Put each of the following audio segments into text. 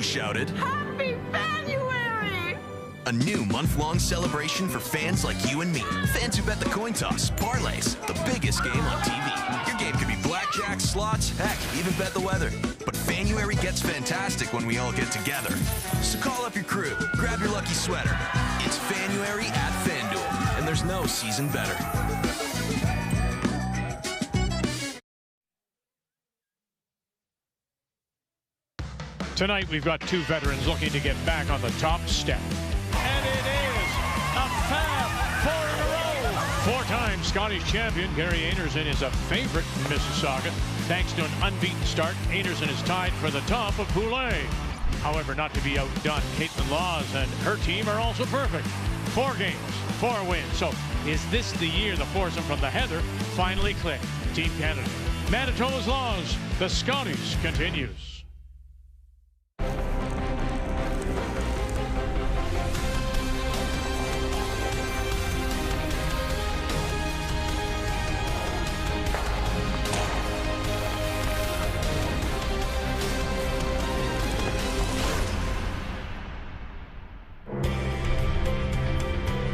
shouted, Happy January! A new month-long celebration for fans like you and me. Fans who bet the coin toss, parlays, the biggest game on TV. Your game could be blackjack, slots, heck, even bet the weather. But Fanuary gets fantastic when we all get together. So call up your crew, grab your lucky sweater. It's Fanuary at FanDuel, and there's no season better. Tonight, we've got two veterans looking to get back on the top step. And it is a fab 4 in a row. Four-time Scotties champion Gary Anderson is a favorite in Mississauga. Thanks to an unbeaten start, Anderson is tied for the top of Pool A. However, not to be outdone, Caitlin Laws and her team are also perfect. 4 games, 4 wins. So is this the year the foursome from the Heather finally click? Team Canada. Manitoba's Laws, the Scotties continues.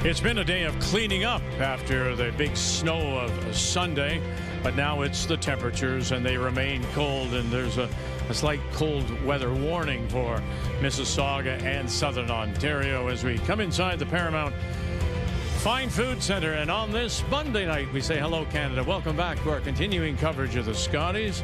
It's been a day of cleaning up after the big snow of Sunday, but now it's the temperatures and they remain cold, and there's a slight cold weather warning for Mississauga and Southern Ontario as we come inside the Paramount Fine Foods Centre. And on this Monday night, we say hello, Canada. Welcome back to our continuing coverage of the Scotties.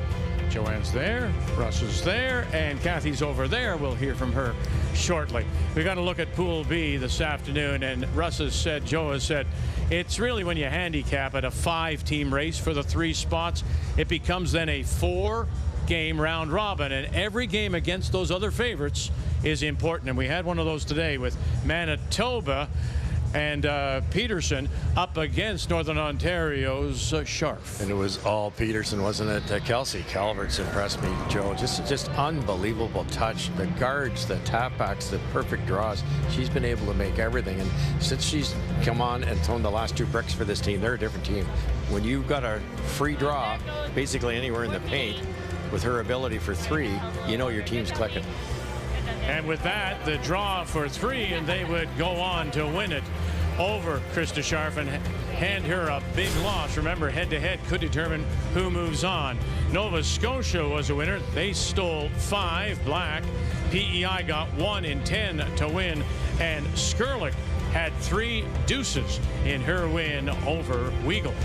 Joanne's there, Russ is there, and Kathy's over there. We'll hear from her shortly. We got to look at Pool B this afternoon, and Russ has said, Joe has said, it's really when you handicap at a 5-team race for the 3 spots, it becomes then a 4-game round robin, and every game against those other favorites is important. And we had one of those today with Manitoba and Peterson up against Northern Ontario's Scharf. And it was all Peterson, wasn't it? Kelsey Calvert's impressed me, Joe. Just unbelievable touch. The guards, the tap backs, the perfect draws. She's been able to make everything. And since she's come on and thrown the last 2 bricks for this team, they're a different team. When you've got a free draw, basically anywhere in the paint, with her ability for 3, you know your team's clicking. And with that, the draw for 3, and they would go on to win it over Krista Scharf and hand her a big loss. Remember, head-to-head could determine who moves on. Nova Scotia was a winner. They stole 5 black. PEI got 1 in 10 to win, and Skurlik had 3 deuces in her win over Weagle.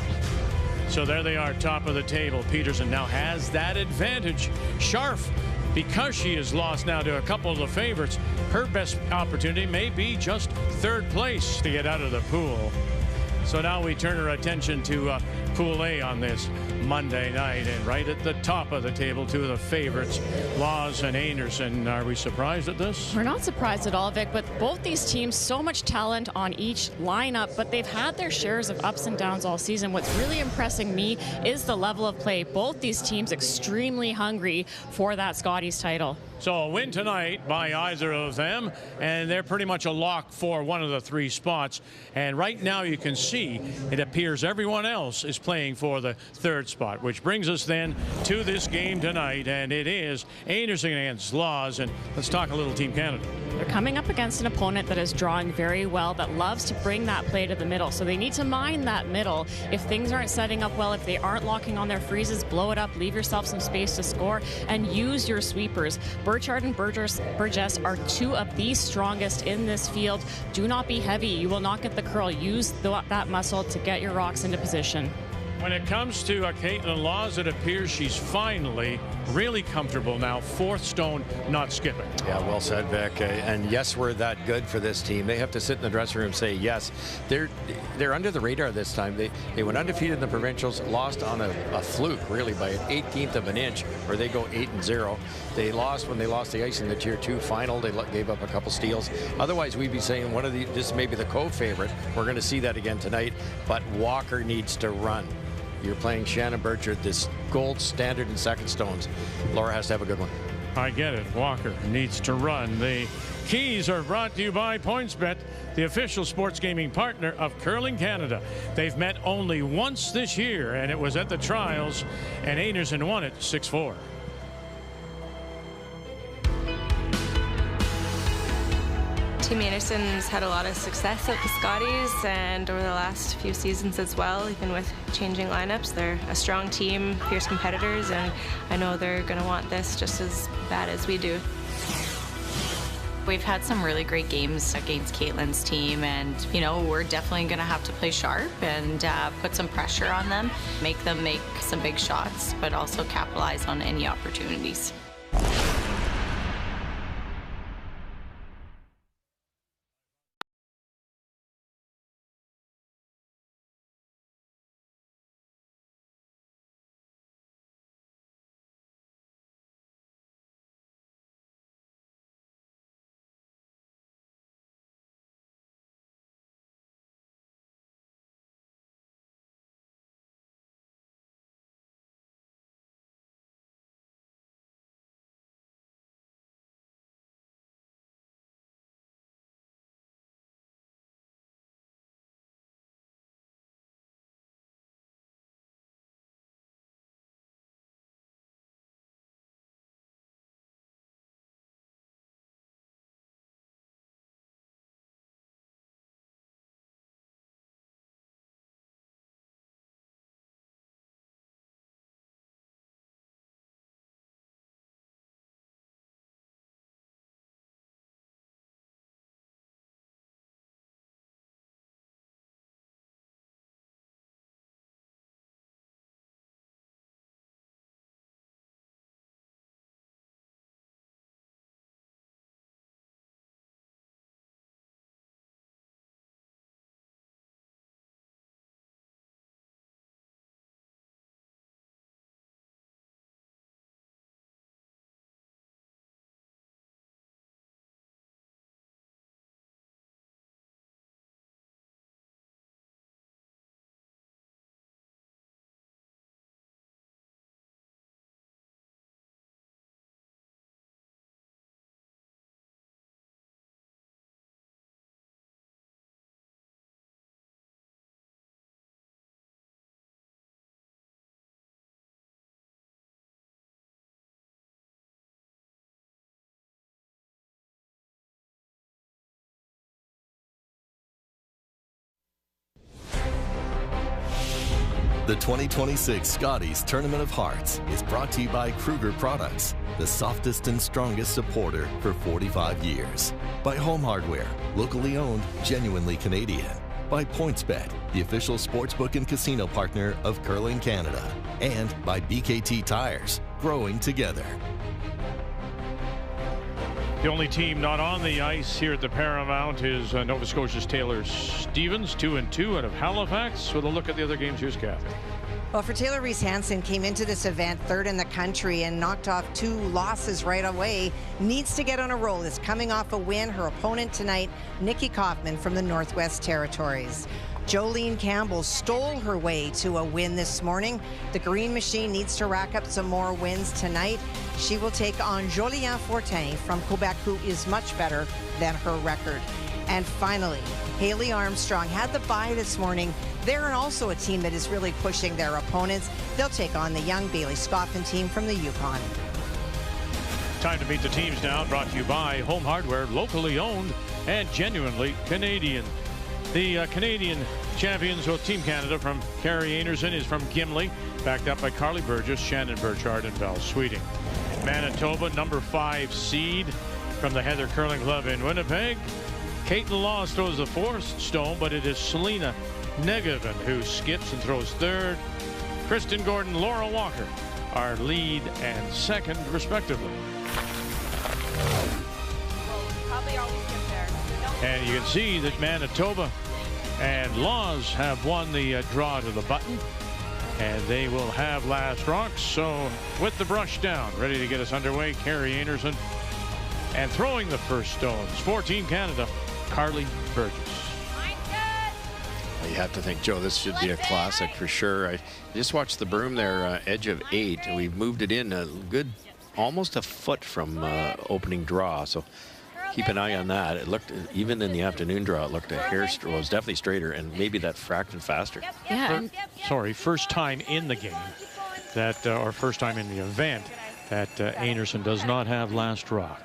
So there they are, top of the table. Peterson now has that advantage. Scharf, because she has lost now to a couple of the favorites, her best opportunity may be just 3rd place to get out of the pool. So now we turn our attention to Pool A on this Monday night, and right at the top of the table, 2 of the favorites, Laws and Anderson. Are we surprised at this? We're not surprised at all, Vic, but both these teams, so much talent on each lineup, but they've had their shares of ups and downs all season. What's really impressing me is the level of play. Both these teams extremely hungry for that Scotties title. So a win tonight by either of them, and they're pretty much a lock for one of the 3 spots. And right now you can see it appears everyone else is playing for the 3rd spot, which brings us then to this game tonight, and it is Anderson against Laws. And let's talk a little Team Canada. They're coming up against an opponent that is drawing very well, that loves to bring that play to the middle. So they need to mine that middle. If things aren't setting up well, if they aren't locking on their freezes, blow it up, leave yourself some space to score, and use your sweepers. Burchard and Burgess are 2 of the strongest in this field. Do not be heavy. You will not get the curl. Use that muscle to get your rocks into position. When it comes to Caitlin Laws, it appears she's finally really comfortable now. 4th stone, not skipping. Yeah, well said, Vic. And yes, we're that good for this team. They have to sit in the dressing room and say yes. They're under the radar this time. They went undefeated in the provincials, lost on a fluke, really, by an 1/18 of an inch, where they go 8-0. They lost when they lost the ice in the Tier 2 final. They gave up a couple steals. Otherwise, we'd be saying this may be the co-favorite. We're going to see that again tonight. But Walker needs to run. You're playing Shannon Burchard, this gold standard in 2nd stones. Laura has to have a good one. I get it. Walker needs to run. The keys are brought to you by PointsBet, the official sports gaming partner of Curling Canada. They've met only once this year, and it was at the trials, and Anderson won it 6-4. Team Anderson's had a lot of success at the Scotties and over the last few seasons as well, even with changing lineups. They're a strong team, fierce competitors, and I know they're going to want this just as bad as we do. We've had some really great games against Caitlin's team, and you know, we're definitely going to have to play sharp and put some pressure on them, make them make some big shots, but also capitalize on any opportunities. The 2026 Scotties Tournament of Hearts is brought to you by Kruger Products, the softest and strongest supporter for 45 years. By Home Hardware, locally owned, genuinely Canadian. By PointsBet, the official sportsbook and casino partner of Curling Canada. And by BKT Tires, growing together. The only team not on the ice here at the Paramount is Nova Scotia's Taylor Stevens, 2-2 out of Halifax. With a look at the other games, here's Kathy. Well, for Taylor Reese-Hansen, came into this event third in the country and knocked off 2 losses right away. Needs to get on a roll. Is coming off a win. Her opponent tonight, Nikki Kaufman from the Northwest Territories. Jolene Campbell stole her way to a win this morning. The Green Machine needs to rack up some more wins tonight. She will take on Jolien Fortin from Quebec, who is much better than her record. And finally, Haley Armstrong had the bye this morning. They're also a team that is really pushing their opponents. They'll take on the young Bailey Scoffin team from the Yukon. Time to meet the teams now, brought to you by Home Hardware, locally owned and genuinely Canadian. The Canadian champions, well, Team Canada from Carrie Anderson is from Gimli, backed up by Carly Burgess, Shannon Burchard, and Val Sweeting. Manitoba, number 5 seed from the Heather Curling Club in Winnipeg. Caitlin Laws throws the 4th stone, but it is Selena Negevin who skips and throws 3rd. Kristen Gordon, Laura Walker are lead and 2nd, respectively. And you can see that Manitoba and Laws have won the draw to the button, and they will have last rocks. So with the brush down, ready to get us underway, Carrie Anderson, and throwing the first stones for Team Canada, Carly Burgess. You have to think, Joe, this should be a classic for sure. I just watched the broom there, edge of 8. We moved it in a good, almost a foot from opening draw. So keep an eye on that. It looked, even in the afternoon draw, it looked a hair, well, it was definitely straighter and maybe that fraction faster. Yeah. Sorry, first time in the game that, or first time in the event that Anderson does not have last rock.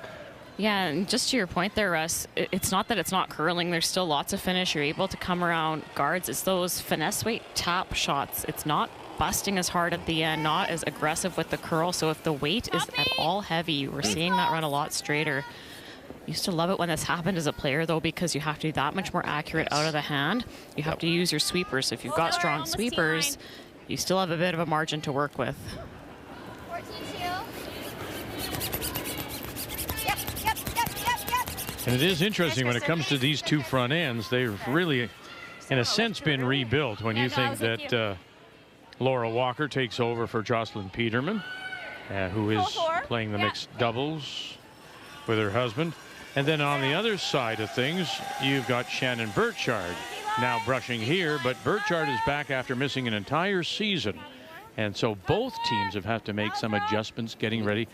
Yeah, and just to your point there, Russ, it's not that it's not curling. There's still lots of finish. You're able to come around guards. It's those finesse weight tap shots. It's not busting as hard at the end, not as aggressive with the curl. So if the weight is at all heavy, we're seeing that run a lot straighter. Used to love it when this happened as a player, though, because you have to be that much more accurate out of the hand. You have to use your sweepers. If you've got strong sweepers, you still have a bit of a margin to work with. And it is interesting when it comes to these two front ends, they've really, in a sense, been rebuilt. When you think that Laura Walker takes over for Jocelyn Peterman, who is playing the mixed doubles with her husband. And then on the other side of things, you've got Shannon Burchard now brushing here, but Burchard is back after missing an entire season. And so both teams have had to make some adjustments getting ready.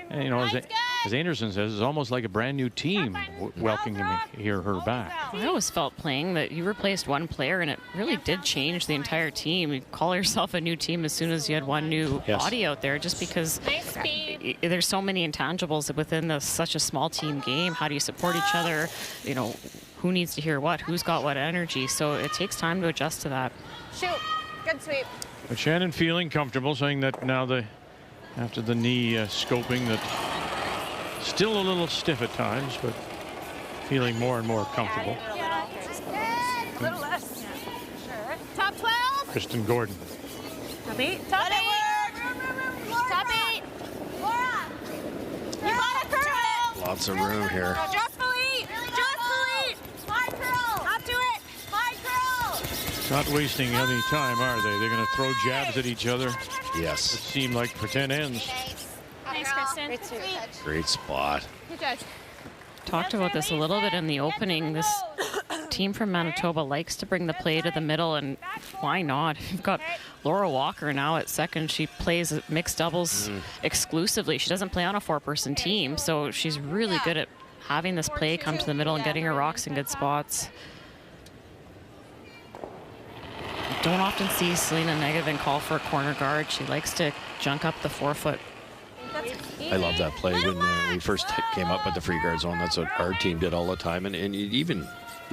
And, you know, as Anderson says, it's almost like a brand new team welcoming her back. I always felt playing that you replaced one player and it really did change the entire team. You call yourself a new team as soon as you had one new body out there, just because there's so many intangibles within such a small team game. How do you support each other? You know, who needs to hear what? Who's got what energy? So it takes time to adjust to that. Shoot. Good sweep. But Shannon feeling comfortable, saying that now after the knee scoping, that still a little stiff at times, but feeling more and more comfortable. A little less. Sure. Top 12. Kristen Gordon. Top 8. Top 8. Top 8. Laura. You got a curl. Lots of room here. Just Philippe. Just Philippe. High curl. Up to it. High curl. Not wasting any time, are they? They're going to throw jabs at each other. Yes. It seemed like for 10 ends. Thanks, Kristen. Great spot. Good judge. Talked about this a little bit in the opening. This team from Manitoba likes to bring the play to the middle, and why not? You've got Laura Walker now at second. She plays mixed doubles exclusively. She doesn't play on a four-person team, so she's really good at having this play come to the middle and getting her rocks in good spots. Don't often see Selena Negevin call for a corner guard. She likes to junk up the 4-foot. I love that play when we first came up with the free guard zone. That's what our team did all the time. And you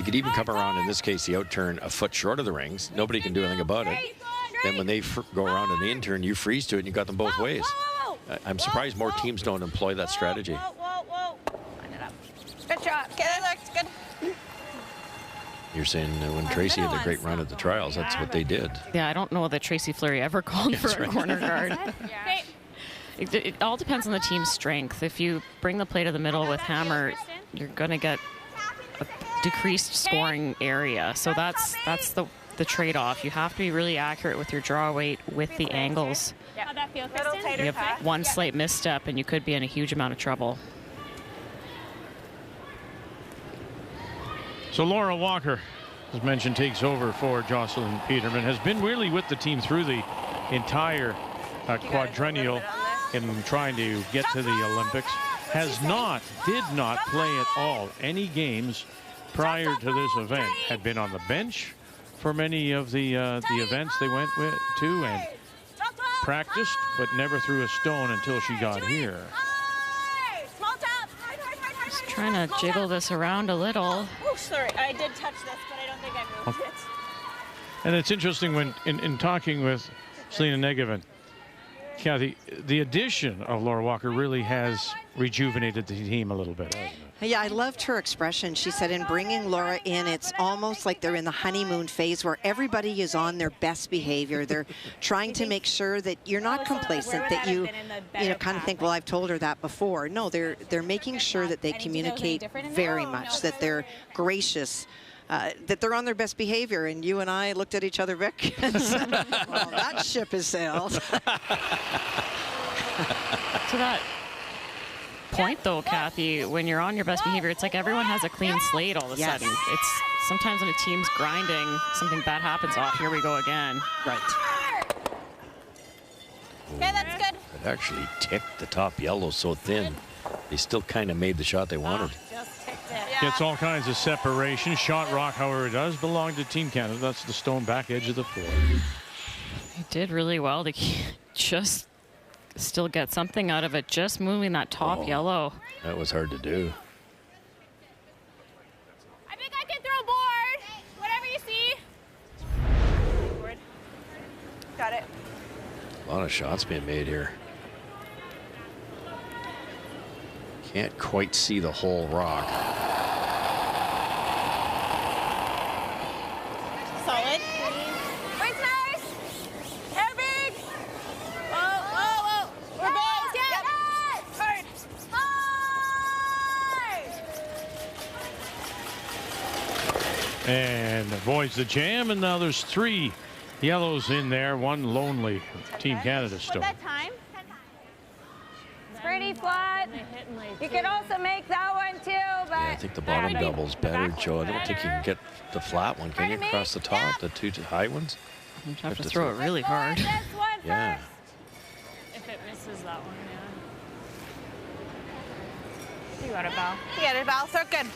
could even come around, in this case, the outturn a foot short of the rings. Nobody can do anything about it. Then when they go around in the in-turn, you freeze to it and you got them both ways. I'm surprised more teams don't employ that strategy. Good shot. Okay, that looks good. You're saying when Tracy had a great run at the trials, that's what they did. Yeah, I don't know that Tracy Fleury ever called for a corner guard. It all depends on the team's strength. If you bring the play to the middle with hammer, you're going to get a decreased scoring area. So that's the trade-off. You have to be really accurate with your draw weight with the angles. How'd that feel, Kristen? You have one slight misstep and you could be in a huge amount of trouble. So Laura Walker, as mentioned, takes over for Jocelyn Peterman. Has been really with the team through the entire quadrennial in trying to get to the Olympics. Did not play at all any games prior to this event. Had been on the bench for many of the events they went to and practiced, but never threw a stone until she got here. Just trying to jiggle this around a little. Oh, sorry, I did touch this, but I don't think I moved it. And it's interesting when in talking with Selena Negevin, Kathy, the addition of Laura Walker really has rejuvenated the team a little bit. Yeah, I loved her expression. She said in bringing Laura in, it's almost like they're in the honeymoon phase where everybody is on their best behavior. They're trying to make sure that you're not complacent, that you kind of think, well, I've told her that before. No, they're making sure that they communicate very much, that they're gracious, that they're on their best behavior. And you and I looked at each other, Vic, and said, well, that ship has sailed. To that point, though, Kathy, when you're on your best behavior, it's like everyone has a clean slate all of a sudden. It's sometimes when a team's grinding, something bad happens. Oh, here we go again. Right. Okay, that's good. It actually ticked the top yellow so thin. They still kind of made the shot they wanted. Just ticked it. Gets all kinds of separation. Shot rock, however, does belong to Team Canada. That's the stone back edge of the floor. He did really well to just still get something out of it, just moving that top yellow. That was hard to do. I think I can throw board. Whatever you see. Board. Got it. A lot of shots being made here. Can't quite see the whole rock. Solid. Wait, nice. Hair big. Whoa, whoa, whoa. We're both. Yep. Hard. Hard. And avoids the jam, and now there's 3 yellows in there, 1 lonely Team Canada still. That time. Pretty flat. You can also make that one too, but Yeah, I think the bottom double's better, Joe. I don't think you can get the flat one, can you? Across the top, the 2 high ones? You have to throw it really hard. This one Yeah. first. If it misses that one, yeah. You got it, Val. You got it, Val. Throw it good.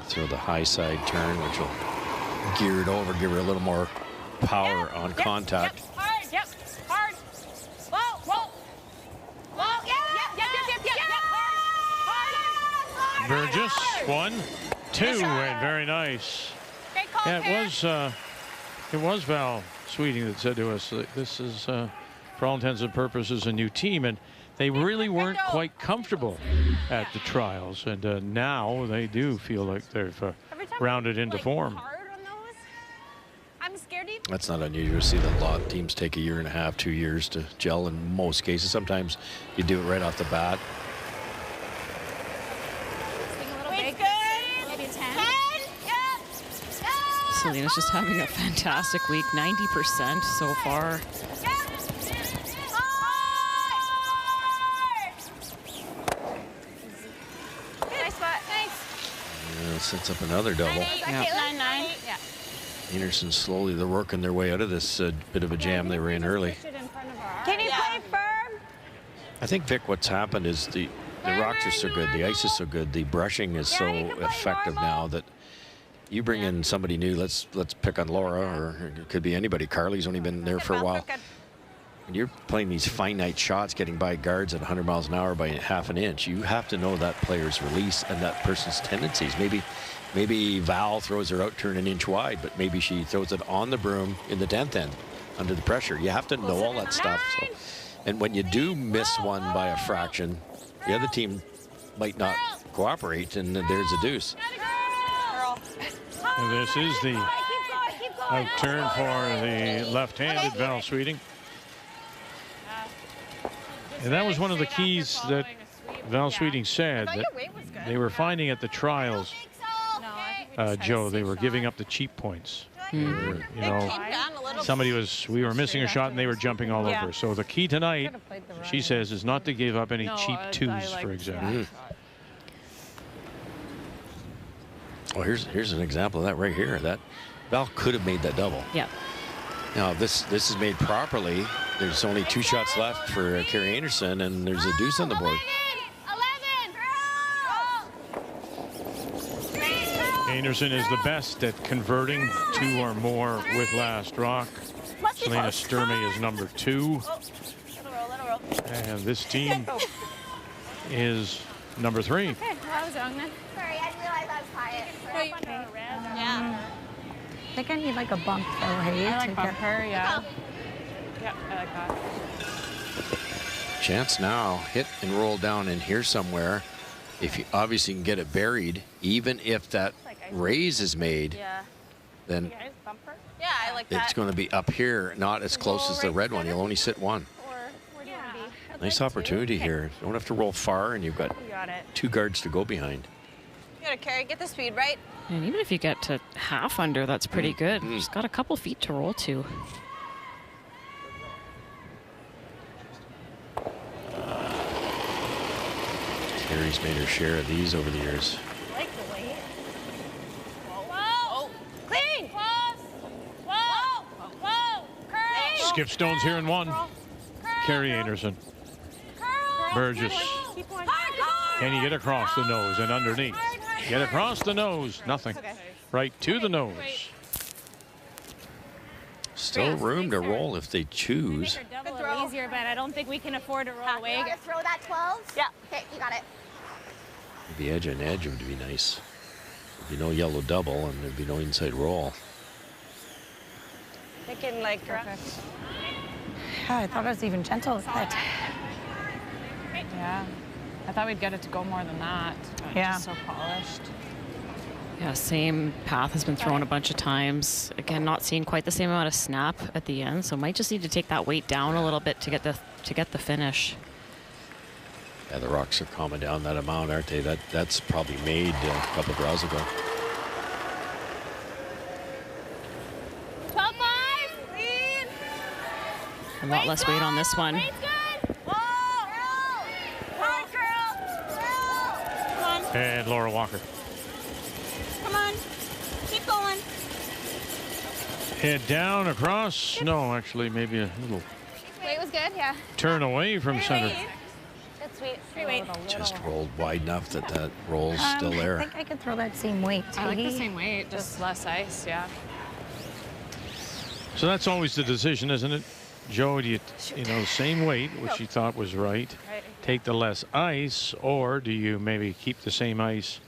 Throw the high side turn, which will gear it over, give her a little more power on contact. Yep. Hard. Yep. Hard. Whoa. Whoa. Whoa. Yep. Hard. Burgess, 1, 2, and very nice. Great call, Yeah, it was Val Sweeting that said to us that this is, for all intents and purposes, a new team, and they really weren't quite comfortable at the trials, and now they do feel like they've rounded into form. Hard on those. I'm scared to even. That's not unusual to see that a lot of teams take a 1.5 to 2 years to gel in most cases. Sometimes you do it right off the bat. Wait, good. Maybe 10. 10. Yep. Selena's just having a fantastic week, 90% so far. Sets up another double. Yeah. 9-9. Yeah. Anderson slowly, they're working their way out of this bit of a jam they were in early. Can you play firm? I think, Vic, what's happened is the rocks are so good, the ice is so good, the brushing is so effective now that you bring in somebody new. Let's pick on Laura, or it could be anybody. Carly's only been there for a while. And you're playing these finite shots, getting by guards at 100 miles an hour by ½ an inch. You have to know that player's release and that person's tendencies. Maybe Val throws her out turn an inch wide, but maybe she throws it on the broom in the 10th end under the pressure. You have to know all that stuff. So, and when you do miss one by a fraction, the other team might not cooperate, and there's a deuce. And this is the out turn for the left-handed Val Sweeting. And that was one of the keys that Val Sweeting said that they were finding at the trials, Joe, they were giving up the cheap points. We were missing a shot and they were jumping all over. So the key tonight, she says, is not to give up any cheap 2s, for example. Well, here's an example of that right here. That Val could have made that double. Yeah. Now, if this is made properly, there's only 2 shots left for Carrie Anderson, and there's a deuce on the board. 11. Anderson is the best at converting 2 or more with last rock. Selena Sturmey is number 2. And this team is number 3. Okay, I was wrong then. Sorry, I didn't realize I was quiet. Yeah. I think I need like a bump though, hey? I like bumper, yeah. Yep, I like that. Chance now, hit and roll down in here somewhere. If you obviously can get it buried, even if that raise is made, then Yeah, I like that. it's going to be up here, not as close as the red one. You'll only sit 1. Nice opportunity here. You don't have to roll far, and you've got 2 guards to go behind. You gotta carry, get the speed right. And even if you get to half under, that's pretty good. Just got a couple feet to roll to. Carrie's made her share of these over the years. I like the weight. Whoa! Clean! Whoa! Whoa! Whoa! Curl! Skip Stone's here in 1. Carrie Anderson. Burgess. Can you get across the nose and underneath? Get across the nose. Nothing. Right to the nose. Still room to roll if they choose. Double a little easier, but I don't think we can afford to roll away. You want to throw that 12? Yeah. Okay, you got it. Maybe edge and edge would be nice. There'd be no yellow double and there'd be no inside roll. Thinking like Perfect. Yeah, I thought it was even gentle as that. Yeah. I thought we'd get it to go more than that. But Yeah. Just so polished. Yeah, same path has been thrown a bunch of times. Again, not seeing quite the same amount of snap at the end, so might just need to take that weight down a little bit to get the finish. Yeah, the rocks are calming down that amount, aren't they? That's probably made a couple draws ago. 12-5. Lean. A lot less weight on this one. Weight's good. Whoa. Hard, girl. Come on. And Laura Walker. Come on. Keep going. Head down, across. No, actually, maybe a little Weight was good, yeah. turn away from center. Good sweet. Free weight. Just rolled wide enough that roll's still I there. think I could throw that same weight. I like the Tiggy. same weight, just less ice, yeah. So that's always the decision, isn't it? Joe, do you know, same weight, which you thought was right, take the less ice, or do you maybe keep the same ice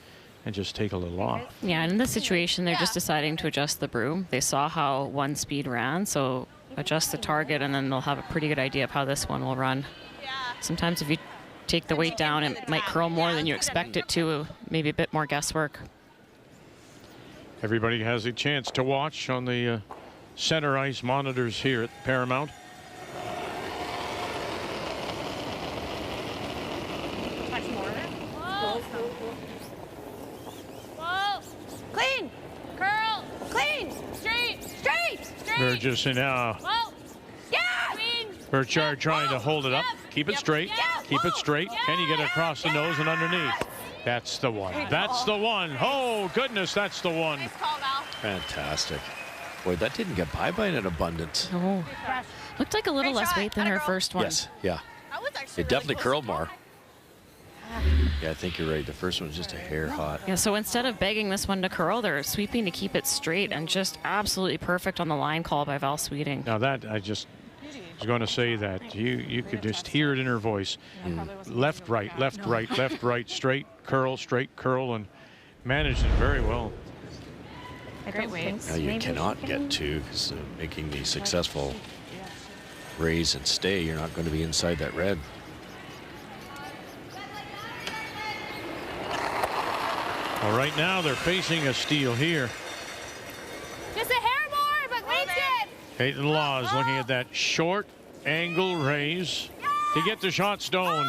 and just take a little off? Yeah, and in this situation, they're just deciding to adjust the broom. They saw how one speed ran, so adjust the target, and then they'll have a pretty good idea of how this one will run. Sometimes if you take the weight down, it might curl more than you expect it to, maybe a bit more guesswork. Everybody has a chance to watch on the center ice monitors here at Paramount. Whoa. Clean. Curl. Clean. Straight. Straight. Straight. Burgess and Whoa. Yeah. Clean. Burchard trying to hold it up. Keep it straight. Keep it straight. Can you get it across the nose and underneath? That's the one. That's the one. Oh, goodness, that's the one. Nice call, Val. Fantastic. Boy, that didn't get by an abundance. Oh, looked like a little less weight than her first one. Yes, yeah. That was actually It definitely curled more. Yeah, I think you're right. The first one's just a hair hot. Yeah, so instead of begging this one to curl, they're sweeping to keep it straight, and just absolutely perfect on the line call by Val Sweeting. Now that, I just was going to say that. You could just hear it in her voice. Left, right, left, right, left, right, straight, curl, and managed it very well. Great weight. Now you cannot get two, because making the successful raise and stay, you're not going to be inside that red. Well, right now they're facing a steal here. Just a hair more, but weight's good. Peyton Laws looking at that short angle raise to get the shot stone.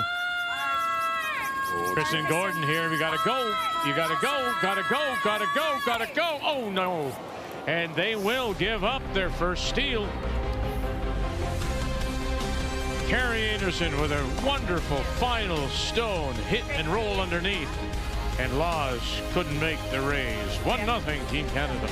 Kristen Gordon here. We got to go. You got to go. Got to go. Got to go. Got to go. Oh, no. And they will give up their first steal. Carrie Anderson with a wonderful final stone hit and roll underneath. And Laws couldn't make the raise. 1-0 Team Canada.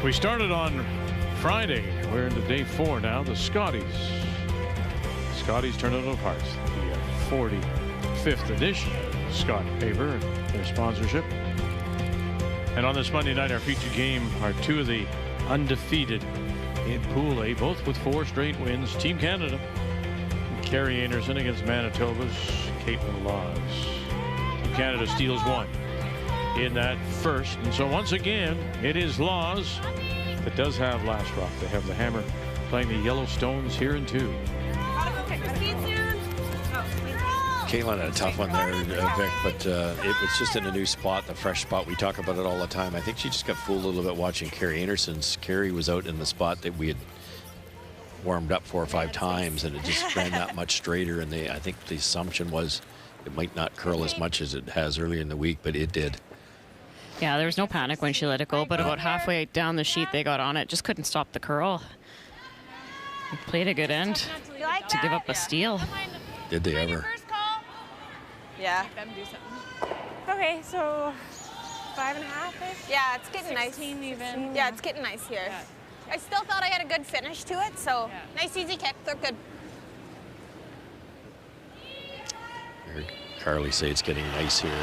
We started on Friday. We're into day 4 now. The Scotties Tournament of Hearts, the 45th edition. Scott Paper, their sponsorship. And on this Monday night, our featured game are 2 of the undefeated in Pool A, both with 4 straight wins. Team Canada, Carrie Anderson against Manitoba's Caitlin Laws. Team Canada steals 1 in that first. And so once again, it is Laws that does have last rock. They have the hammer playing the Yellowstones here in 2. Caitlin had a tough one there, Vic, but it was just in a new spot, the fresh spot. We talk about it all the time. I think she just got fooled a little bit watching Carrie Anderson's. Carrie was out in the spot that we had warmed up 4 or 5 times, and it just ran that much straighter. And I think the assumption was it might not curl as much as it has earlier in the week, but it did. Yeah, there was no panic when she let it go, but about halfway down the sheet they got on it. Just couldn't stop the curl. They played a good end to give up a steal. Did they ever? Yeah. Okay, so 5.5-ish? Yeah, it's getting nice. Even. Yeah, it's getting nice here. Yeah. I still thought I had a good finish to it, so nice easy kick. They're good. I heard Carly say it's getting nice here.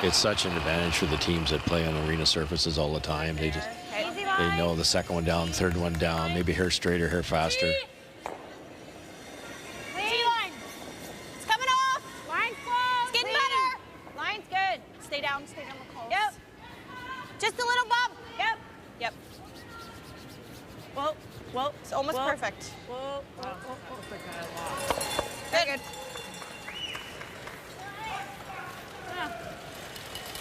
It's such an advantage for the teams that play on arena surfaces all the time. They just they know the second one down, third one down, maybe hair straighter, hair faster. It's coming off. Line's close. It's getting better. Line's good. Stay down the coast. Yep. Just a little bump. Yep. Yep. Whoa. It's almost perfect. Whoa. Very good.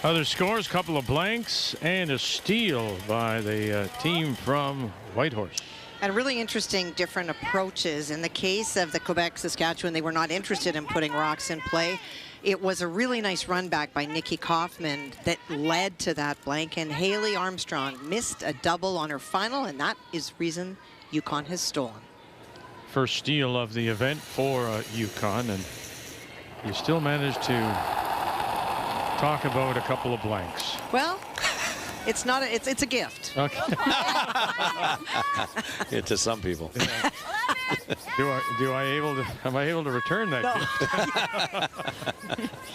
Other scores, couple of blanks and a steal by the team from Whitehorse. And really interesting different approaches. In the case of the Quebec Saskatchewan, they were not interested in putting rocks in play. It was a really nice run back by Nikki Kaufman that led to that blank, and Haley Armstrong missed a double on her final, and that is reason UConn has stolen. First steal of the event for UConn, and you still managed to talk about a couple of blanks. Well, it's not it's a gift. Okay. Yeah, to some people. Yeah. Am I able to return that gift?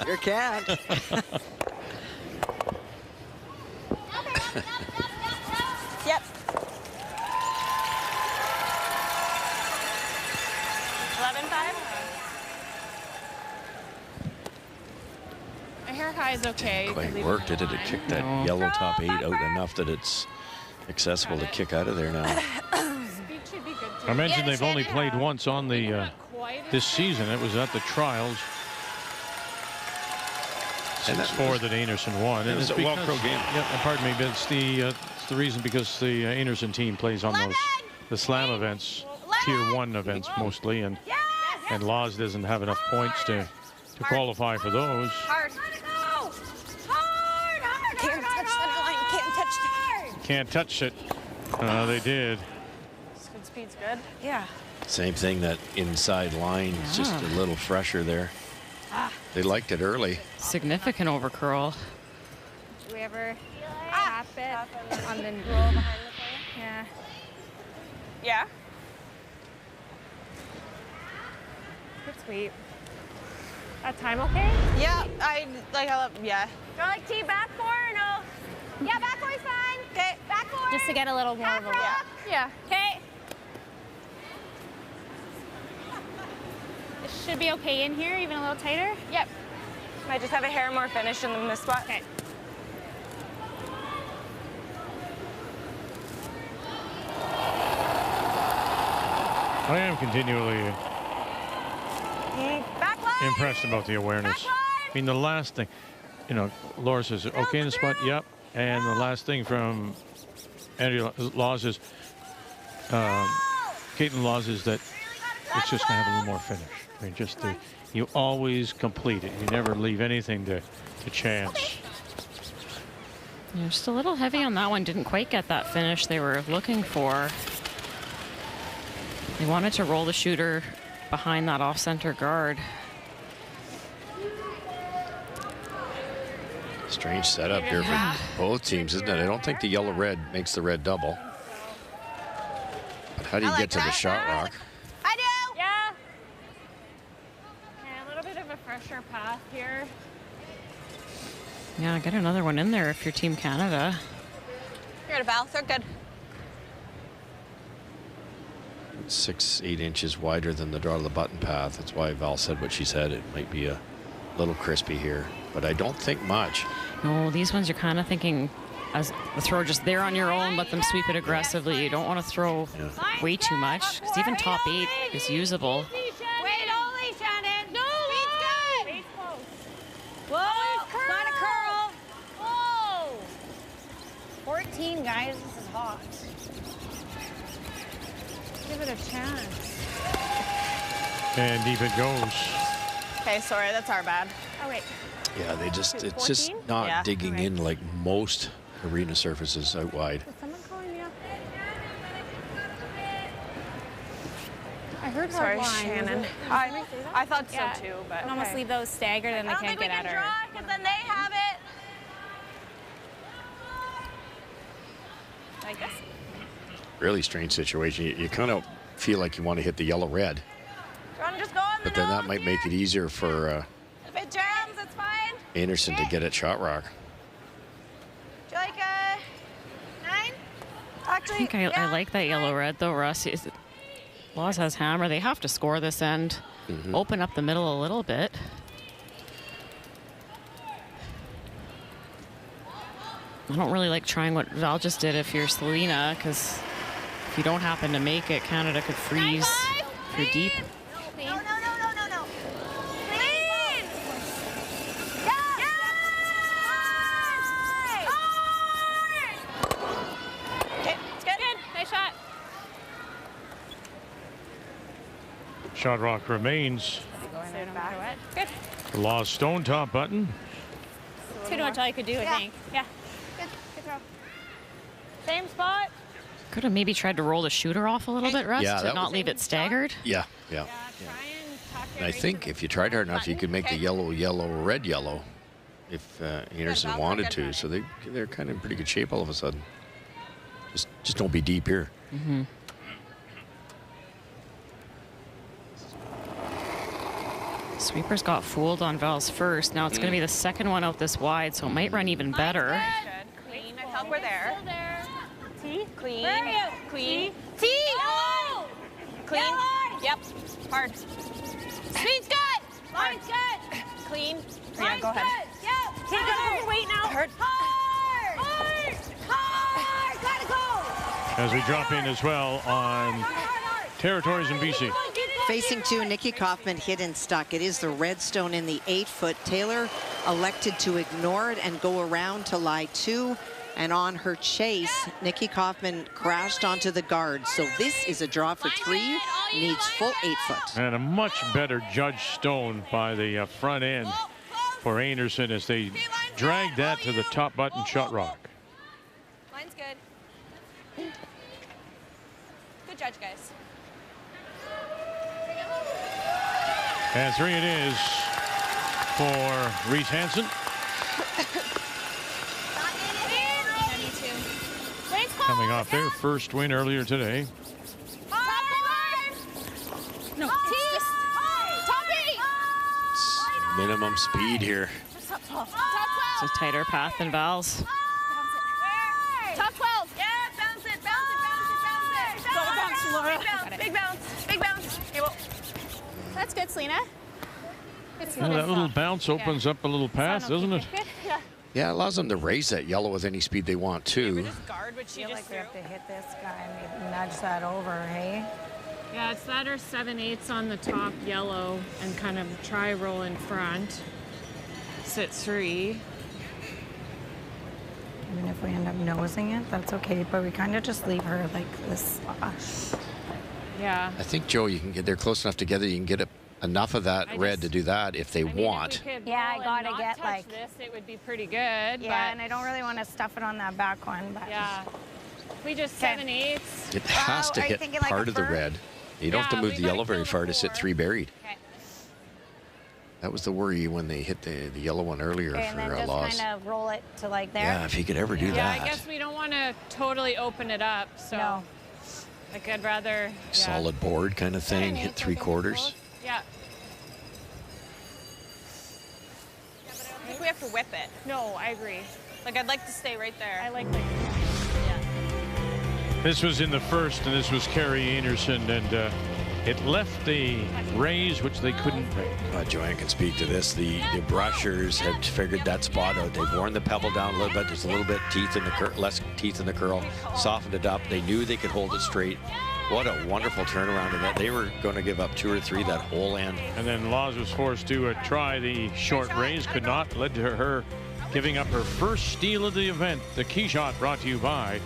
Sure can. Yep. 11-5. A hair high is okay. Quite worked, did it? It kicked that yellow top 8 out enough that it's accessible to kick out of there now. Speed should be good too. I mentioned they've only played once on the this season. It was at the trials. 6-4 that Anderson won. It was a well-pro game. Yeah, pardon me, but it's the reason because the Anderson team plays on the slam events, tier 1 events mostly, and Laws doesn't have enough points to qualify for those. Hard. Can't touch that line. Can't touch it. Can't touch it. They did. Good speed's good. Yeah. Same thing, that inside line is just a little fresher there. They liked it early. Significant over curl. Do we ever tap it on the roll behind the play? Yeah. Yeah. Good sweep. That time okay? Yeah, yeah. Do I like tee back four or no? Yeah, back four's fine. Okay, back four. Just to get a little more of a look. Yeah. Okay. It should be okay in here, even a little tighter? Yep. Might just have a hair more finish in this spot. Okay. I am continually impressed about the awareness. I mean, the last thing, Laura says, okay in the spot, yep. And the last thing from Andrea Laws is, Caitlin Laws is that it's just going to have a little more finish. I mean, just you always complete it. You never leave anything to chance. Yeah, just a little heavy on that one. Didn't quite get that finish they were looking for. They wanted to roll the shooter behind that off-center guard. Strange setup here for both teams, isn't it? I don't think the yellow-red makes the red double. But how do you get to the shot rock? I do. Yeah. Okay, a little bit of a fresher path here. Yeah, get another one in there if you're Team Canada. You're good, Val. They're good. 6-8 inches wider than the draw to the button path. That's why Val said what she said. It might be a little crispy here, but I don't think much. No, these ones you're kind of thinking as the throw just there on your own, let them sweep it aggressively. You don't want to throw way too much, because even top 8 is usable. Wait, only, Shannon. No, Speed's good. Whoa, not a curl. Whoa. 14, guys. This is hot. Give it a chance. And deep it goes. Okay, sorry, that's our bad. Oh, wait. Yeah, they just, it's 14? just not Yeah. digging in like most arena surfaces out wide. Is someone calling me up? I heard Sorry, hard line. Shannon. I thought so too, but I can almost leave those staggered and I they don't can't think we get at can her. draw because then they have it. I guess. Really strange situation. You kind of feel like you want to hit the yellow-red, Do you want to just go on the but then that nose might here? make it easier for If it jams, it's fine. Anderson to get at shot rock. Do you like a 9? Actually, I think I like that yellow-red though, Russ. Laws has hammer. They have to score this end. Open up the middle a little bit. I don't really like trying what Val just did if you're Selena, because if you don't happen to make it, Canada could freeze if you're deep. No. Clean. Yeah. Okay, it's good. Nice shot. Shot rock remains. Good. The Laws stone top button. Too much all I could do, I think. Yeah. Good throw. Same spot. Could have maybe tried to roll the shooter off a little bit, Russ, Yeah, to that not was- leave it staggered. Yeah. Try and tuck it And I right think if you tried hard enough, you could make the yellow, red, yellow if Anderson wanted to. So they're kind of in pretty good shape all of a sudden. Just don't be deep here. Sweepers got fooled on Val's first. Now it's going to be the second one out this wide, so it might run even better. Good. Clean. I thought we're there. T? Clean. Where are you? Clean. T. No. Clean. Yep. Hard. Speed's good. Line's good. Clean. Yeah, go ahead. Good. Yep. Take it. Wait now. Hard. Gotta go. As we drop in as well on territories in BC. Facing 2, Nikki Kaufman hit and stuck. It is the red stone in the 8-foot. Taylor elected to ignore it and go around to lie 2. And on her chase, Nikki Kaufman crashed onto the guard. So this is a draw for 3. Needs full 8-foot. And a much better judged stone by the front end for Anderson as they drag that to the top button shot rock. Line's good. Good judge, guys. And 3 it is for Reese Hansen. Coming off their first win earlier today. No. Top 8. It's minimum speed here. It's a tighter path than Val's. Top 12. Yeah, bounce it. Go Laura. Big bounce. Okay, well. That's good, Selena. Well, that little bounce opens up a little path, doesn't it? Yeah, it allows them to raise that yellow with any speed they want to. Guard what she I feel just like we have threw. to hit this guy and maybe nudge that over, hey? Yeah, it's that or 7/8 on the top yellow and kind of try roll in front. Sit 3. Even if we end up nosing it, that's okay, but we kind of just leave her like this slosh. Yeah. I think, Joe, you can get, they're close enough together, you can get enough of that red to do that if they want. Yeah, I gotta get touch like this, it would be pretty good. Yeah, and I don't really want to stuff it on that back one, but yeah. If we just 7/8. It has to are you hit thinking like part a of the fur? red. You don't have to Yeah, move we the gotta yellow very kill the far to sit 4. 3 buried. Okay. That was the worry when they hit the yellow one earlier Okay, for and then just loss. kind of roll it to like there. Yeah, if he could ever do Yeah, that. I guess we don't want to totally open it up. So, No. like, I'd rather. Solid board kind of thing, hit 3/4. Yeah. I think we have to whip it. No, I agree. Like, I'd like to stay right there. I like. This was in the first, and this was Carrie Anderson, and it left the Rays, which they couldn't break. Joanne can speak to this. The brushers had figured that spot out. They've worn the pebble down a little bit. There's a little bit teeth in the less teeth in the curl. Softened it up. They knew they could hold it straight. What a wonderful turnaround in that. They were going to give up 2 or 3 that whole end. And then Laws was forced to try the short raise, could not, led to her giving up her first steal of the event. The key shot brought to you by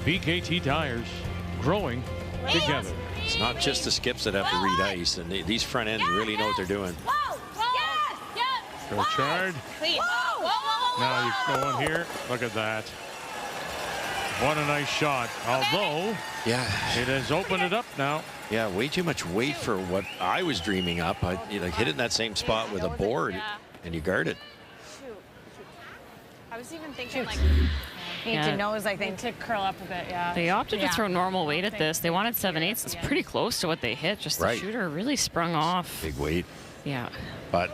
BKT Tires, growing together. It's not just the skips that have to read ice, and these front ends really know what they're doing. Richard. Now you go in here. Look at that. What a nice shot. Although, yeah, it has opened it up now. Yeah, way too much weight for what I was dreaming up. I like hit it in that same spot with a board, and you guard it. I was even thinking like Yeah. to nose, I think. To curl up a bit, yeah. They opted to throw normal weight at this. They wanted 7/8. It's pretty close to what they hit. Just the Right. shooter really sprung off. Big weight. Yeah. But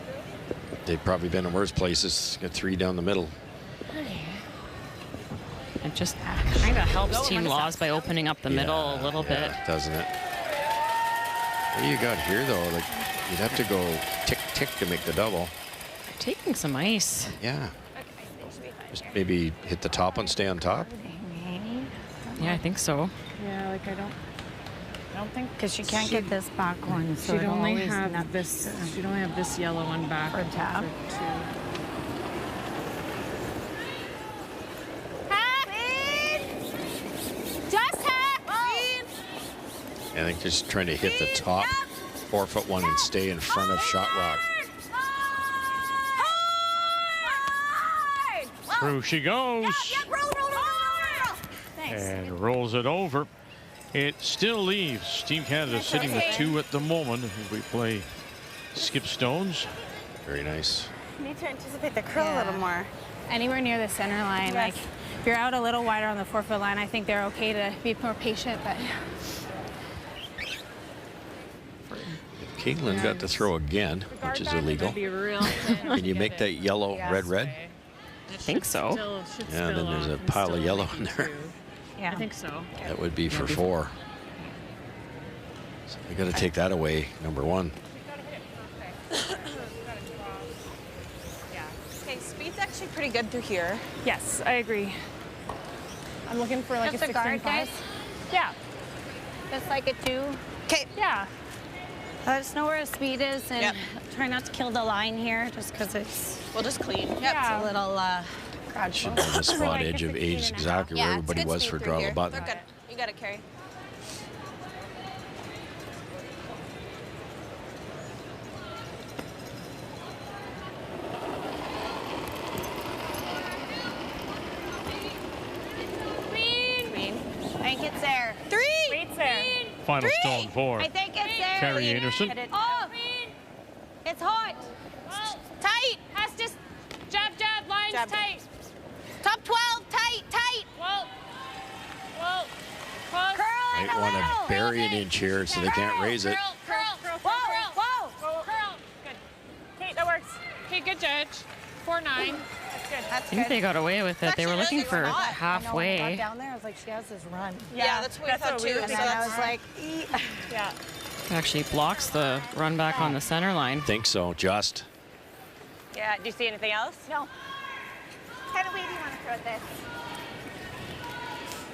they've probably been in worse places. Got 3 down the middle. It just kind of helps Team Laws by opening up the middle a little bit. Doesn't it? What do you got here, though? Like, you'd have to go tick to make the double. Taking some ice. Yeah. Just maybe hit the top and stay on top. Yeah, I think so. Yeah, like I don't think because she can't get this back one. So she'd it'll only always have nut this. She'd only have this yellow one back for tap. I think just trying to hit the top 4-foot one and stay in front of shot rock. Through she goes. And rolls it over. It still leaves Team Canada sitting with 2 at the moment as we play skip stones. Very nice. You need to anticipate the curl a little more. Anywhere near the center line. Yes. Like, if you're out a little wider on the 4-foot line, I think they're okay to be more patient, but. Caitlin got to throw again, which is illegal. Can you make that yellow red? I think so. Yeah, and then there's a pile of yellow in there. Yeah, I think so. That would be for 4. So we got to take that away, number 1. Okay, speed's actually pretty good through here. Yes, I agree. I'm looking for like Just a a guard, 16.5. guys? Yeah. Just like a 2. Okay. Yeah. Let us know where the speed is and try not to kill the line here just because it's. We'll just clean. Yep. Yeah. It's a little Should know the spot edge of age is exactly where everybody was for draw the button. They're good. You got it, Carrie. Green. I think it's there. 3. Wait's there. Final stone 4. I think it's there. Carrie Anderson. Oh, it's hot. Well, Tight. has to jab, line's Jab. tight. Top 12. Tight. Whoa, close. Curl in Might the want middle. to bury it in here so they can't raise it. Curl. Whoa. Good. Okay, that works. Okay, good judge. 4-9. That's good. I think they got away with it. They were looking for When I halfway. got down there, I was like, she has this run. Yeah, that's what we thought too. And So then I that's was like, Yeah. Actually blocks the run back on the center line. Think so, just. Yeah, do you see anything else? No. What kind of way do you want to throw this?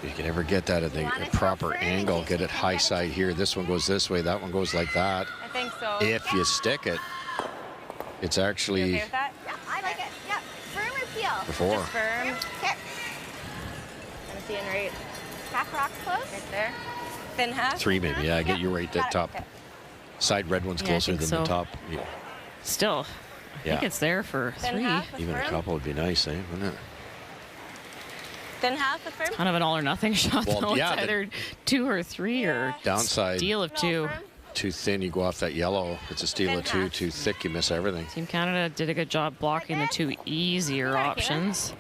If you can ever get that at the proper angle, get it high side here. This one goes this way, that one goes like that. I think so. If you stick it, it's You actually okay with that? Yeah, I like it. Yeah. Firm or peel? the 4. Just firm. Here. I'm seeing right. Half rocks close? Right there. Thin half? 3 maybe, yeah, get you right at top. Side red one's Yeah, I closer think than so. the top. Yeah. Still, I think it's there for 3. Even a couple would be nice, eh? Wouldn't it? Thin half with firm? Kind of an all or nothing shot, Well, though. yeah, It's either 2 or 3 or Downside. deal of 2. too thin, you go off that yellow. It's a steal of two. Too thick, you miss everything. Team Canada did a good job blocking the two easier options.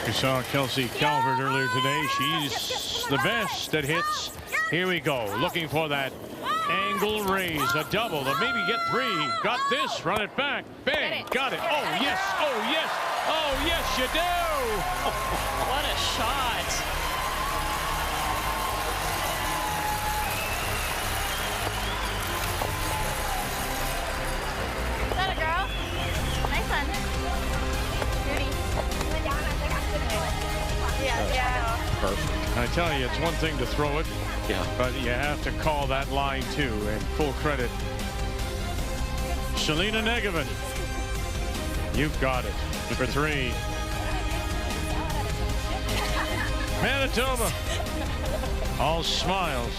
We saw Kelsey Calvert earlier today. She's the best at hits. Here we go, looking for that angle raise, a double to maybe get three. Got this, run it back, bang, got it. Oh yes, oh yes, oh yes, you do. What a shot. Is that a girl? Nice one. Beauty. Yeah. Perfect. I tell you, it's one thing to throw it, but you have to call that line too, and full credit. Shalina Negevin, you've got it for three. Manitoba, all smiles.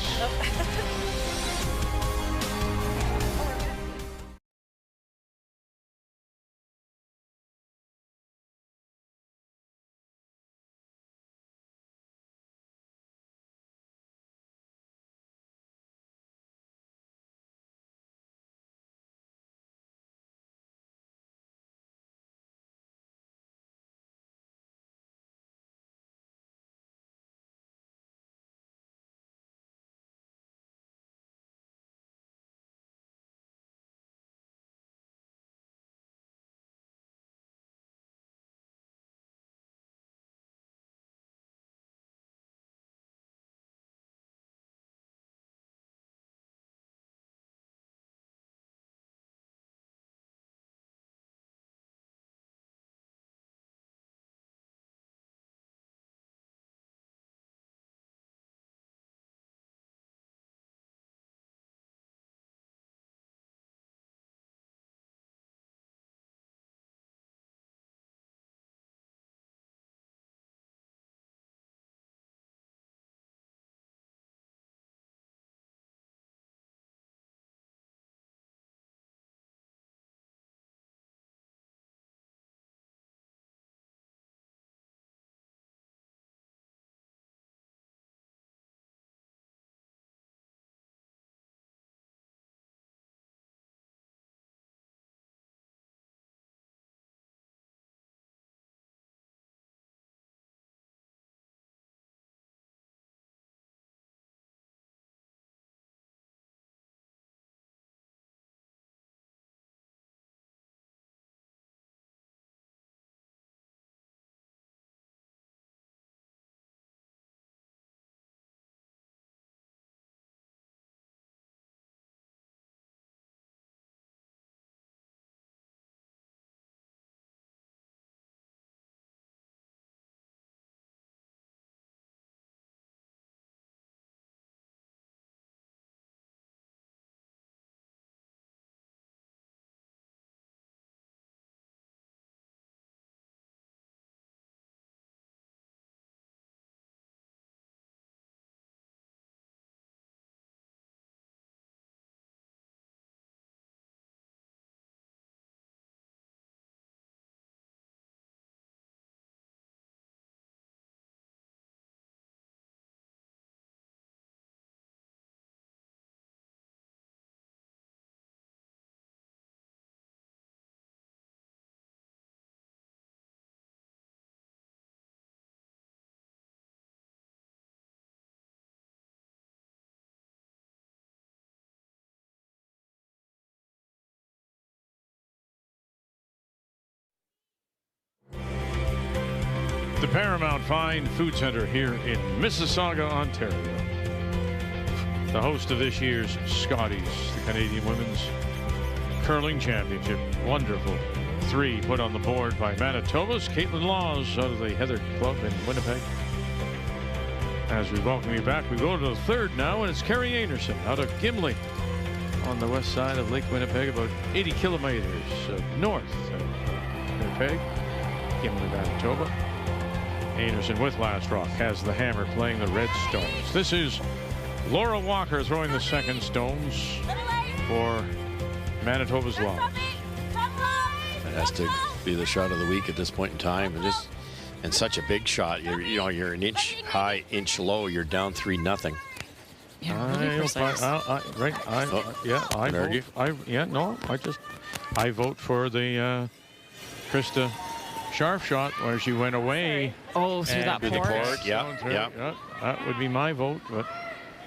The Paramount Fine Foods Centre here in Mississauga, Ontario. The host of this year's Scotties, the Canadian Women's Curling Championship. Wonderful three put on the board by Manitoba's Caitlin Laws out of the Heather Club in Winnipeg. As we welcome you back, we go to the third now, and it's Kerri Anderson out of Gimli on the west side of Lake Winnipeg, about 80 kilometers north of Winnipeg, Gimli, Manitoba. Anderson with Last Rock has the hammer playing the Red Stones. This is Laura Walker throwing the second stones for Manitoba's loss. It has to be the shot of the week at this point in time, and such a big shot. You're an inch high, inch low. You're down 3-0. Yeah, really precise. I vote for the Krista Scharf shot where she went away. Oh, through that port. Yeah, that would be my vote, but. It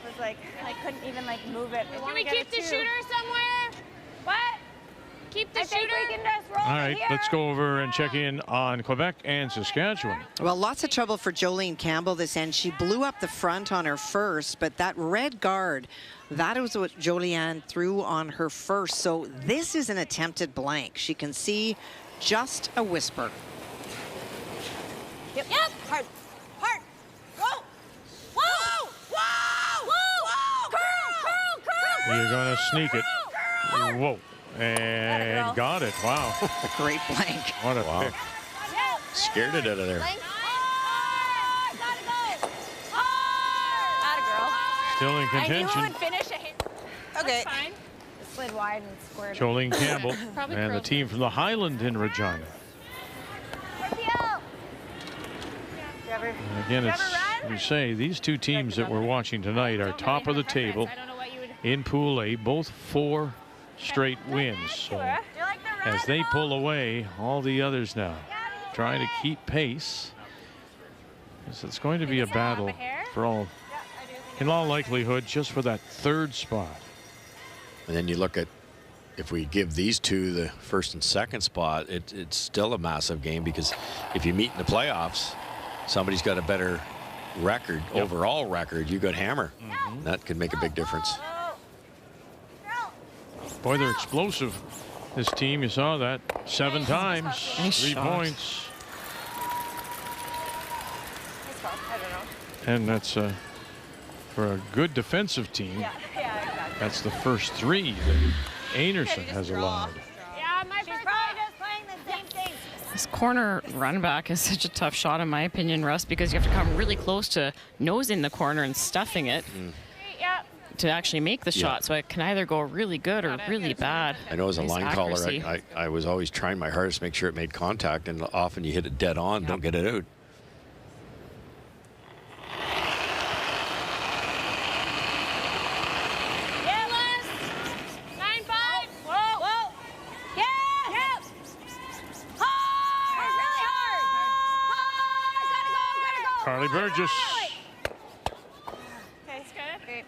was like, I couldn't even like move it. Can we keep the shooter somewhere? What? Keep the shooter. We can just roll All right, here. let's go over and check in on Quebec and Saskatchewan. Well, lots of trouble for Jolene Campbell this end. She blew up the front on her first, but that red guard, that was what Joliane threw on her first. So this is an attempted blank. She can see just a whisper. Yep. Hard. Whoa. Whoa. Whoa. Whoa. Curl. You're going to sneak it. Whoa. And got it. Wow. Great blank. What a pick. Scared it out of there. Still in contention. I knew it would finish a hit. Okay. Fine. It slid wide and squared. Jolene Campbell Probably and the curled. team from the Highland in Regina. And again, it's, we say, these two teams that we're watching tonight are top of the table in Pool A, both 4 straight wins. So as they pull away, all the others now trying to keep pace. So it's going to be a battle for all, in all likelihood, just for that 3rd spot. And then you look at, if we give these two the 1st and 2nd spot, it's still a massive game, because if you meet in the playoffs, somebody's got a better record, overall record. You got hammer. That could make a big difference. Boy, they're explosive, this team. You saw that 7 times, Nice 3 shot. points. And that's for a good defensive team. That's the first 3 that Anderson has allowed. Yeah, my first probably just playing the same thing. This corner run back is such a tough shot, in my opinion, Russ, because you have to come really close to nosing the corner and stuffing it to actually make the shot. So it can either go really good or really bad. I know as a Nice line accuracy. caller, I was always trying my hardest to make sure it made contact, and often you hit it dead on, don't get it out. Carly Burgess. Okay, good.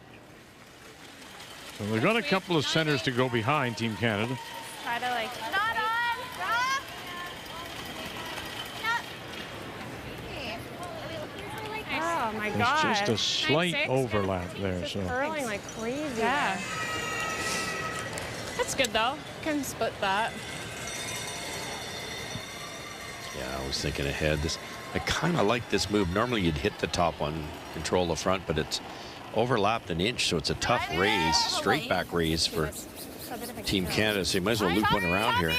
So they've got a couple of centers to go behind Team Canada. Try to like. Not on. Rock. Oh my There's God. just a slight 9-6. overlap there. So Curling like crazy. Yeah. That's good though. Can split that. Yeah, I was thinking ahead. I kind of like this move. Normally you'd hit the top one, control the front, but it's overlapped an inch, so it's a tough raise, straight back raise for Team Canada. So you might as well loop one around here.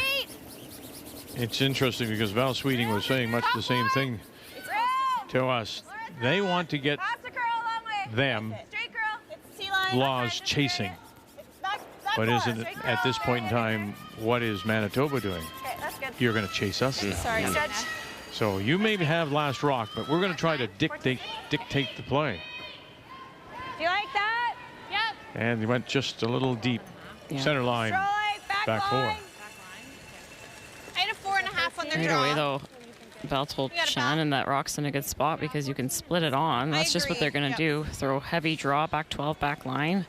it's interesting because Val Sweeting was saying much the same thing to us. They want to get them Laws chasing. But isn't it, at this point in time, what is Manitoba doing? You're going to chase us now. Sorry, stretch. So you may have last rock, but we're going to try to dictate the play. Do you like that? Yep. And he went just a little deep. Center line, back 4. I had a 4.5 on their Either draw. way, though, Bell told Shannon that rock's in a good spot because you can split it on. That's just what they're going to do. Throw heavy draw, back 12, back line.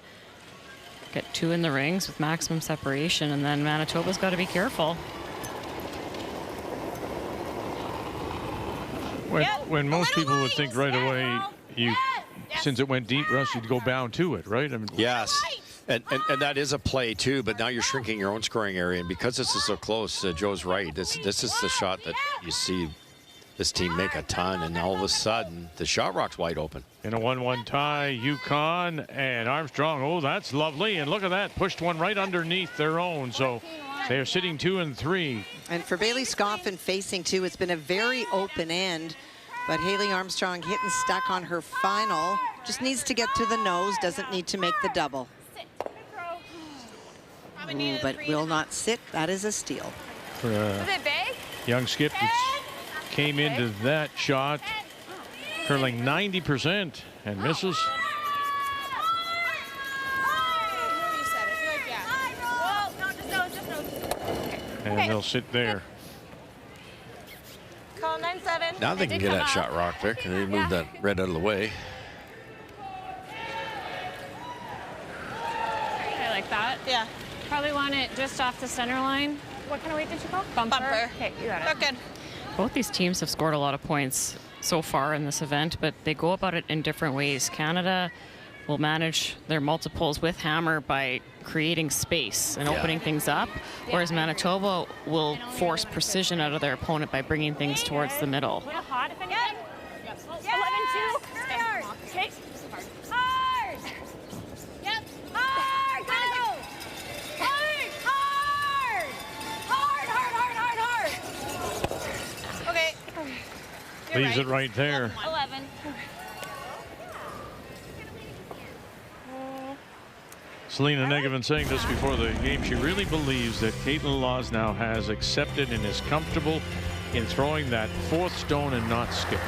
Get 2 in the rings with maximum separation, and then Manitoba's got to be careful. When most people would think right away, since it went deep, Russ, you'd go bound to it, right? I mean, yes, and that is a play too. But now you're shrinking your own scoring area, and because this is so close, Joe's right. This is the shot that you see this team make a ton, and all of a sudden the shot rock's wide open. In a 1-1 tie, Yukon and Armstrong. Oh, that's lovely, and look at that, pushed one right underneath their own. So they're sitting 2 and 3. And for Bailey Scoffin facing 2, it's been a very open end. But Haley Armstrong hitting stuck on her final. Just needs to get to the nose, doesn't need to make the double. Ooh, but will not sit. That is a steal. Young skip came into that shot, curling 90% and misses. And they'll sit there. Call 9-7. Now they can get that shot rock pick, and they move that red out of the way. I like that. Yeah. Probably want it just off the center line. What kind of weight did you call? Bumper. Okay, you got it. Look good. Both these teams have scored a lot of points so far in this event, but they go about it in different ways. Canada will manage their multiples with hammer by creating space and opening things up, whereas Manitoba will force precision out of their opponent by bringing things towards the middle. Hard. 11-2. Okay. Hard. Yep. Hard. Go. Hard. Okay. Leaves it right there. 11. Selena Negavan saying this before the game. She really believes that Caitlin Laws now has accepted and is comfortable in throwing that fourth stone and not skipping.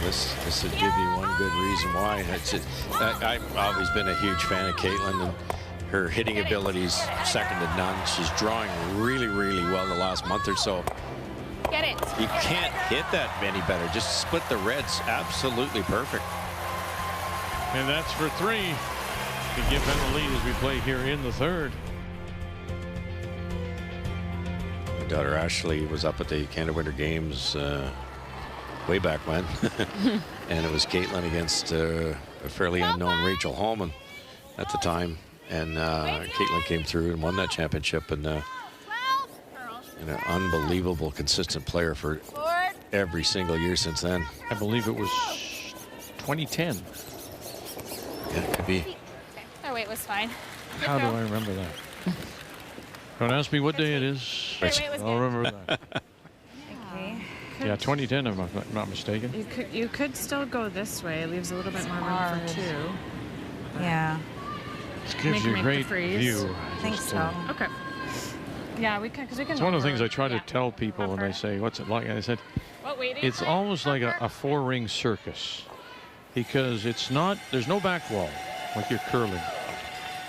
This would give you one good reason why. I've always been a huge fan of Caitlin, and her hitting abilities second to none. She's drawing really, really well the last month or so. Get it. You can't hit that any better. Just split the reds. Absolutely perfect. And that's for 3 to give them the lead as we play here in the third. My daughter Ashley was up at the Canada Winter Games way back when. And it was Caitlin against a fairly unknown Rachel Holman at the time. And Caitlin came through and won that championship. And an unbelievable consistent player for every single year since then. I believe it was 2010. Yeah, it could be. Our weight was fine. How do I remember that? Don't ask me what day it is. I'll remember that. Okay. Yeah, 2010, if I'm not mistaken. You could still go this way. It leaves a little bit more room for 2. Yeah. This gives you a great view. I think so. Okay. Yeah, we can, because we can. It's one of the things I try to tell people when they say, what's it like? And I said, it's almost like a 4-ring circus, because it's not, there's no back wall like you're curling.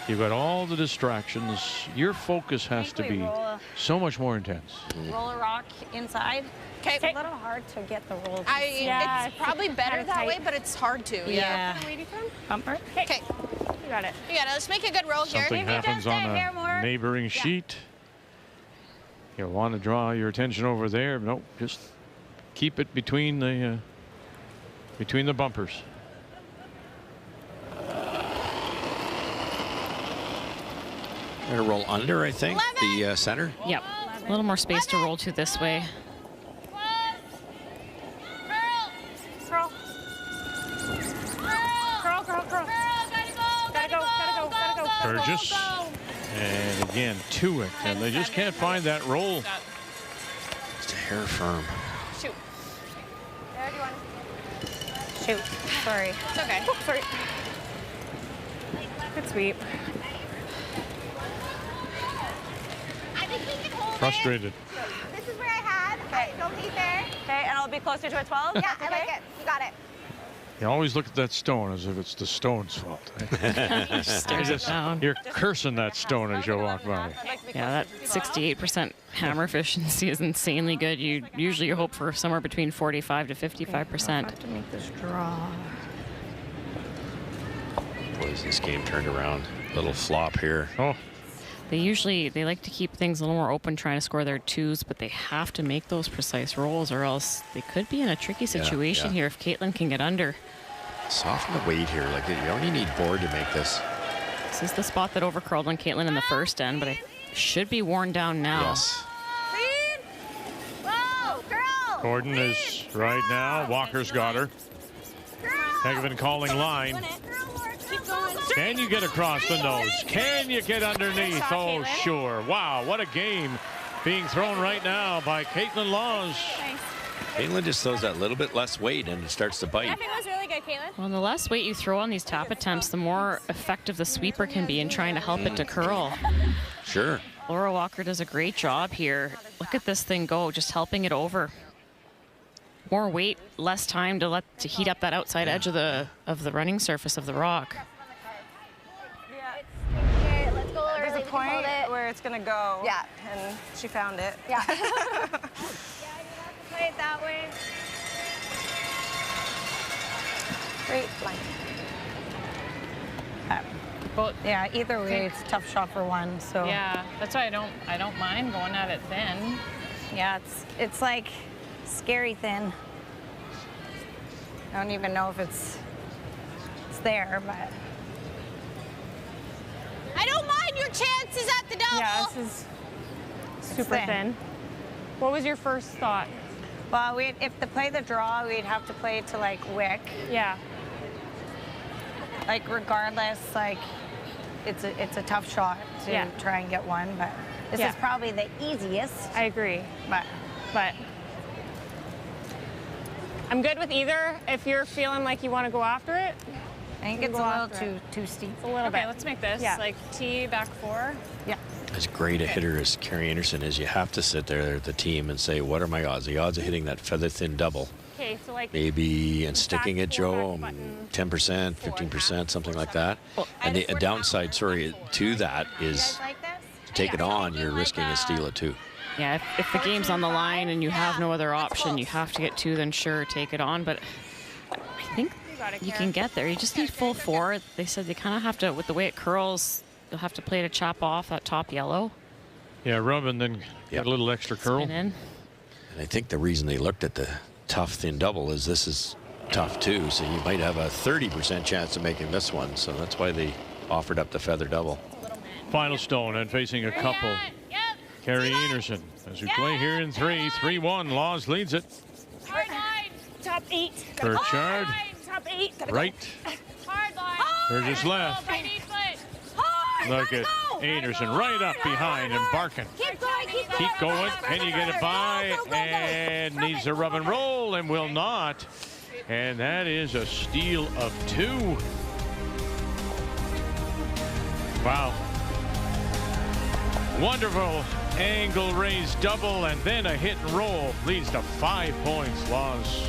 You've got all the distractions. Your focus has to be so much more intense. Roll a rock inside. Okay. It's a little hard to get the roll. It's probably better that way, but it's hard to. Yeah. Bumper. Okay. You got it. You got it. Let's make a good roll here. Something happens on a neighboring sheet. You'll want to draw your attention over there. Nope, just keep it between the bumpers. Gonna roll under, I think, the center. Yep, a little more space to roll to this way. Curl. Gotta go. Burgess. And again, to it. And they just can't find that roll. Just a hair firm. Shoot. There, do you want to Shoot. Sorry. It's okay. Oh, sorry. Good sweep. Frustrated. This is where I had. Okay. Don't eat there. Okay, and I'll be closer to a 12. Yeah, I like it. You got it. You always look at that stone as if it's the stone's fault. You're cursing that stone as you walk by. Yeah, that 68% hammer efficiency is insanely good. You usually hope for somewhere between 45 to 55%. Have to make this draw. Boys, this game turned around. Little flop here. Oh. They like to keep things a little more open, trying to score their 2s, but they have to make those precise rolls, or else they could be in a tricky situation here if Caitlin can get under. Soften the weight here. Like, you only need board to make this. This is the spot that overcurled on Caitlin in the first end, but it should be worn down now. Yes. Whoa, girl. Gordon is right now. Walker's got her. Negavan calling line. Can you get across the nose? Can you get underneath? Oh, sure. Wow, what a game being thrown right now by Caitlin Laws. Caitlin just throws that little bit less weight and it starts to bite. I think it was really good, Caitlin. Well, the less weight you throw on these tap attempts, the more effective the sweeper can be in trying to help it to curl. Sure. Laura Walker does a great job here. Look at this thing go, just helping it over. More weight, less time to heat up that outside edge of the running surface of the rock. Okay, let's go early. There's a point where it's going to go. Yeah. And she found it. Yeah. Yeah, you have to play it that way. Great line. Well, yeah, either way, it's a tough shot for one. So Yeah, that's why I don't mind going at it thin. yeah, it's like scary thin. I don't even know if it's there, but I don't mind your chances at the double. Yeah, this is super thin. What was your first thought? well, if to play the draw, we'd have to play to like wick. Yeah. Like regardless, like it's a tough shot to try and get one, but this is probably the easiest. I agree. But I'm good with either. If you're feeling like you want to go after it, I think it's a little too steep. a little bit. Let's make this like T back 4. Yeah. As great a hitter as Carrie Anderson is, you have to sit there at the team and say, what are my odds? The odds of hitting that feather thin double. Okay, so like Maybe and sticking it, Joe, back 10%, 15%, something like that. And the downside, to that is to take it on, you're risking a steal it too. Yeah, if the game's on the line and you have no other option, you have to get 2, then sure, take it on. But I think you can get there. You just need full 4. They said they kind of have to, with the way it curls, you'll have to play to chop off that top yellow. Yeah, rub and then get a little extra curl. Spin in. And I think the reason they looked at the tough thin double is this is tough too, so you might have a 30% chance of making this one. So that's why they offered up the feather double. Final stone and facing a couple. Carrie Anderson as we play here in 3. 3-1. Laws leads it. Hard line. top 8. Burchard. Top 8. Right. Hard line. Burgess left. Right foot. Hard. Look at Anderson right up behind and barking. Keep going. Keep going. Keep going. Can you get it by? And needs a rub and roll and will not. And that is a steal of 2. Wow. Wonderful angle raise double and then a hit and roll leads to 5 points. Laws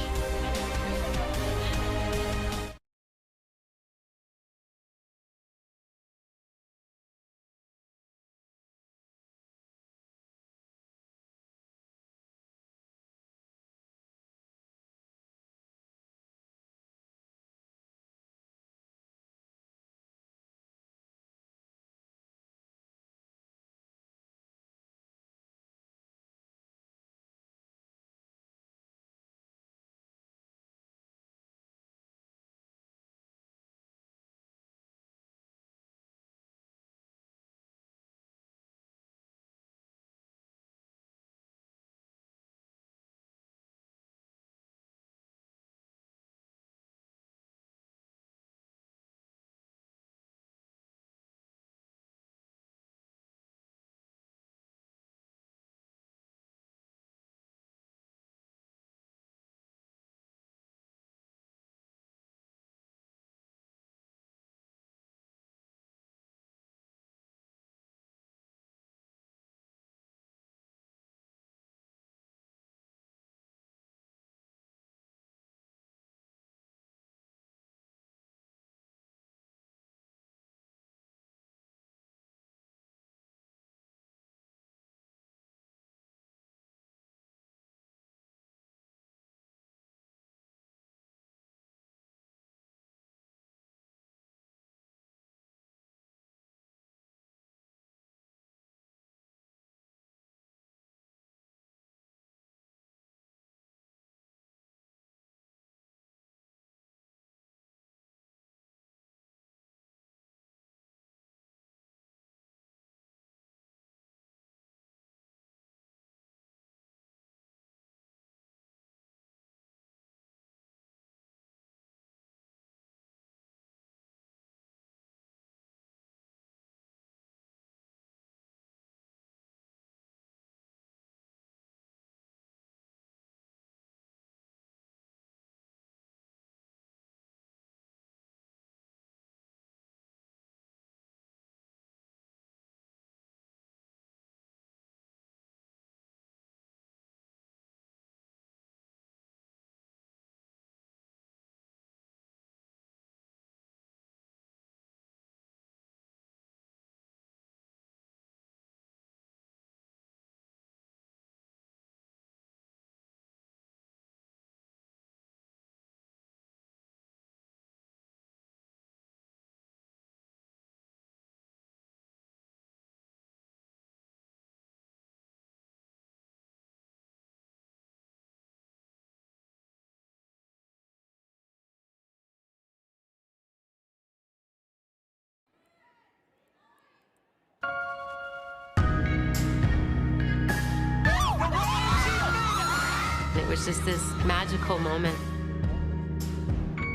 it was just this magical moment.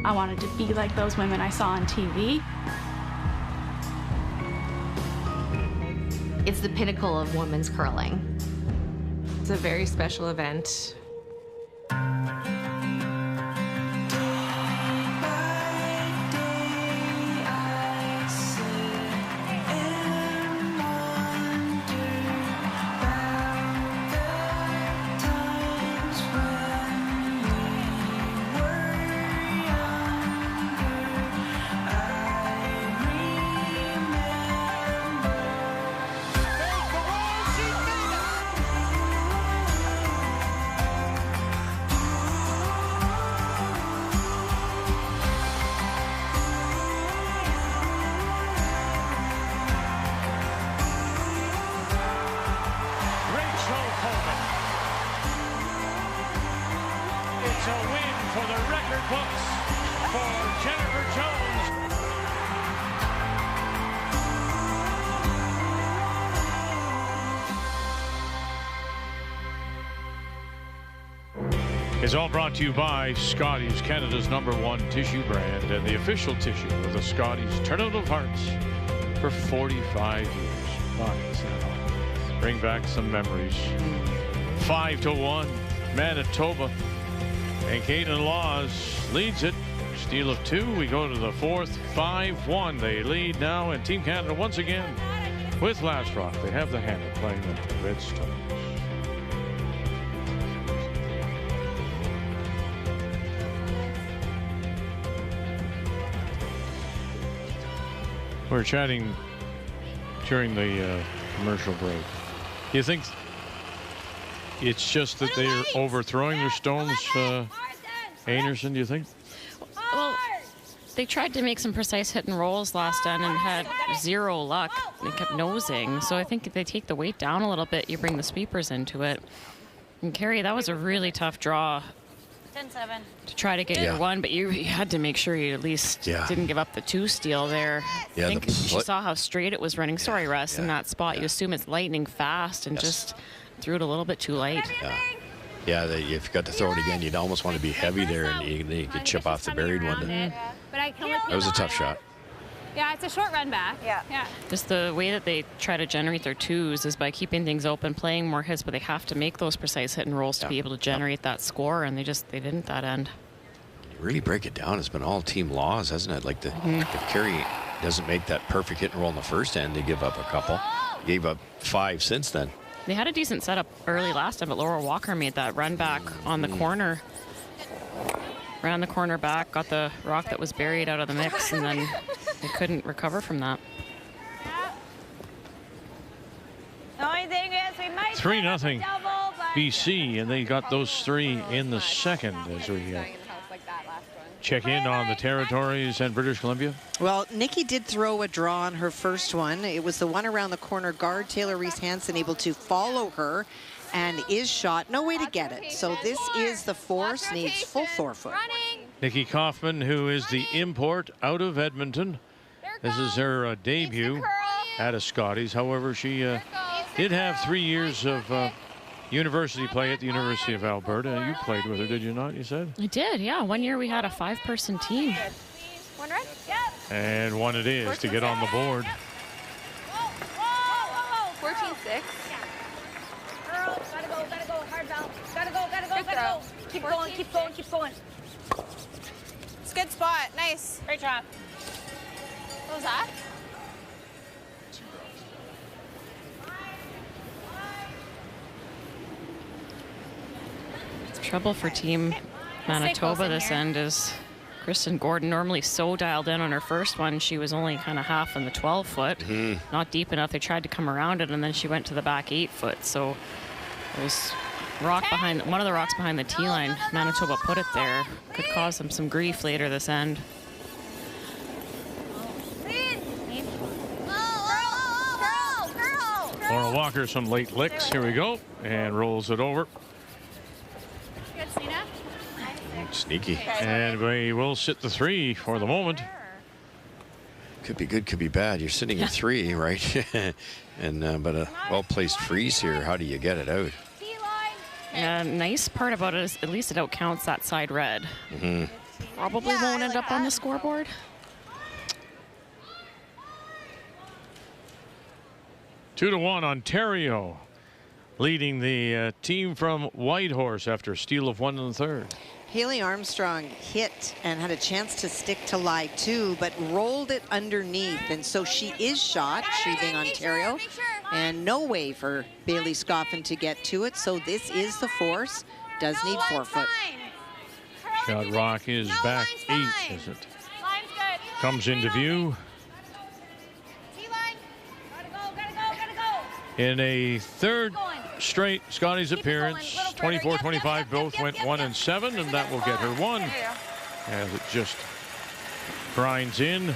I wanted to be like those women I saw on TV. It's the pinnacle of women's curling. It's a very special event. It's a win for the record books for Jennifer Jones. It's all brought to you by Scotties, Canada's #1 tissue brand and the official tissue of the Scotties Tournament of Hearts for 45 years. Bring back some memories. 5-1, Manitoba. And Caitlin Laws leads it. Steal of 2. We go to the 4th. 5-1. They lead now. And Team Canada once again with Last Rock. They have the hammer playing the Red Stones. We're chatting during the commercial break. You think it's just that they're overthrowing their stones, Anderson, do you think? Well, they tried to make some precise hit and rolls last end and had zero luck. They kept nosing. So I think if they take the weight down a little bit, you bring the sweepers into it. And Carrie, that was a really tough draw 10-7. to try to get your one, but you had to make sure you at least didn't give up the 2 steal there. I think you saw how straight it was running. Sorry, Russ, in that spot. You assume it's lightning fast and just threw it a little bit too light. Yeah, if you got to throw it again, you'd almost want to be heavy there, and you could chip off the buried one. But That was a tough shot. Yeah, it's a short run back. Yeah. Just the way that they try to generate their 2s is by keeping things open, playing more hits, but they have to make those precise hit and rolls to be able to generate that score, and they didn't that end. You really break it down, it's been all team Laws, hasn't it? Like if Carey doesn't make that perfect hit and roll in the first end, they give up a couple. Gave up 5 since then. They had a decent setup early last time, but Laura Walker made that run back on the corner. Ran the corner back, got the rock that was buried out of the mix, and then they couldn't recover from that. The only thing is we might 3-0 BC, and they got those 3 in the second as we check in on the territories and British Columbia. Well, Nikki did throw a draw on her first one. It was the one around the corner. Guard Taylor Reese-Hansen able to follow her and is shot. No way to get it. So this is the force, needs full 4-foot. Nikki Kaufman, who is the import out of Edmonton. This is her debut at a Scotties. However, she did have 3 years of university play at the University of Alberta. You played with her, did you not, you said? I did, yeah. One year we had a 5-person team. One right? Yep. And one it is to get on the board. 14-6. Girl, gotta go, hard ball. Gotta go. Keep going. It's a good spot, nice. Great job. What was that? Trouble for Team Manitoba this end is Kristen Gordon, normally so dialed in on her first one. She was only kind of half on the 12-foot, not deep enough. They tried to come around it, and then she went to the back 8-foot. So it was rock behind, one of the rocks behind the tee line. Manitoba put it there. Could cause them some grief later this end. Laura Walker, some late licks. Here we go. And rolls it over. Sneaky. And we will sit the 3 for the moment. Could be good, could be bad. You're sitting at 3, right? And but a well-placed freeze here. How do you get it out? Nice part about it is at least it outcounts that side red. Probably won't end up on the scoreboard. Two to one, Ontario leading the team from Whitehorse after a steal of 1 in the third. Haley Armstrong hit and had a chance to stick to lie two, but rolled it underneath. And so she is shot, she being Ontario. And no way for Bailey Scoffin to get to it. So this is the force. Does need forefoot. Shot rock is back 8 as it comes into view. In a third straight Scotties appearance, 24-25, both went 1 and 7, and that will get her 1 as it just grinds in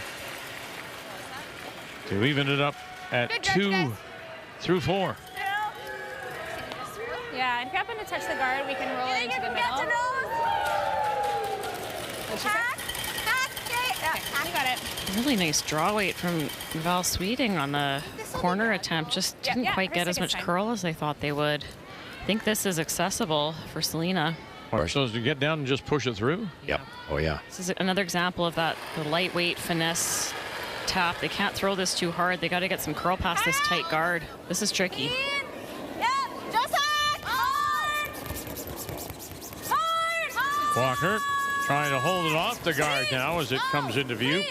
to even it up at 2 through 4. Yeah, and if you happen to touch the guard, we can roll it into the middle. You got it. Really nice draw weight from Val Sweeting on the corner attempt. Just didn't quite get as much curl as they thought they would. I think this is accessible for Selena. So to get down and just push it through? Yep. Oh, yeah. This is another example of that, the lightweight finesse tap. They can't throw this too hard. They got to get some curl past this tight guard. This is tricky. Walker trying to hold it off the guard now as it comes into view.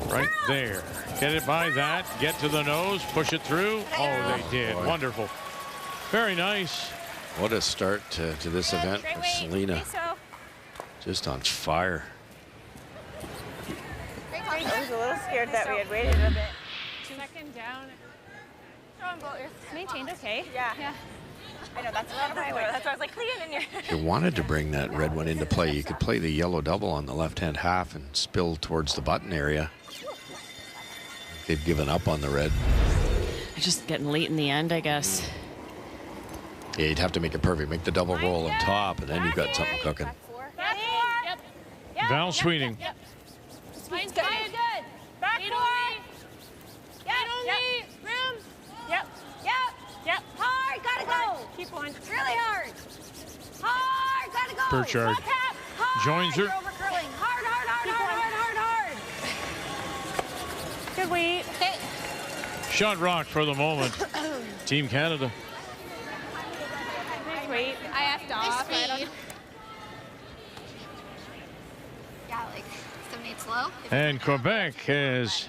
Right there. Get it by that. Get to the nose. Push it through. Oh, they did. Wonderful. Very nice. What a start to this event for Selena. Just on fire. I was a little scared that we had waited a bit. Second down. Maintained okay. Yeah. I know, that's what I went. That's why I was like, clean in your. If you wanted to bring that red one into play, you could play the yellow double on the left-hand half and spill towards the button area. They've given up on the red. Just getting late in the end, I guess. Yeah, you'd have to make it perfect. Make the double roll on top, and then you've got something cooking. Val Sweeting. Line's good. Back four. Yep. Room. Yep. Hard. Gotta go. Keep going. It's really hard. Hard. Gotta go. Burchard joins her. Overcurling. Hard. Good weight. Hey. Shot rock for the moment. Team Canada. Nice weight. I effed off. Yeah, like 7-8 slow. And Quebec has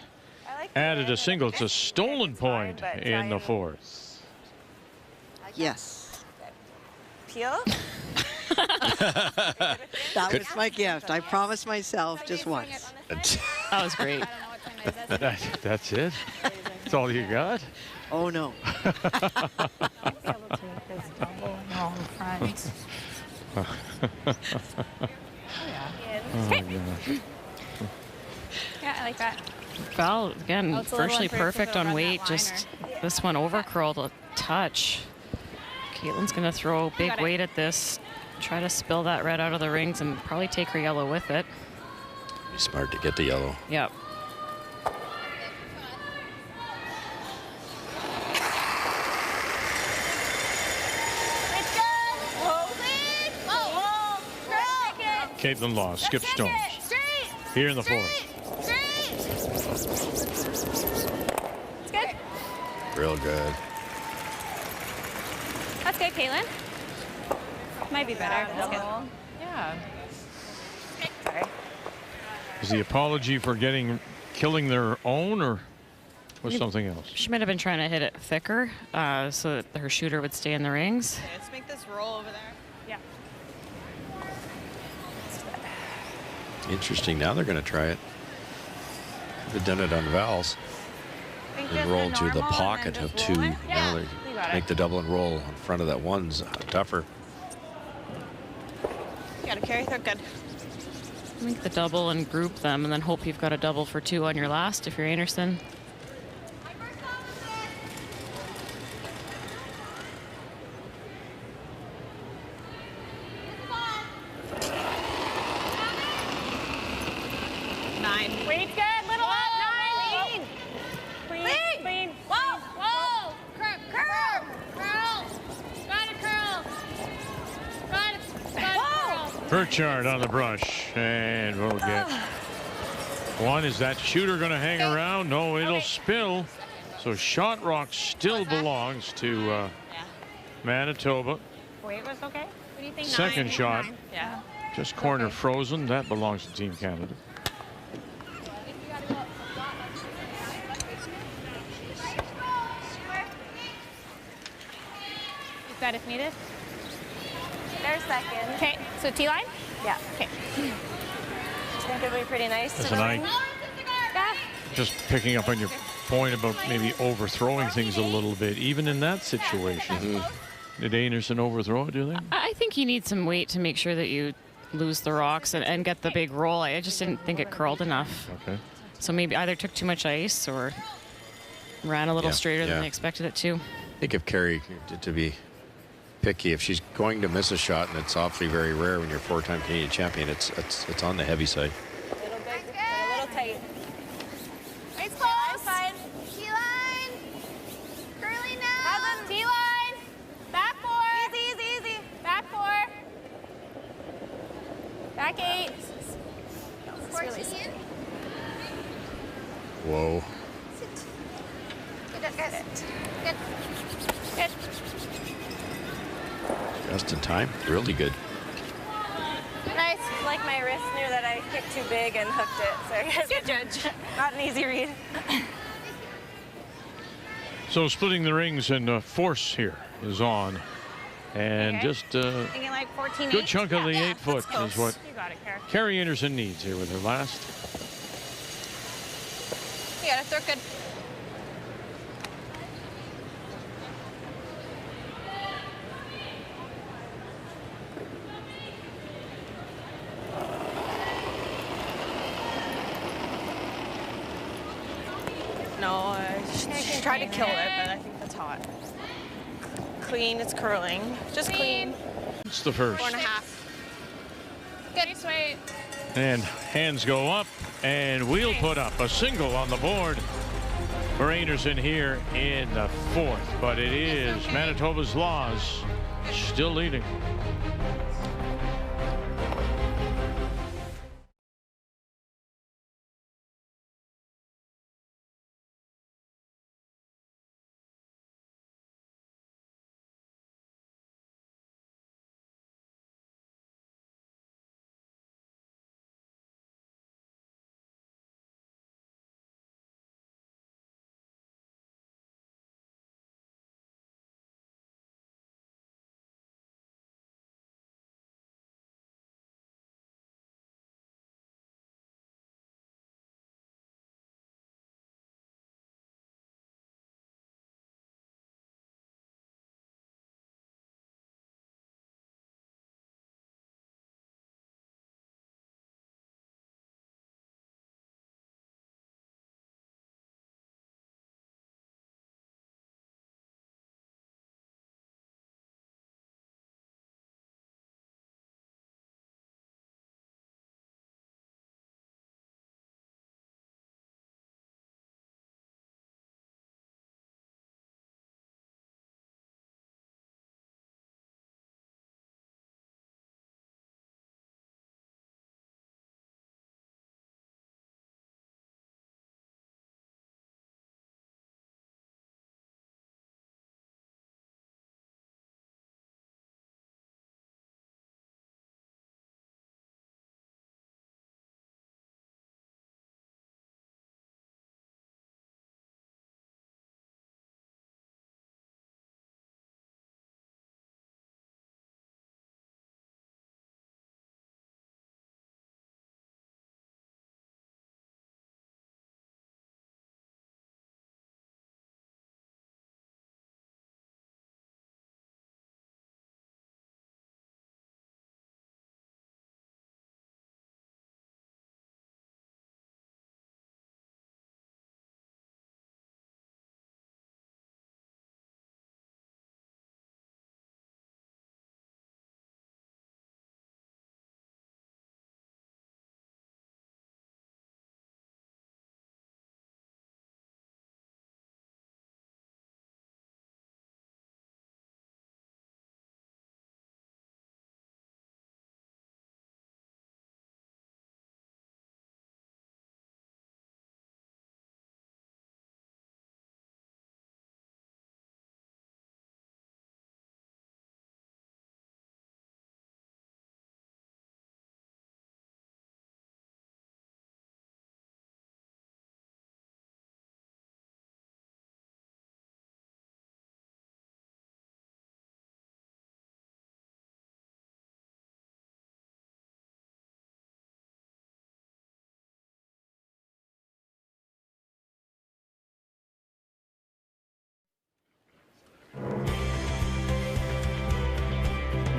added a single. It's a stolen point in the fourth. Yes. Peel. That was my gift. I promised myself just once. That was great. That's it? That's all you got? Oh, no. Yeah, I like that. Val, again, virtually perfect on weight. Just this one overcurled a touch. Caitlin's going to throw big weight at this. Try to spill that red out of the rings and probably take her yellow with it. Smart to get the yellow. Yep. Caitlin Law, Skip Stones. Here in the fourth. It's good. Real good. That's good, Caitlin. Might be better. That's good. Yeah. Sorry. Is the apology for killing their own, or was something else? She might have been trying to hit it thicker so that her shooter would stay in the rings. Okay, let's make this roll over there. Yeah. Interesting. Now they're going to try it. They've done it on Val's. And roll to the pocket of two. Now they make the double and roll in front of that one's tougher. You got to carry. They're good. Make the double and group them, and then hope you've got a double for two on your last if you're Anderson. Nine. Weight's good. Little up. 9. Clean. Whoa. Curl. Gotta curl. Burchard on the brush, and we'll get one. Is that shooter going to hang around? No, it'll spill. So shot rock still belongs to Manitoba. Wait, was okay? What do you think? Second 9? shot. 9. Yeah. Just corner frozen. That belongs to Team Canada. That if needed. There's second. Okay, so T-line? Yeah. Okay. I think it'll be pretty nice That's to an ring. Just picking up on your point about maybe overthrowing things a little bit, even in that situation. Did Anderson overthrow it, do you think? I think you need some weight to make sure that you lose the rocks and get the big roll. I just didn't think it curled enough. Okay. So maybe either took too much ice or ran a little straighter than they expected it to. I think if Carrie, to be picky, if she's going to miss a shot, and it's awfully very rare when you're a 4-time Canadian champion, it's on the heavy side. A little big, a little tight. It's close. Fine. T-line. Curly now. T-line. Back 4. Easy, easy, easy. Back 4. Back 8. 14. Whoa. Good, good. Good. Good. Just in time. Really good. Nice. Like my wrist knew that I kicked too big and hooked it. So I guess Good judge. not an easy read. So splitting the rings and force here is on. And just Thinking like 14, good chunk of the 8 foot that's is what You got it, Kara. Carrie Anderson needs here with her last. You got it. Throw good. No, she tried to kill it, but I think that's hot. Clean, it's curling. Just clean. It's the first. 4.5. Good. Sweet. And hands go up, and we'll put up a single on the board for Anderson here in the 4th. But it is Manitoba's Laws still leading.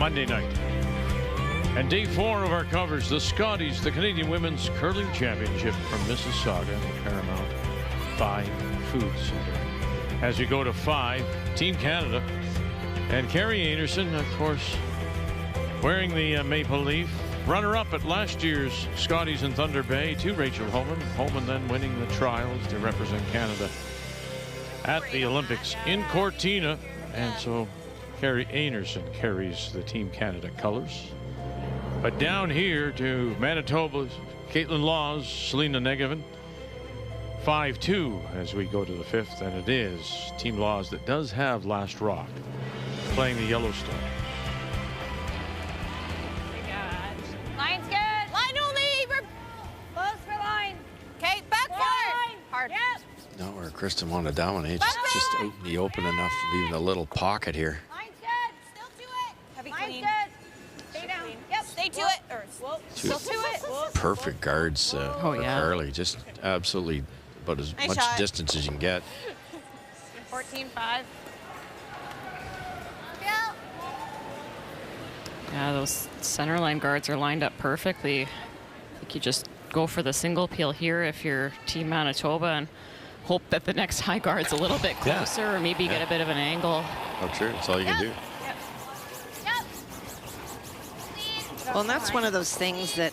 Monday night. And day 4 of our coverage, the Scotties, the Canadian Women's Curling Championship from Mississauga, the Paramount Fine Foods Centre. As you go to 5, Team Canada. And Carrie Anderson, of course, wearing the maple leaf. Runner-up at last year's Scotties in Thunder Bay to Rachel Homan. Homan then winning the trials to represent Canada at the Olympics in Cortina. And so Carrie Anderson carries the Team Canada colors. But down here to Manitoba's Caitlin Laws, Selena Negevin. 5-2 as we go to the 5th, and it is Team Laws that does have Last Rock playing the Yellowstone. Line's good. Line only. We're close for line. Okay, back forward. Hard. Yep. Not where Kristen wanted to dominate. Just out in the open enough, leaving a little pocket here. Line's good. Still to it. Heavy Line's clean. good. Stay down. Yep. Stay to it. Still to it. Perfect guards for yeah. Carly. Just absolutely about as Nice much shot. distance as you can get. 14-5. Yeah, those center line guards are lined up perfectly. I think you just go for the single peel here if you're Team Manitoba and hope that the next high guard's a little bit closer or maybe get a bit of an angle. Oh, true. That's all you can do. Well, and that's one of those things that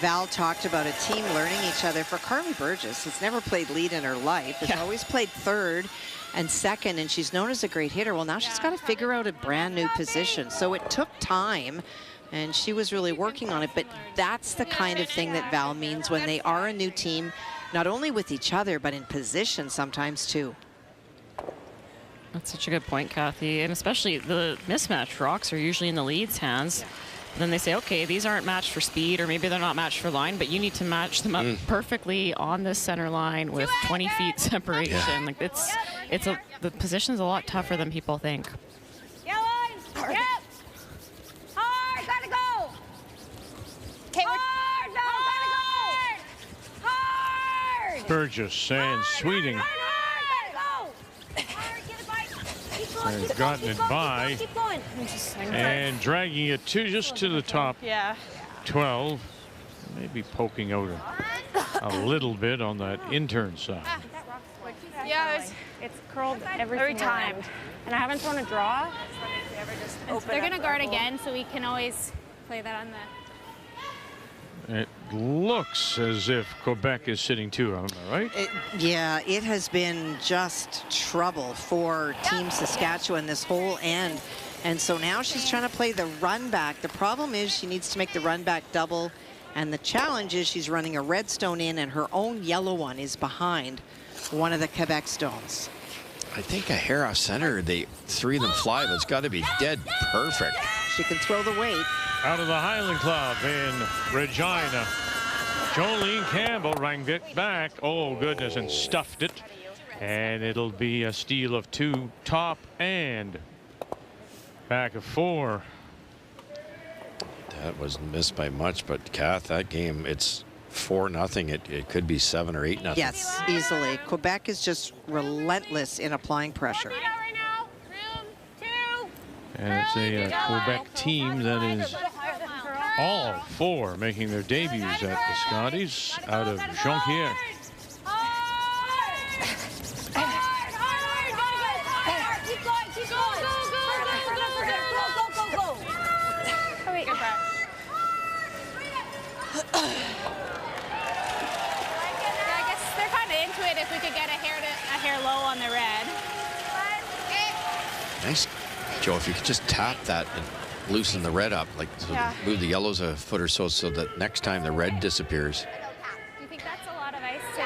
Val talked about, a team learning each other. For Carly Burgess, has never played lead in her life, has always played third and second, and she's known as a great hitter. Well, now she's got to figure out a brand new position. So it took time, and she was really working on it. But that's the kind of thing that Val means when they are a new team, not only with each other, but in position sometimes too. That's such a good point, Kathy. And especially the mismatched rocks are usually in the lead's hands. Then they say, okay, these aren't matched for speed, or maybe they're not matched for line, but you need to match them up perfectly on this center line with 20 feet separation. Yeah. Like the position's a lot tougher than people think. Yeah, line. Yep. Hard. Gotta go. Okay, hard. No, gotta go. Hard. Burgess and Sweeting have gotten it by and dragging it just to the top 12. Maybe poking out a little bit on that intern side. Yeah, it's curled every time. And I haven't thrown a draw. They're going to guard again, so we can always play that on the... It looks as if Quebec is sitting too, am I right? Yeah, it has been just trouble for Team Saskatchewan this whole end. And so now she's trying to play the run back. The problem is she needs to make the run back double. And the challenge is she's running a red stone in, and her own yellow one is behind one of the Quebec stones. I think a hair off center, three of them fly, but it's got to be dead perfect. She can throw the weight. Out of the Highland Club in Regina, Jolene Campbell rang it back. Oh, goodness, and stuffed it. And it'll be a steal of 2, top and back of 4. That was missed by much, but Kath, that game, it's 4-0. It could be 7 or 8-0. Yes, easily. Quebec is just relentless in applying pressure. And it's a Quebec team that is all 4 making their debuts at the Scotties out of Jonquière. If we could get a hair low on the red. Nice, Joe, if you could just tap that and loosen the red up, like move the yellows a foot or so that next time the red disappears. Do you think that's a lot of ice too?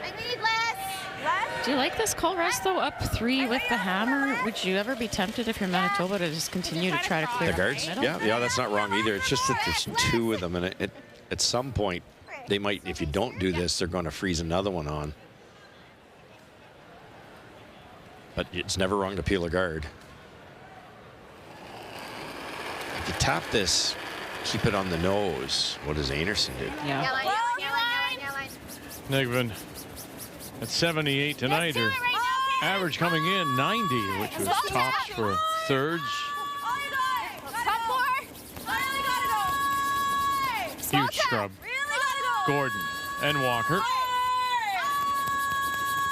I need less. Do you like this call, Russ, though? Up 3 with the hammer. Would you ever be tempted if you're Manitoba to just continue to try to clear the guards? The middle? Yeah, that's not wrong either. It's just that there's 2 of them, and at some point they might, if you don't do this, they're going to freeze another one on. But it's never wrong to peel a guard. If you tap this, keep it on the nose. What does Anderson do? Yeah. Negevin at 78 tonight. Her average coming in 90, which was tops for thirds. Huge scrub. Gordon and Walker.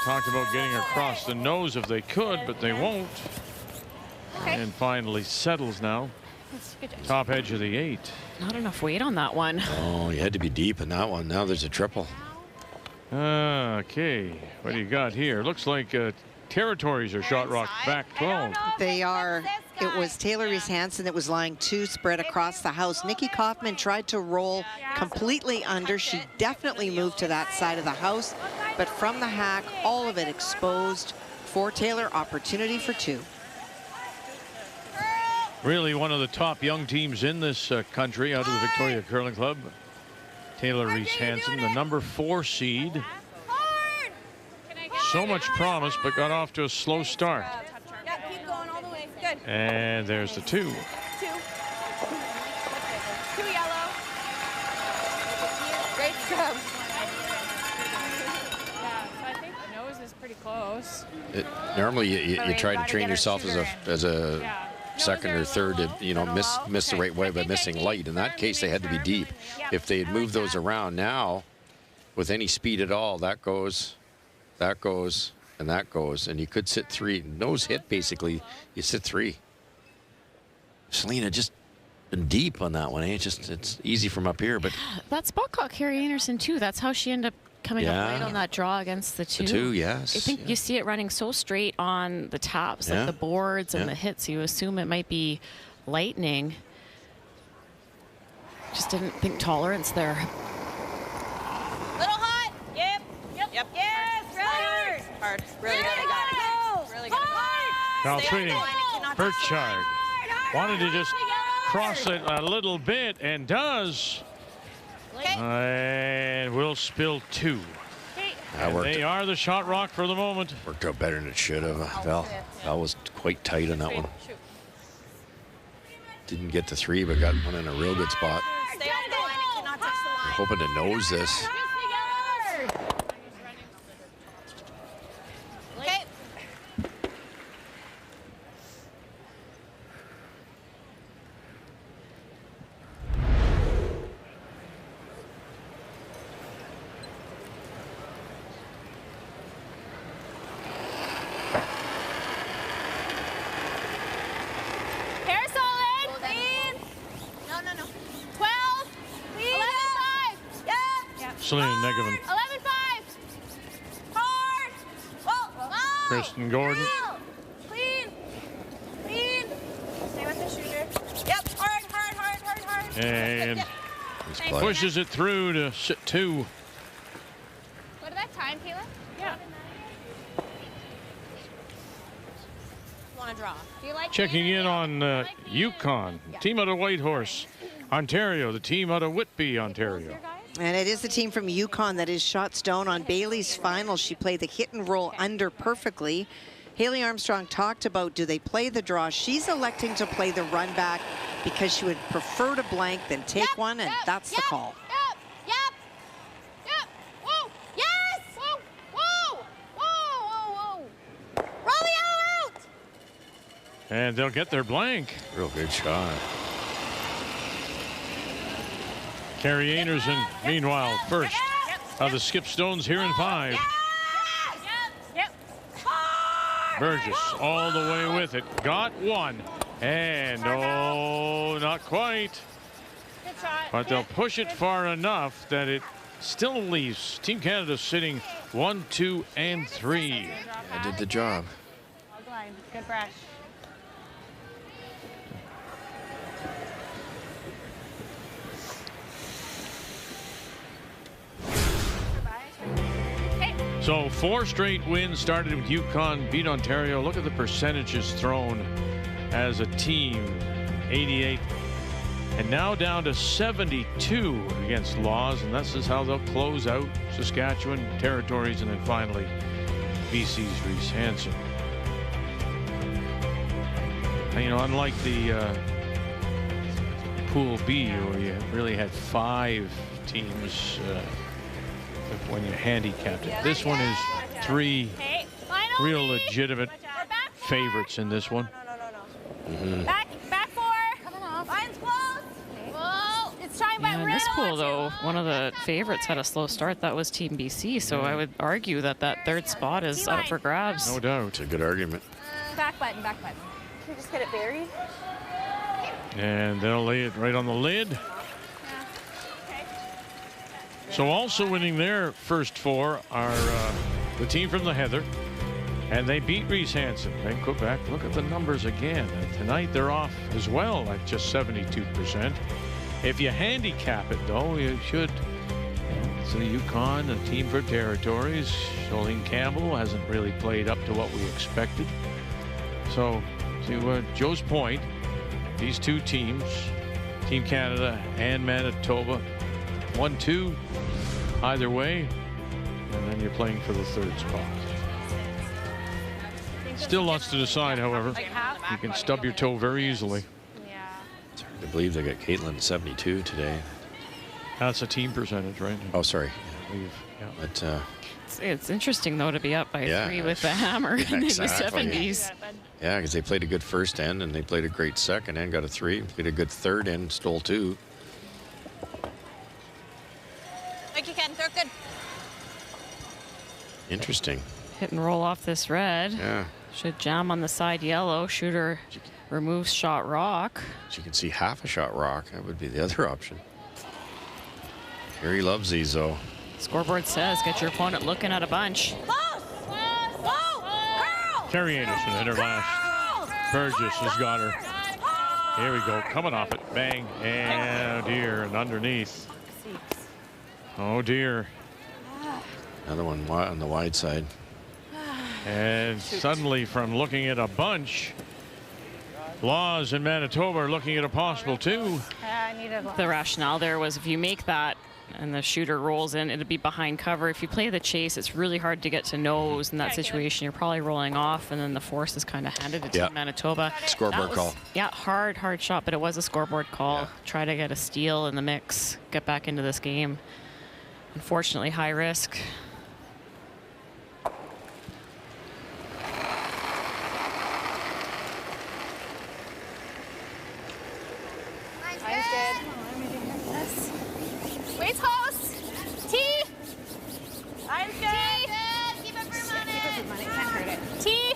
Talked about getting across the nose if they could, but they won't. And finally settles now. Top edge of the 8. Not enough weight on that one. Oh, you had to be deep in that one. Now there's a triple. Okay, what do you got here? Looks like Territories are shot rock back 12. They are. It was Taylor Reese Hansen that was lying 2 spread across the house. Nikki Kaufman tried to roll completely under. She definitely moved to that side of the house, but from the hack, all of it exposed for Taylor. Opportunity for 2. Really one of the top young teams in this country out of the Victoria Curling Club. Taylor Reese Hansen, the number 4 seed. So much promise, but got off to a slow start. Yeah, keep going all the way. Good. And there's the 2. 2. 2 yellow. Great scrub. Yeah, so I think the nose is pretty close. Normally, you try to train yourself as a second or third to miss the right way by missing light. In that case, they had to be deep. If they had moved those around now, with any speed at all, that goes, and that goes, and you could sit 3. Nose hit, basically, you sit 3. Selena just been deep on that one, eh? It's easy from up here, but that spot caught Carrie Anderson too. That's how she ended up coming up right on that draw against the 2. The 2, yes. I think you see it running so straight on the tops, like the boards and the hits. You assume it might be lightning. Just didn't think tolerance there. Little hot. Yep. Yes. Really hard. Really good. Really good. Now treating Burchard. Wanted to just cross it a little bit and does. And will spill 2. And they are the shot rock for the moment. Worked out better than it should have. Val was quite tight on that one. Didn't get to 3, but got one in a real good spot. Stay on the line. You cannot touch the line. I'm hoping to nose this. Okay. Hair solid. Clean. No. 12. Clean. 11-5. Yep. Selena Negovan. 11-5. Hard. Whoa. Kristen Gordon. Clean. Stay with the shooter. Yep. Hard. And pushes it through to sit 2. What did that time, Kayla? Yeah. Want to draw? Do you like Checking in on Yukon, team out of Whitehorse, Ontario, the team out of Whitby, Ontario. And it is the team from Yukon that is shot stone on Bailey's final. She played the hit and roll under perfectly. Haley Armstrong talked about, do they play the draw? She's electing to play the run back because she would prefer to blank than take one, and that's the call. Yep. Whoa. Yes. Whoa. Roll out. And they'll get their blank. Real good shot. Carrie Anderson, meanwhile, first of the skip stones here in 5. Burgess all the way with it. Got 1. And oh, not quite. Good shot. But they'll push it far enough that it still leaves Team Canada sitting 1, 2, and 3. I did the job. Good brush. So 4 straight wins started with Yukon, beat Ontario. Look at the percentages thrown as a team. 88. And now down to 72 against Laws. And this is how they'll close out Saskatchewan, Territories, and then finally BC's Reese Hansen. And, you know, unlike the Pool B, where you really had 5 teams when you handicapped it. This one is 3 real legitimate favorites in this one. Back 4. Coming off. Line's close. Whoa. It's trying by this pool, though, one of the favorites had a slow start. That was Team BC. So I would argue that that third spot is up for grabs. No doubt. It's a good argument. Back button, back button. Can we just get it buried? And they'll lay it right on the lid. So also winning their first 4 are the team from the Heather. And they beat Reese Hansen and Quebec. Look at the numbers again. And tonight they're off as well at just 72%. If you handicap it, though, you should. It's the Yukon, a team for territories. Jolene Campbell hasn't really played up to what we expected. So to Joe's point, these two teams, Team Canada and Manitoba, 1-2 either way, and then you're playing for the third spot. Still lots to decide, however. You can stub your toe very easily. It's hard to believe they got Caitlin 72 today. That's a team percentage, right? Oh, sorry. Yeah. But it's interesting, though, to be up by 3 with the hammer in the 70s. Yeah, because they played a good first end, and they played a great second end, got a 3, played a good third end, stole 2. Like you can, throw it good. Interesting. Hit and roll off this red. Yeah. Should jam on the side yellow. Shooter removes shot rock. You can see half a shot rock. That would be the other option. Harry loves these, though. Scoreboard says get your opponent looking at a bunch. Carrie Anderson hit her last. Burgess has got her. Here we go, coming off it. Bang. And, oh dear, and underneath. Oh dear. Another one on the wide side. And suddenly, from looking at a bunch, Laws in Manitoba are looking at a possible 2. The rationale there was if you make that and the shooter rolls in, it'll be behind cover. If you play the chase, it's really hard to get to nose in that situation. You're probably rolling off, and then the force is kind of handed to Team Manitoba. Scoreboard call. Yeah, hard shot, but it was a scoreboard call. Yeah. Try to get a steal in the mix, get back into this game. Unfortunately, high risk. Waits close. T. Line's good. Keep it for money. Keep it for money. Can't hurt it. T.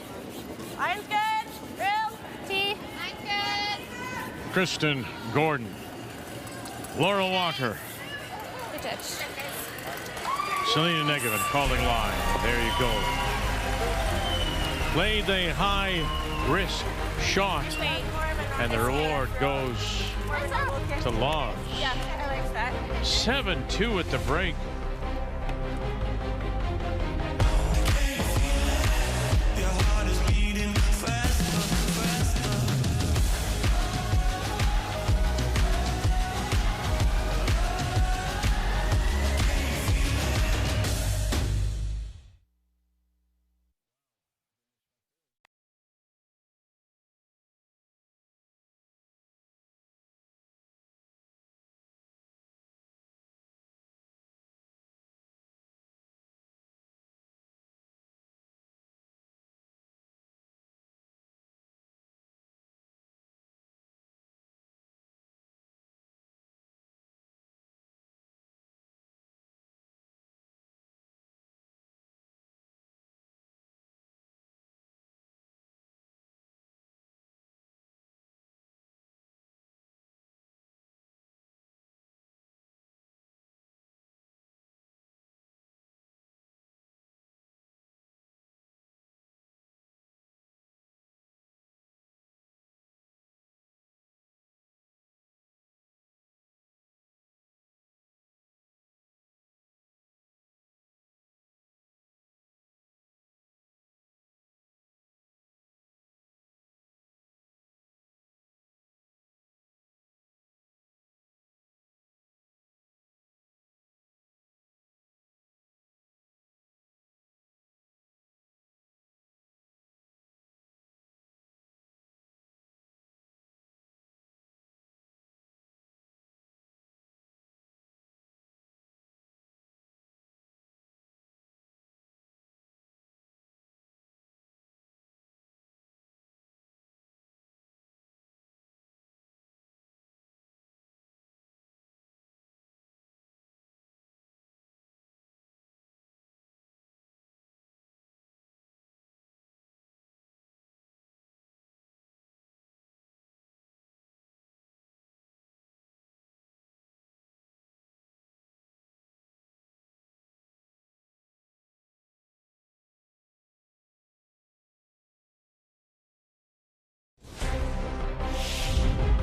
Line's good. Real. T. Line's good. Kristen Gordon. Laura Walker. Good touch. Selena Negavan calling line. There you go. Played a high risk shot. And the reward goes to Laws. Yeah, I like that. 7-2 at the break.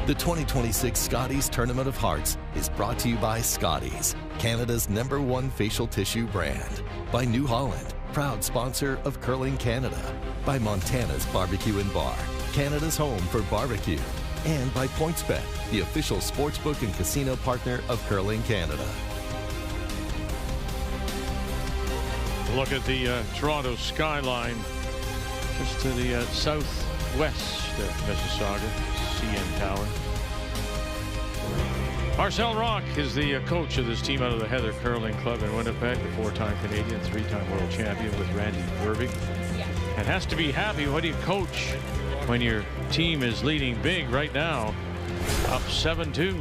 The 2026 Scotties Tournament of Hearts is brought to you by Scotties, Canada's #1 facial tissue brand. By New Holland, proud sponsor of Curling Canada. By Montana's Barbecue and Bar, Canada's home for barbecue. And by PointsBet, the official sportsbook and casino partner of Curling Canada. Look at the Toronto skyline just to the southwest of Mississauga, CN Tower. Marcel Rock is the coach of this team out of the Heather Curling Club in Winnipeg, the 4-time Canadian, 3-time world champion with Randy Verbeek. And has to be happy. What do you coach when your team is leading big right now, up 7-2?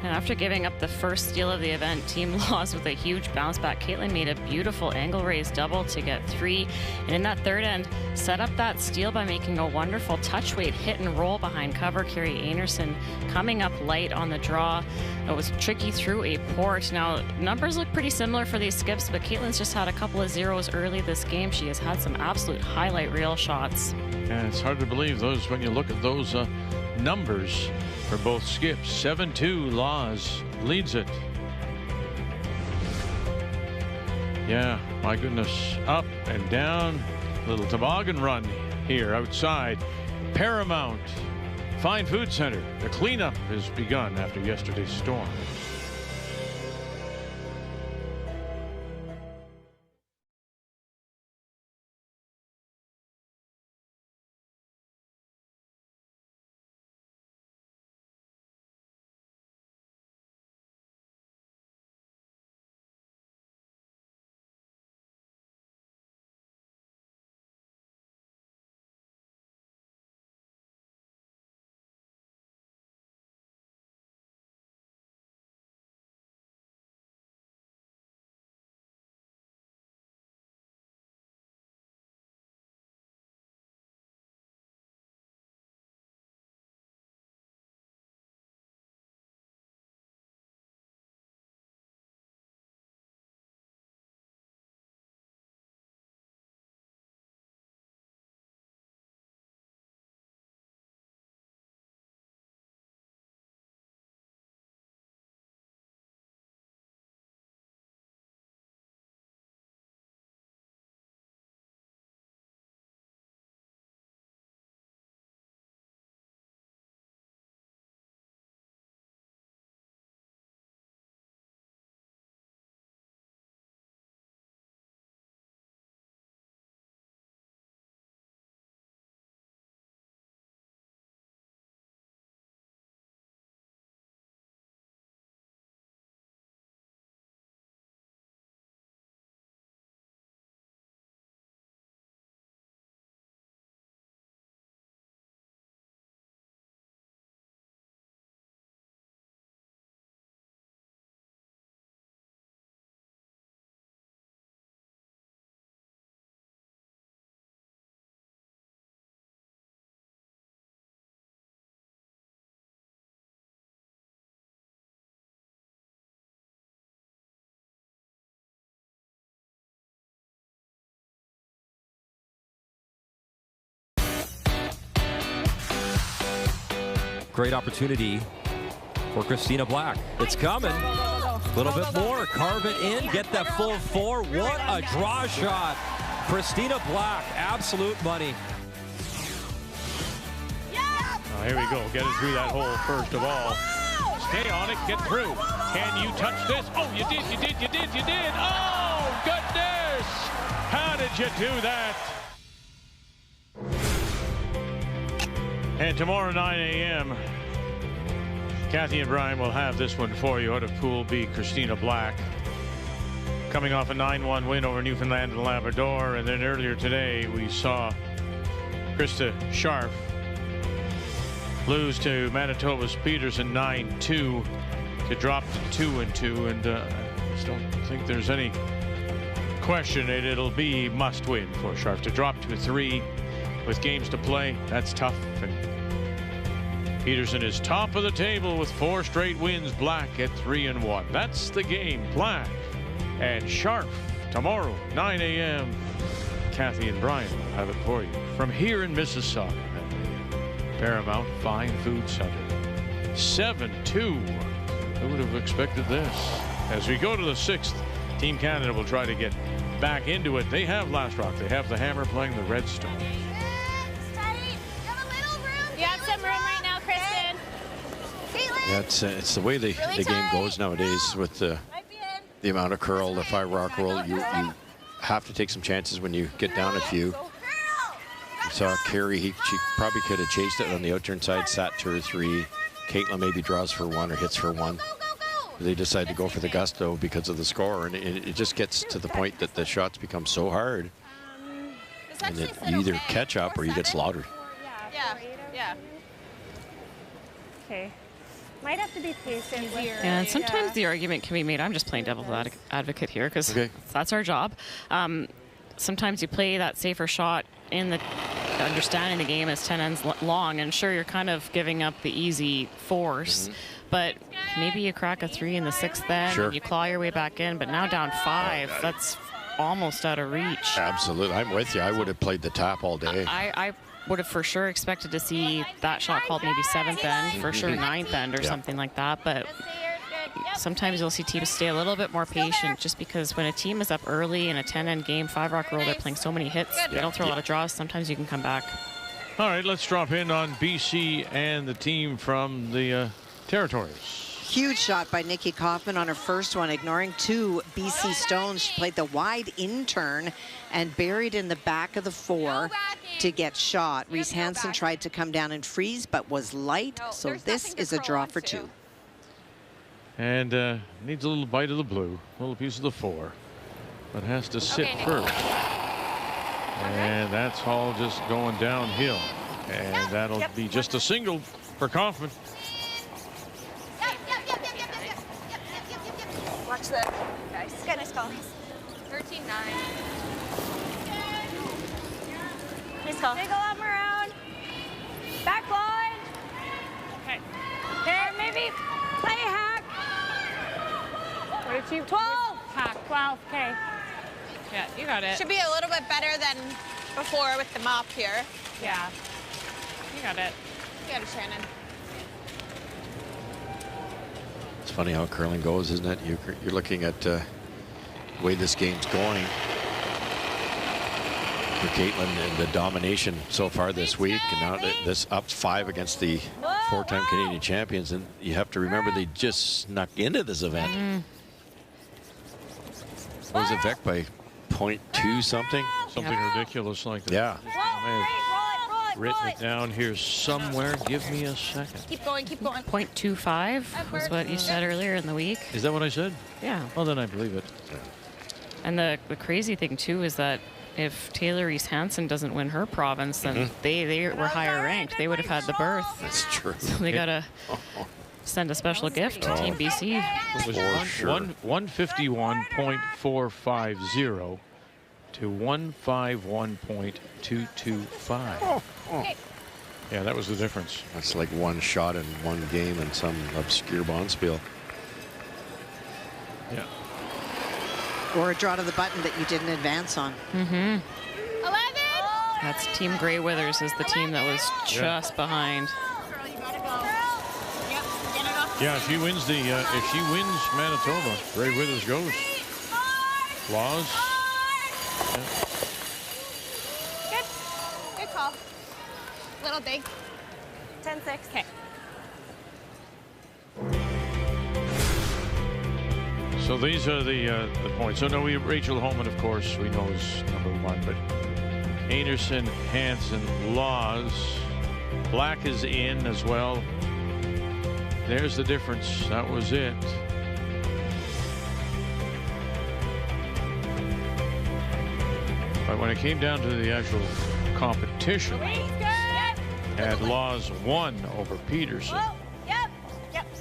And after giving up the first steal of the event, team lost with a huge bounce back. Caitlin made a beautiful angle raise double to get 3. And in that third end, set up that steal by making a wonderful touch weight hit and roll behind cover. Carrie Anerson coming up light on the draw. It was tricky through a port. Now, numbers look pretty similar for these skips, but Caitlin's just had a couple of zeros early this game. She has had some absolute highlight reel shots. And it's hard to believe those when you look at those numbers for both skips. 7-2, Laws leads it. Yeah, my goodness, up and down. Little toboggan run here outside Paramount Fine Foods Centre. The cleanup has begun after yesterday's storm. Great opportunity for Christina Black. It's coming. A little bit more. Carve it in. Get that full 4. What a draw shot. Christina Black. Absolute money. Oh, here we go. Get it through that hole first of all. Stay on it. Get through. Can you touch this? Oh, you did. You did. You did. You did. Oh, goodness. How did you do that? And tomorrow 9 a.m. Kathy and Brian will have this one for you out of Pool B. Christina Black coming off a 9-1 win over Newfoundland and Labrador. And then earlier today we saw Krista Scharf lose to Manitoba's Peterson 9-2 to drop to 2-2. And I just don't think there's any question it'll be must win for Scharf. To drop to 3 with games to play, that's tough. And Peterson is top of the table with 4 straight wins. Black at 3-1. That's the game. Black and Scharf tomorrow 9 a.m. Kathy and Brian will have it for you from here in Mississauga at the Paramount Fine Foods Centre. 7-2. Who would have expected this? As we go to the 6th, Team Canada will try to get back into it. They have Last Rock. They have the Hammer playing the Redstone. You have some room right now, Kristen. Yeah, it's the way the game goes nowadays with the amount of curl, the 5-rock roll. You have to take some chances when you get down a few. You saw Carey, she probably could have chased it on the out-turn side, sat 2 or 3. Caitlin maybe draws for 1 or hits for 1. They decide to go for the gusto because of the score, and it just gets to the point that the shots become so hard, and that you either catch up or you get slaughtered. Yeah. Okay. Might have to be patient. And sometimes the argument can be made, I'm just playing devil's advocate here because that's our job. Sometimes you play that safer shot in the understanding the game is 10 ends long, and sure, you're kind of giving up the easy force, but maybe you crack a 3 in the 6th end, and you claw your way back in, but now down 5, that's almost out of reach. Absolutely, I'm with you. I would have played the tap all day. I would have for sure expected to see that shot called maybe 7th end, for sure 9th end or something like that, but sometimes you'll see teams stay a little bit more patient, just because when a team is up early in a 10-end game, 5-rock roll, they're playing so many hits, they don't throw a lot of draws, sometimes you can come back. All right, let's drop in on BC and the team from the Territories. Huge shot by Nikki Kaufman on her first one, ignoring 2 BC stones. She played the wide in turn and buried in the back of the 4 to get shot. Reese Hansen tried to come down and freeze, but was light, so this is a draw for 2. And needs a little bite of the blue, a little piece of the 4, but has to sit first. And that's all just going downhill. And that'll be just a single for Kaufman. Watch that. Nice. Good, nice call. 13-9. Nice call. Wiggle up around. Back line. Okay. There, maybe play hack. What did you? 12. Hack. 12. Okay. Yeah, you got it. Should be a little bit better than before with the mop here. Yeah. You got it. You got it, Shannon. It's funny how curling goes, isn't it? You're looking at the way this game's going for Caitlin and the domination so far this week, and now this up 5 against the 4-time Canadian champions, and you have to remember they just snuck into this event. What was it, Vic, by 0.2 something? Something ridiculous like that. Yeah. I may have written it down here somewhere. Give me a second. Keep going, keep going. 0.25 was what you said earlier in the week. Is that what I said? Yeah. Well, then I believe it. And the crazy thing, too, is that if Taylor Reese Hansen doesn't win her province, then they were higher ranked. They would have had the berth. That's true. So they got to send a special gift to Team BC. It was 151.450 to 151.225. Yeah, that was the difference. That's like one shot in one game in some obscure bonspiel. Yeah. Or a draw to the button that you didn't advance on. 11. That's Team Grey Withers is the team that was just behind. Yeah, if she wins Manitoba, Grey Withers goes. Laws. Yeah. Good call. Little big. 10-6. Okay. So these are the points. So no, Rachel Holman, of course, we know is #1, but Anderson, Hansen, Laws, Black is in as well. There's the difference. That was it. But when it came down to the actual competition, had Laws won over Peterson. Whoa. Yep.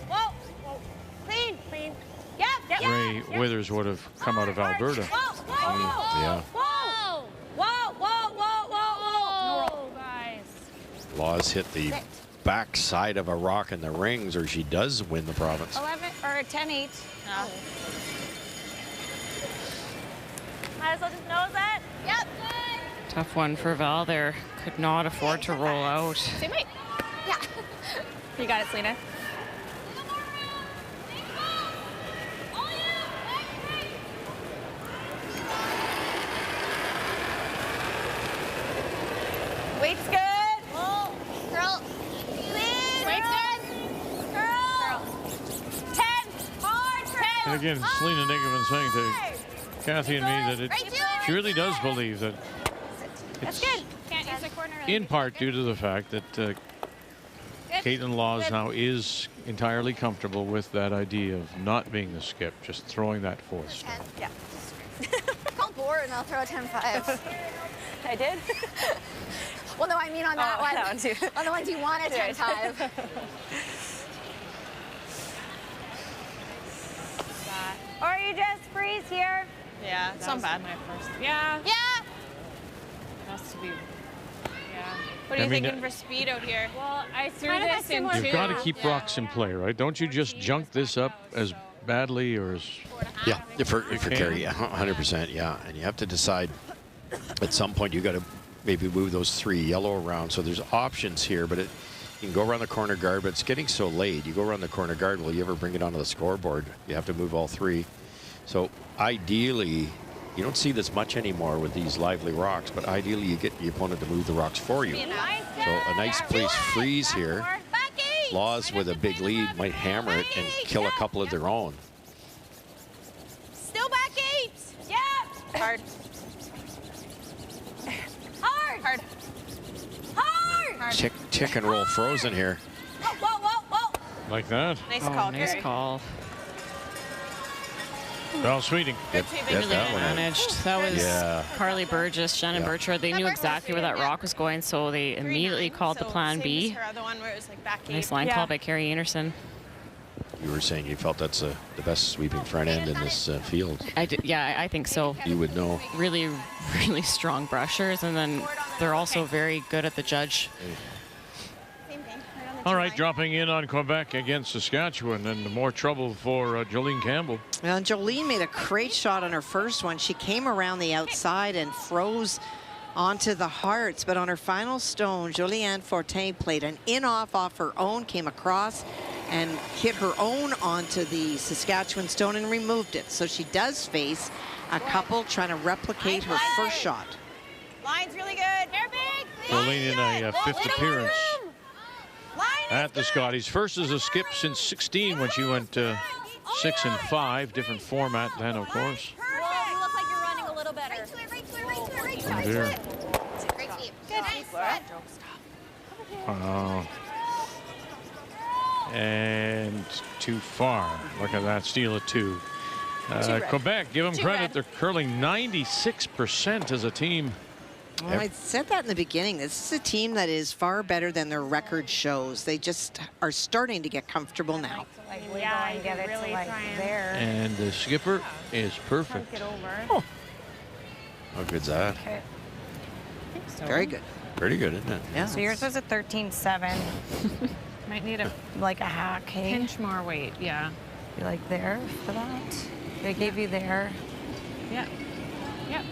Whoa. Clean. Yep. Ray Withers would have come out of Alberta. Yeah. Whoa. No, guys. Laws hit the back side of a rock in the rings, or she does win the province. 11 or 10-8. No. Might as well just nose that. Yep. Tough one for Val there. Could not afford to roll out. Same weight. Yeah. You got it, Selena. Weight's good. Oh, curl. Weight's good. Curl. 10. Hard. 10. And again, Selena Nigovan saying to Kathy and me that she really does believe that That's it's good. Can't use the corner. in part due to the fact that Caitlin Laws now is entirely comfortable with that idea of not being the skip, just throwing that fourth stone. Yeah. Call board and I'll throw a 10-5. I did? Well, no, I mean on that one. That one too. On the ones you want a 10-5. Or you just freeze here. Yeah, it's not bad. My first. Yeah. Yeah. Has to be. Yeah. What are you I mean, thinking for speed out here? Well, I threw Kind of this in similar. You've got to keep rocks in play, right? Don't you just junk this up as badly or as... Yeah, for carry, 100%, yeah. And you have to decide at some point you got to maybe move those 3 yellow around. So there's options here, but you can go around the corner guard, but it's getting so late. You go around the corner guard, will you ever bring it onto the scoreboard? You have to move all 3. So ideally, you don't see this much anymore with these lively rocks, but ideally you get the opponent to move the rocks for you. So a nice place freeze here. Laws with a big lead might hammer it and kill a couple of their own. Still back 8. Yeah. Hard. Hard. Hard. Hard. Tick and roll frozen here. Whoa, whoa, whoa, whoa. Like that. Nice Oh, call, nice Carrie. call. Well, Sweeting. Get Really that one out. managed. That was Carly Burgess, Shannon Burchard. They knew exactly where that rock was going, so they immediately called the plan B. Her other one where it was like back 8. Nice line call by Carrie Anderson. You were saying you felt that's the best sweeping front end in this field. Yeah, I think so. You would know. Really, really strong brushers, and then they're also very good at the judge. All right, dropping in on Quebec against Saskatchewan, and more trouble for Jolene Campbell. Well, Jolene made a great shot on her first one. She came around the outside and froze onto the Hearts, but on her final stone, Julianne Fortin played an in-off off her own, came across and hit her own onto the Saskatchewan stone and removed it. So she does face a couple trying to replicate her first shot. Line's really good. They're big. Jolene in a 5th appearance at the Scotties. First as a skip since 16 when she went 6 and 5. Different format then, of course. Whoa, you look like you're running a little better. Right to it, right to it, right to it, right to it. Oh, dear. Great sweep. Good. Nice. And too far. Look at that, steal at 2. Quebec, give them credit. They're curling 96% as a team. Well, I said that in the beginning. This is a team that is far better than their record shows. They just are starting to get comfortable now. Yeah, you get it really to like there. And the skipper is perfect. It over. Oh. How good's that? Okay. So. Very good. Pretty good, isn't it? Yeah. So yours was a 13.7. Might need a like a hack, hey? pinch more weight. Yeah. You like there for that? They gave you there. Yeah. Yep.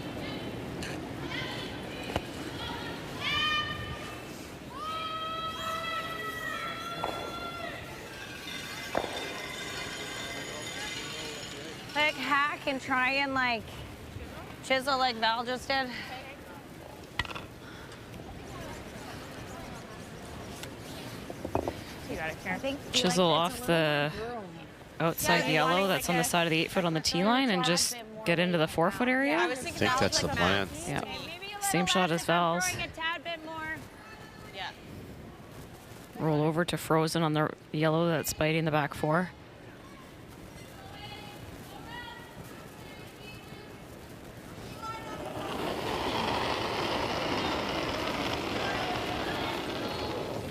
Like hack and try and like chisel like Val just did. You got it, Karen. Chisel off the outside yellow that's on the side of the 8-foot on the tee line and just get into the 4-foot area. I think that's the plan. Yeah. Same shot as Val's. Roll over to frozen on the yellow that's biting the back 4.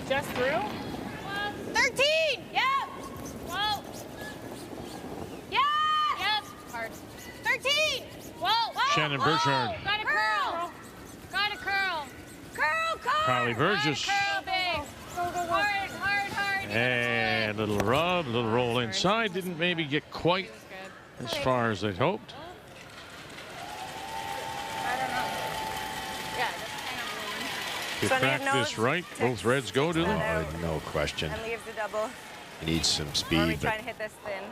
Just through? 13! Yep! Whoa! Yeah! Yep! Hard. 13! Whoa! Whoa! Shannon Burchard. Got a curl! Got a curl! Curl, curl! Carly Burgess. Curl, big! Go, go, go! Hard, hard, hard! And a little rub, a little roll inside. Didn't maybe get quite as far as they'd hoped. Get back this right. Both Reds go, do they? No question. And leaves the double. He needs some Or we speed, try but to hit this thin.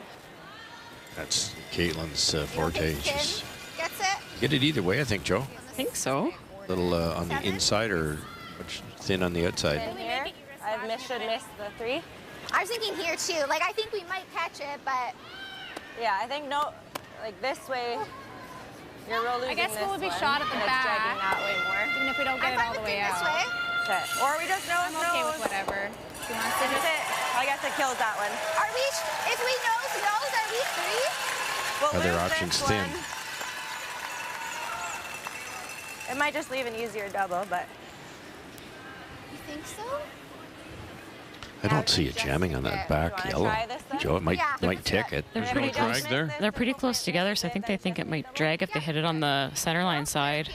that's Caitlin's forte. She's Gets it? get it either way, I think, Joe. I think so. A little on the inside or much thin on the outside. Here, I should miss the 3. I was thinking here too. Like, I think we might catch it, but yeah, I think no. Like this way, you're real losing. I guess this we'll be one, shot at the and it's dragging back. that way more. Even if we don't get it all the way out. this way. Okay. Or we just I'm okay with whatever. Do you want to Just it. I guess it kills that one. Are we? If we nose, are we 3? We'll Other lose options this thin. one. It might just leave an easier double, but. You think so? I don't see it jamming on that back yellow. Joe, it might tick it. They're no drag there? They're pretty close together, so I think they think it might drag if they hit it on the center line side.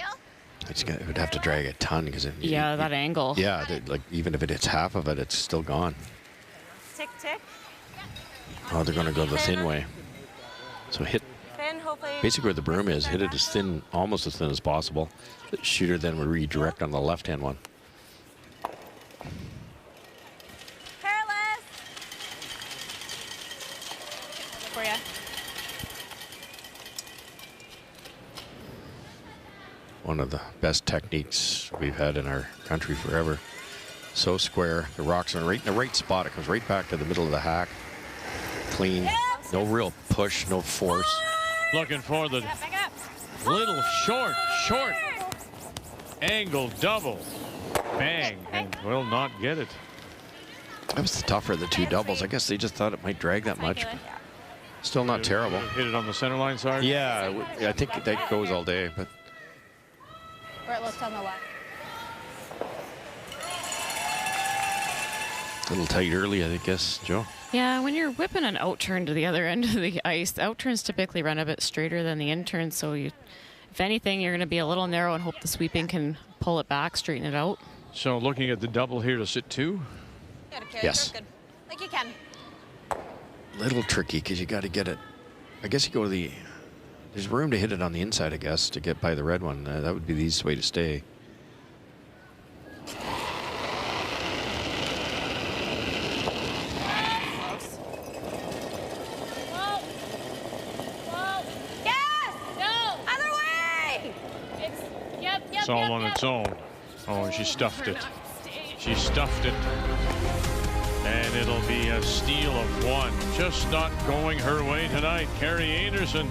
It would have to drag a ton because it. Yeah, that angle. Yeah, like even if it hits half of it, it's still gone. Tick, tick. Oh, they're going to go the thin way. So hit. Thin, hopefully. Basically, where the broom is, hit it as thin, almost as thin as possible. The shooter then would redirect on the left-hand one. Careless. For you. One of the best techniques we've had in our country forever. So square, the rocks are right in the right spot. It comes right back to the middle of the hack. Clean, no real push, no force. Looking for the little short angle double. Bang, and will not get it. That was the tougher of the 2 doubles. I guess they just thought it might drag that much. Still not terrible. Hit it on the center line side? Yeah, I think that goes all day, but. Or it looks on the left. A little tight early, I guess, Joe. Yeah, when you're whipping an out turn to the other end of the ice, the out turns typically run a bit straighter than the in turn, so if anything, you're going to be a little narrow and hope the sweeping can pull it back, straighten it out. So looking at the double here to sit 2? Yes. Good. Like you can. Little tricky because you got to get it. I guess you go to the. There's room to hit it on the inside, I guess, to get by the red one. That would be the easiest way to stay. It's all on its own. Oh, and she stuffed it. She stuffed it. And it'll be a steal of 1. Just not going her way tonight. Carrie Anderson.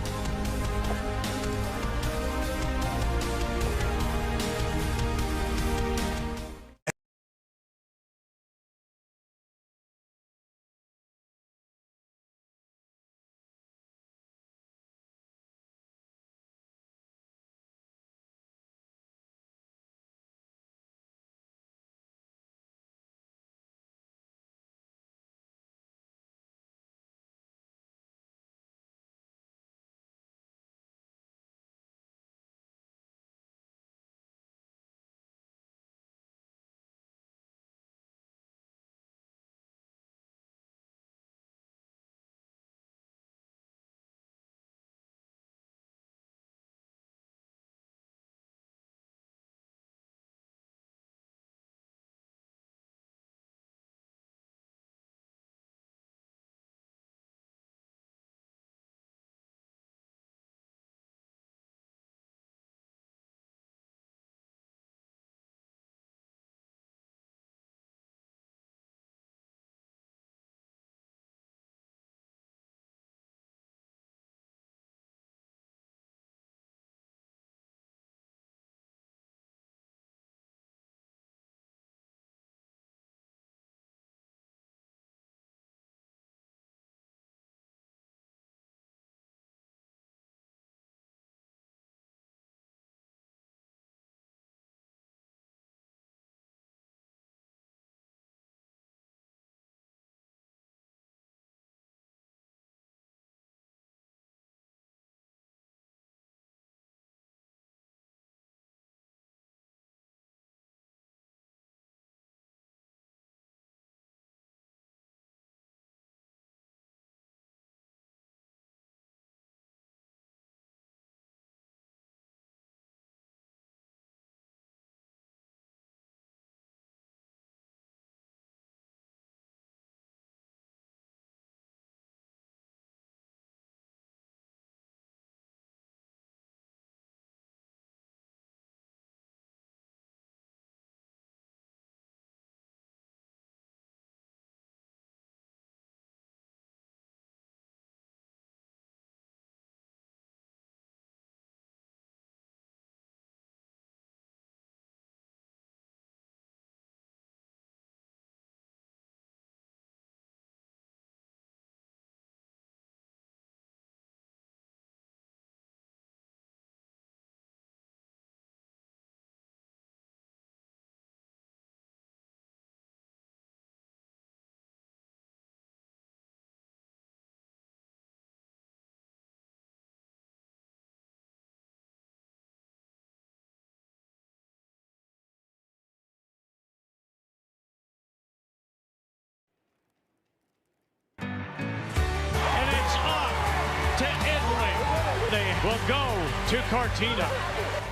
will go to Cortina.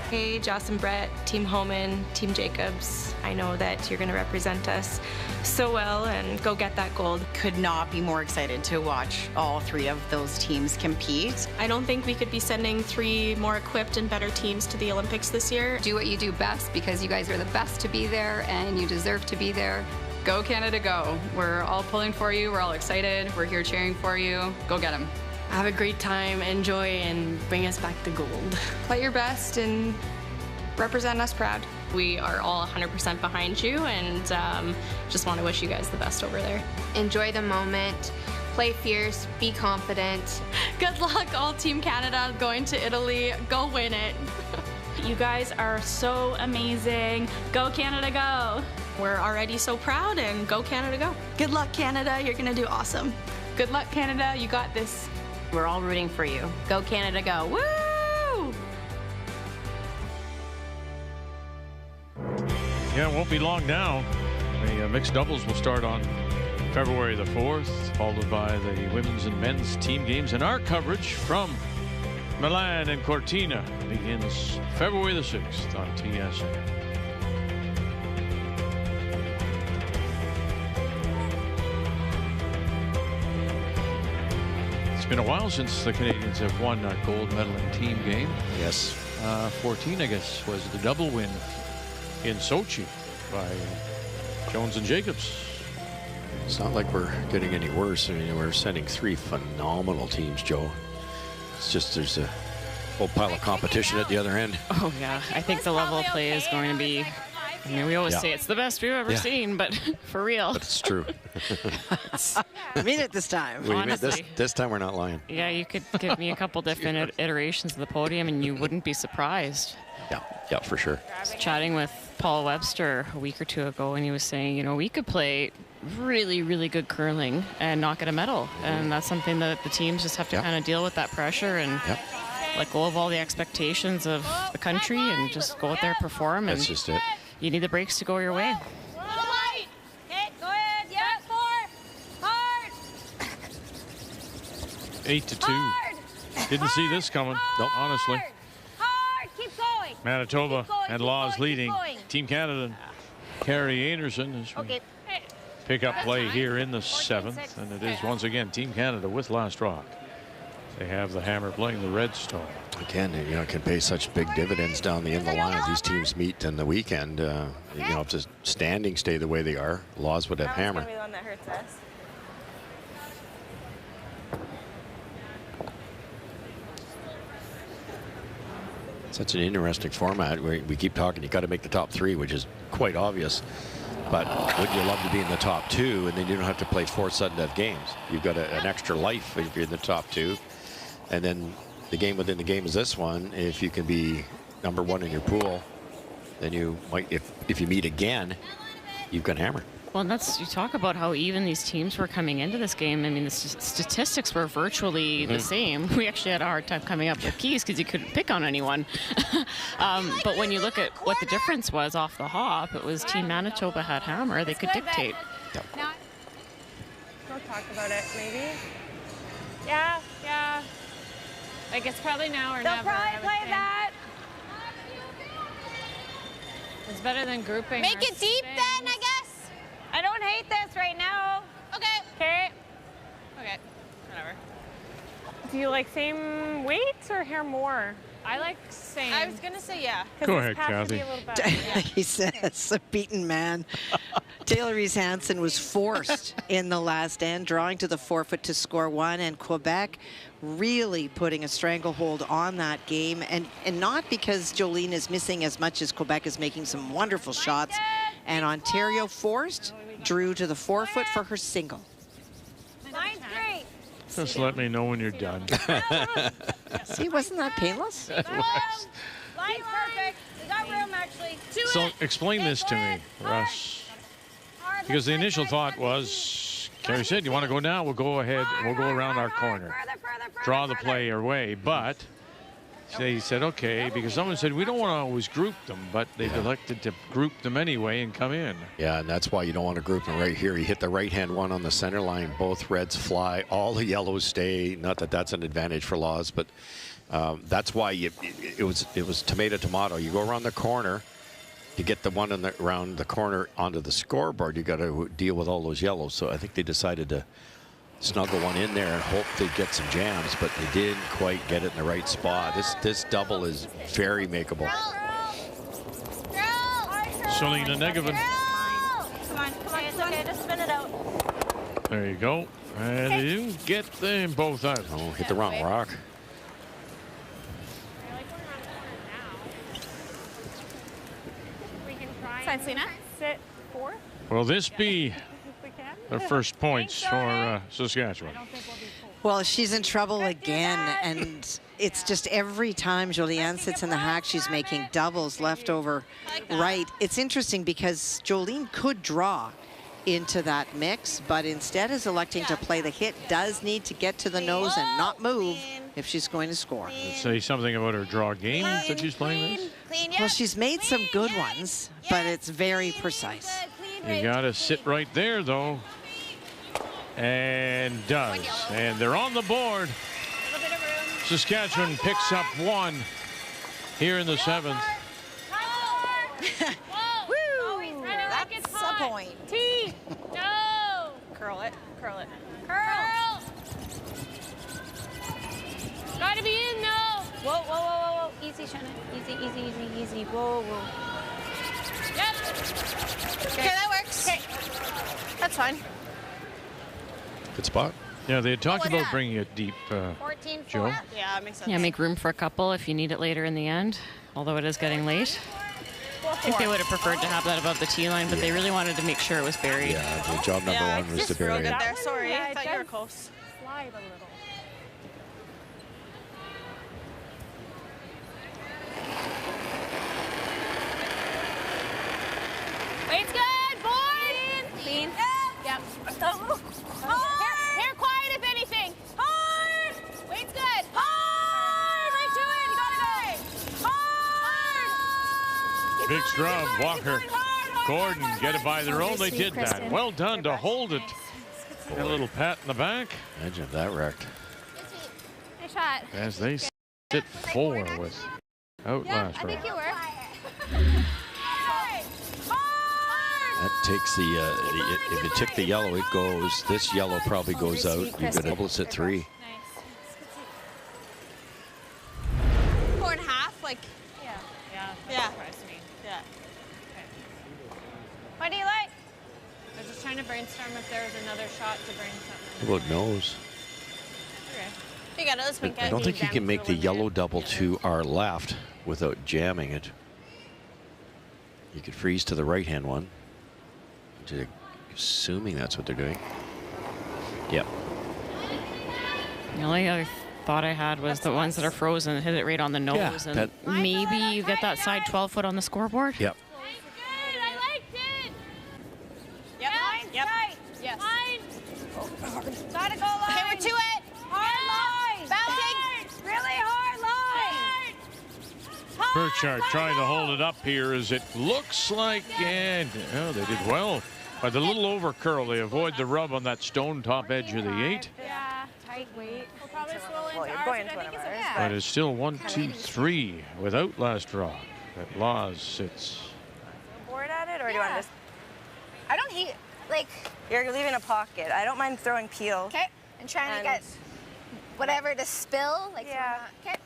Hey, Joss and Brett, Team Homan, Team Jacobs. I know that you're going to represent us so well and go get that gold. Could not be more excited to watch all 3 of those teams compete. I don't think we could be sending 3 more equipped and better teams to the Olympics this year. Do what you do best because you guys are the best to be there and you deserve to be there. Go Canada, go. We're all pulling for you. We're all excited. We're here cheering for you. Go get them. Have a great time, enjoy, and bring us back the gold. Play your best and represent us proud. We are all 100% behind you and just want to wish you guys the best over there. Enjoy the moment, play fierce, be confident. Good luck, all Team Canada going to Italy. Go win it. You guys are so amazing. Go Canada, go. We're already so proud, and go Canada, go. Good luck, Canada. You're going to do awesome. Good luck, Canada. You got this. We're all rooting for you. Go Canada, go. Woo! Yeah, it won't be long now. The mixed doubles will start on February the 4th, followed by the women's and men's team games. And our coverage from Milan and Cortina begins February the 6th on TSN. It's been a while since the Canadians have won a gold medal in team game. Yes. 14, I guess, was the double win in Sochi by Jones and Jacobs. It's not like we're getting any worse. I mean, we're sending 3 phenomenal teams, Joe. It's just there's a whole pile of competition at the other end. Oh, yeah. I think the level of play is going to be, I mean, we always say it's the best we've ever seen, but for real. But it's true. I mean it this time. Honestly. This time we're not lying. Yeah, you could give me a couple different iterations of the podium and you wouldn't be surprised. Yeah, for sure. I was chatting with Paul Webster a week or 2 ago, and he was saying, you know, we could play really, really good curling and not get a medal. And that's something that the teams just have to kind of deal with, that pressure and let go of all the expectations of the country and just go out there, perform. That's and just it. You need the breaks to go your way. Okay, go ahead. Yeah, 4. Hard. 8-2. Didn't see this coming. Nope. Honestly. Hard. Keep going. Manitoba Keep going, and keep Laws going, leading. keep going. Team Canada. Carrie Anderson is pick up play here in the 7th, and it is once again Team Canada with Last Rock. They have the hammer playing the Redstone. Again, you know, it can pay such big dividends down the end of the line. If these teams meet in the weekend, you know, if the standings stay the way they are, Laws would have hammer. That's gonna be the one that hurts us. Such an interesting format where we keep talking, you got to make the top 3, which is quite obvious. But wouldn't you love to be in the top 2 and then you don't have to play 4 sudden-death games? You've got an extra life if you're in the top 2. And then the game within the game is this one. If you can be number 1 in your pool, then you might, if you meet again, you can hammer. Well, and you talk about how even these teams were coming into this game. I mean, the statistics were virtually the same. We actually had a hard time coming up with keys because you couldn't pick on anyone. But when you look at what the difference was off the hop, it was Team Manitoba had hammer. They could dictate. Now, we'll talk about it, maybe. Yeah. Like, it's probably now or never. They'll probably play that. It's better than grouping. Make it deep then, I guess. I don't hate this right now. Okay. Okay. Whatever. Do you like same weights or hair more? I like same. I was gonna say yeah. Go ahead, Kathy. He says, a beaten man. Taylor Reese Hansen was forced in the last end, drawing to the forefoot to score 1, and Quebec really putting a stranglehold on that game, and not because Jolene is missing as much as Quebec is making some wonderful shots, and Ontario forced, drew to the forefoot for her single. Line's great. Just let me know when you're done. See, wasn't that painless? Line's perfect. We got room, actually. So explain this to me, Russ. Because the initial thought was, Carrie said, you want to go now? We'll go ahead. We'll go around our corner. Draw the play away. But they said, okay, because someone said, we don't want to always group them, but they've elected to group them anyway and come in. Yeah, and that's why you don't want to group them right here. You hit the right-hand one on the center line. Both reds fly. All the yellows stay. Not that that's an advantage for Laws, but That's why it was tomato. You go around the corner to get the one around the corner onto the scoreboard. You got to deal with all those yellows. So I think they decided to snuggle one in there and hope they'd get some jams, but they didn't quite get it in the right spot. This double is very makeable. Selena Negavan. Come on, it's okay, just spin it out. There you go. And they didn't get them both out. Oh, hit the wrong rock. Fine, Selena. Sit 4. Will this be the first points for Saskatchewan? Well, she's in trouble again, and it's just every time Joliane sits in the hack, she's making doubles left over right. It's interesting because Jolene could draw into that mix, but instead is electing to play the hit. Does need to get to the nose and not move if she's going to score. Let's say something about her draw game that she's playing this. Well, she's made some good ones, but it's very precise. You got to sit right there, though. And does. And they're on the board. Saskatchewan picks up 1 here in the 7th. That's a point. T. No. Curl it. Curl it. Curl. Gotta be in, no. Whoa, whoa, whoa, whoa, whoa. Easy, Shannon. Easy, easy, easy, easy. Whoa, whoa. Yep. Okay, that works. Okay. That's fine. Good spot. Yeah, they had talked about bringing it deep, 14, Joe. Yeah, it makes sense. Yeah, make room for a couple if you need it later in the end, although it is getting late. I think they would have preferred to have that above the tee line, but they really wanted to make sure it was buried. Yeah, the job number 1 was to bury it. There. Sorry, I thought you were close. Slide a little. Weight's good, board. Clean. Yep. Hard. Hair quiet if anything. Hard. Weight's good. Hard. Right to it. Gotta go. Hard. Big scrub, Walker, Gordon get it by their own. They did that. Well done to hold it. A little pat in the back. Imagine if that wrecked. Nice shot. As they sit 4 with outlast I think you were. That takes the, if it took the yellow, it goes, this yellow probably goes out. You've got doubles at 3. Nice. 4.5, like. Yeah. Yeah. Yeah. Surprised me. Yeah. What do you like? I was just trying to brainstorm if there was another shot to bring something. How about nose? You got it. Let's make it. I don't think you can make the yellow double to our left without jamming it. You could freeze to the right-hand one. Assuming that's what they're doing. Yep. The only other thought I had was the ones that are frozen hit it right on the nose, and maybe you get that side 12-foot on the scoreboard. Yep. Good. I liked it. Yep. Yep. Right. Yes. Line. Gotta go line. Okay, we're to it. Hard line. Bouncing. Really hard line. Burchard trying to hold it up here as it looks like, and oh, they did well. By the little over curl, they avoid the rub on that stone top edge of the 8. Yeah. Tight weight. We'll probably swirl into Well, you're ours, going but I to think it's one of okay. But it's still 1, 2, 3 without last rock. That Laws sits. Board at it, or do you want to just? I don't eat, like. You're leaving a pocket. I don't mind throwing peel. Okay. And trying to get whatever to spill. Like, Yeah. Okay.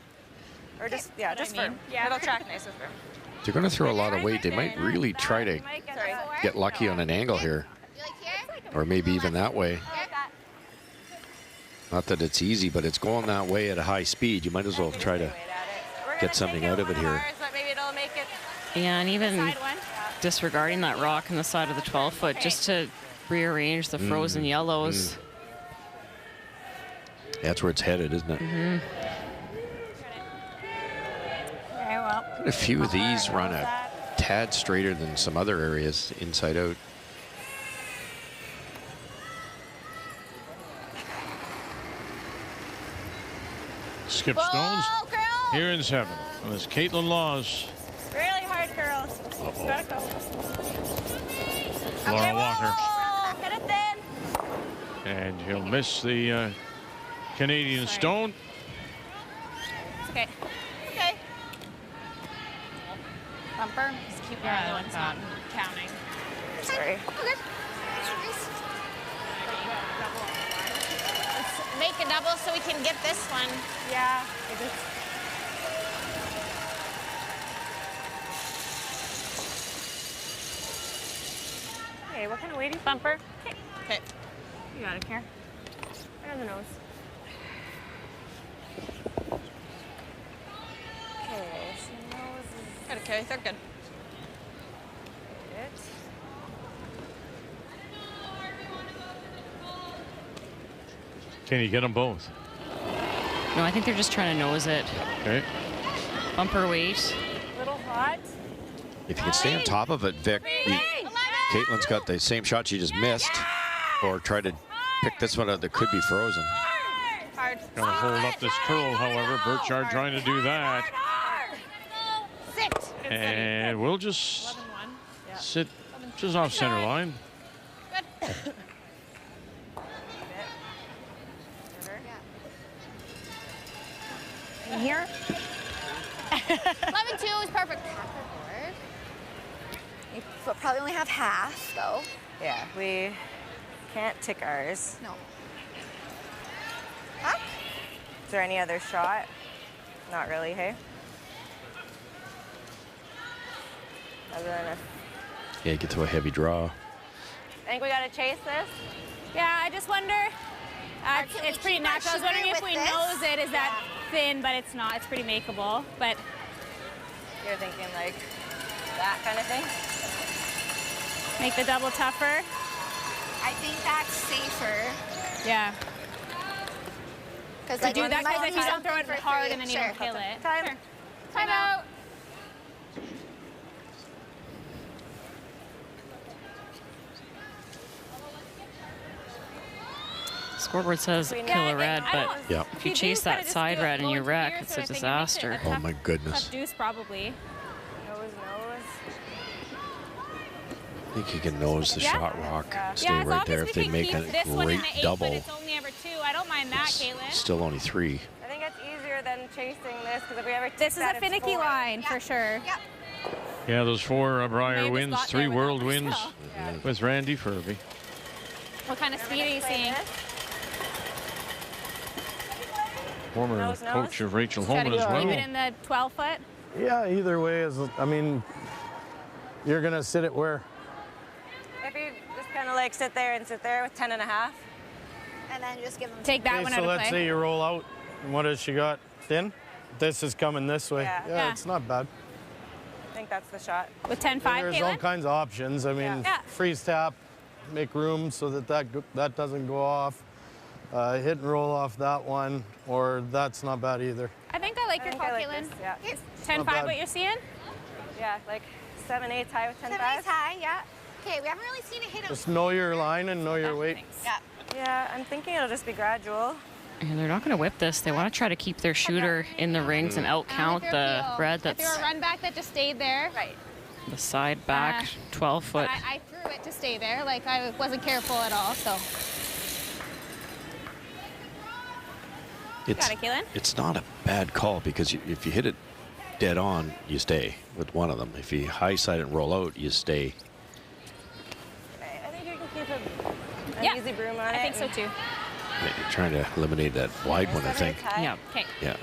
Or just, yeah, just firm. Yeah. It'll track nice and firm. They're going to throw a lot of weight. They might really try to get lucky on an angle here. Or maybe even that way. Not that it's easy, but it's going that way at a high speed. You might as well try to get something out of it here. Yeah, and even disregarding that rock in the side of the 12-foot just to rearrange the frozen yellows. That's where it's headed, isn't it? Very well. A few of these run a tad straighter than some other areas inside out. Skip Stones here in 7th. And it's Caitlin Laws. Really hard curls. Gotta go. Laura Walker. Get it thin. And he'll miss the Canadian stone. Okay. Okay. Bumper. Just keep your other ones not counting. Sorry. Okay. Let's make a double so we can get this one. Yeah. Okay, what kind of weight? Bumper. Okay. You got it, Karen. Right on the nose. Okay, she knows. Good, okay, they're good. Can you get them both? No, I think they're just trying to nose it. Okay. Bumper weight. A little hot. If you can stay on top of it, Vic, Caitlin's got the same shot she just missed, or try to pick this one out that could be frozen. Hard. Gonna hold up this curl, however. Burchard trying to do that. Sit. And we'll just sit just off center line. Good. In here? 11-2 is perfect. You probably only have half, though. Yeah, we can't tick ours. No. Huh? Is there any other shot? Not really, hey? Other than a... Yeah, get to a heavy draw. I think we gotta chase this. Yeah, I just wonder. It's pretty natural. I was wondering if we nose it, is that thin, but it's not. It's pretty makeable, but. You're thinking like that kind of thing? Make the double tougher. I think that's safer. Yeah. Because To do that, because if you don't throw it hard and then you don't kill it. Time. Sure. Time out. Scoreboard says kill a red, but if you chase that side red and you wreck, it's a disaster. Oh my goodness. Tough deuce, probably. Nose. I think you can nose the shot rock. Stay Yeah, as long right there as if we they can make keep a this one in great the 8, double. but it's only ever 2. I don't mind that, Caitlin. Still only 3. I think it's easier than chasing this, because if we ever This is a finicky line, for sure. Yep. Yeah, those 4 Briar Maybe wins, got 3 there world without wins the with Randy Furby. What kind of speed are you seeing? Former coach of Rachel Holman as Keep it well. in the 12-foot. Yeah, either way is, I mean, you're gonna sit it where? If you just kind of like sit there with 10 and a half. And then just give them... Take that one out So of let's play. say you roll out, and what has she got? Thin? This is coming this way. Yeah. It's not bad. I think that's the shot. With 10-5, There's all Caitlin? kinds of options. I mean, Yeah. freeze tap, make room so that doesn't go off. Hit and roll off that one, or that's not bad either. I think I like your call, Caitlin. Yeah. 10-5, what you're seeing? Yeah, like 7/8 high with 10-5. 7/8 high, yeah. Okay, we haven't really seen it hit him. Just know your line and know your weight. Yeah. Yeah, I'm thinking it'll just be gradual. And they're not going to whip this. They want to try to keep their shooter in the rings and outcount the red If that's you're a run back that just stayed there. Right. the side back 12-foot. I threw it to stay there. Like, I wasn't careful at all, so. Got it, Caitlin? It's not a bad call because if you hit it dead on, you stay with one of them. If you high side and roll out, you stay. I think you can keep an easy broom on it. I think so too. You're trying to eliminate that wide one, I think. Yeah. Okay. Yeah.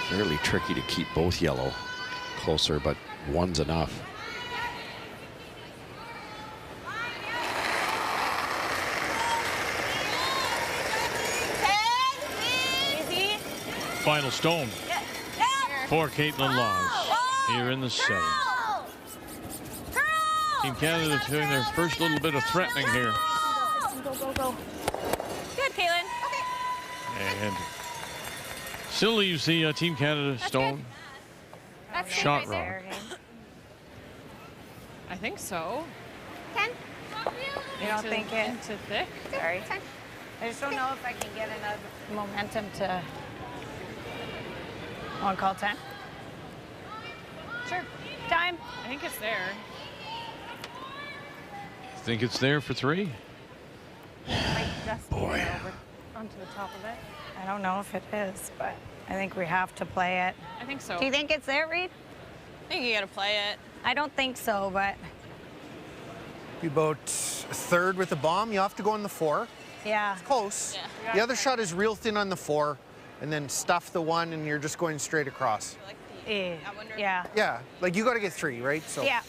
Fairly tricky to keep both yellow closer, but one's enough. Easy. Final stone for Caitlin Laws here in the 7th. Team Canada doing their first little bit of threatening here. Go, go, go. Good, Caitlin. And still leaves the Team Canada stone. That's good Shot right there. I think so. 10. You don't think it? Into thick? Sorry. I just don't know if I can get enough momentum to. Want to call 10? Sure. Time. I think it's there. Think it's there for 3? Might just be Boy. over. Oh, onto the top of it. I don't know if it is, but I think we have to play it. I think so. Do you think it's there, Reed? I think you gotta play it. I don't think so, but Be about third with the bomb. You have to go on the 4. yeah. It's close. Yeah. The other shot is real thin on the 4, and then stuff the 1, and you're just going straight across. Yeah. Yeah, like you got to get 3, right? So Yeah.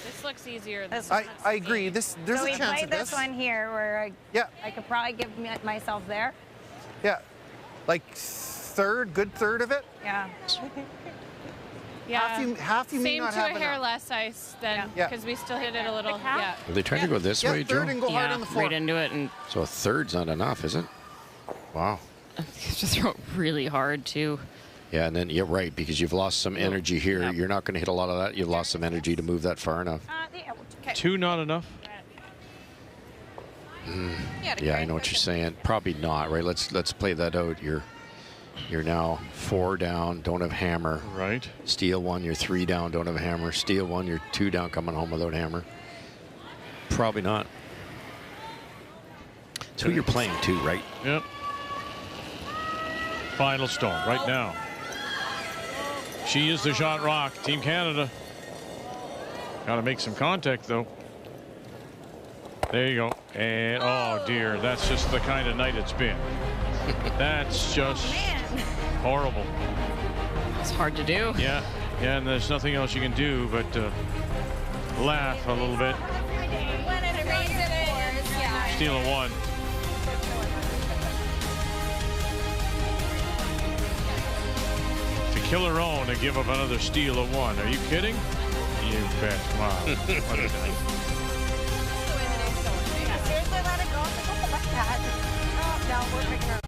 This looks easier than I agree. There's so a we chance played of this. this one here where I could probably give myself there. Yeah, like good third of it. Yeah. Yeah. Half you may Same not to have a hair enough. less ice then, Yeah. because we still hit it a little. Yeah. Are they trying to go this way, Joe? third and go hard on the 4. Right into it, and So a third's not enough, is it? Wow. just throw it really hard too. Yeah, and then you're right, because you've lost some energy here. You're not going to hit a lot of that. You've lost some energy to move that far enough. 2 not enough? Yeah, I know what you're saying. Probably not, right? Let's play that out. You're now 4 down, don't have hammer. Right. Steal 1, you're 3 down, don't have hammer. Steal 1, you're 2 down, coming home without hammer. Probably not. It's who you're playing too, right? Yep. Final stone right now. She is the shot rock. Team Canada. Got to make some contact, though. There you go. And, oh, dear. That's just the kind of night it's been. That's just horrible. It's hard to do. Yeah. Yeah, and there's nothing else you can do but laugh a little bit. Steal a 1. To kill her own and give up another steal of 1. Are you kidding? You bet. Wow. What a night. Seriously, let it go. Oh, no, we're picking her up.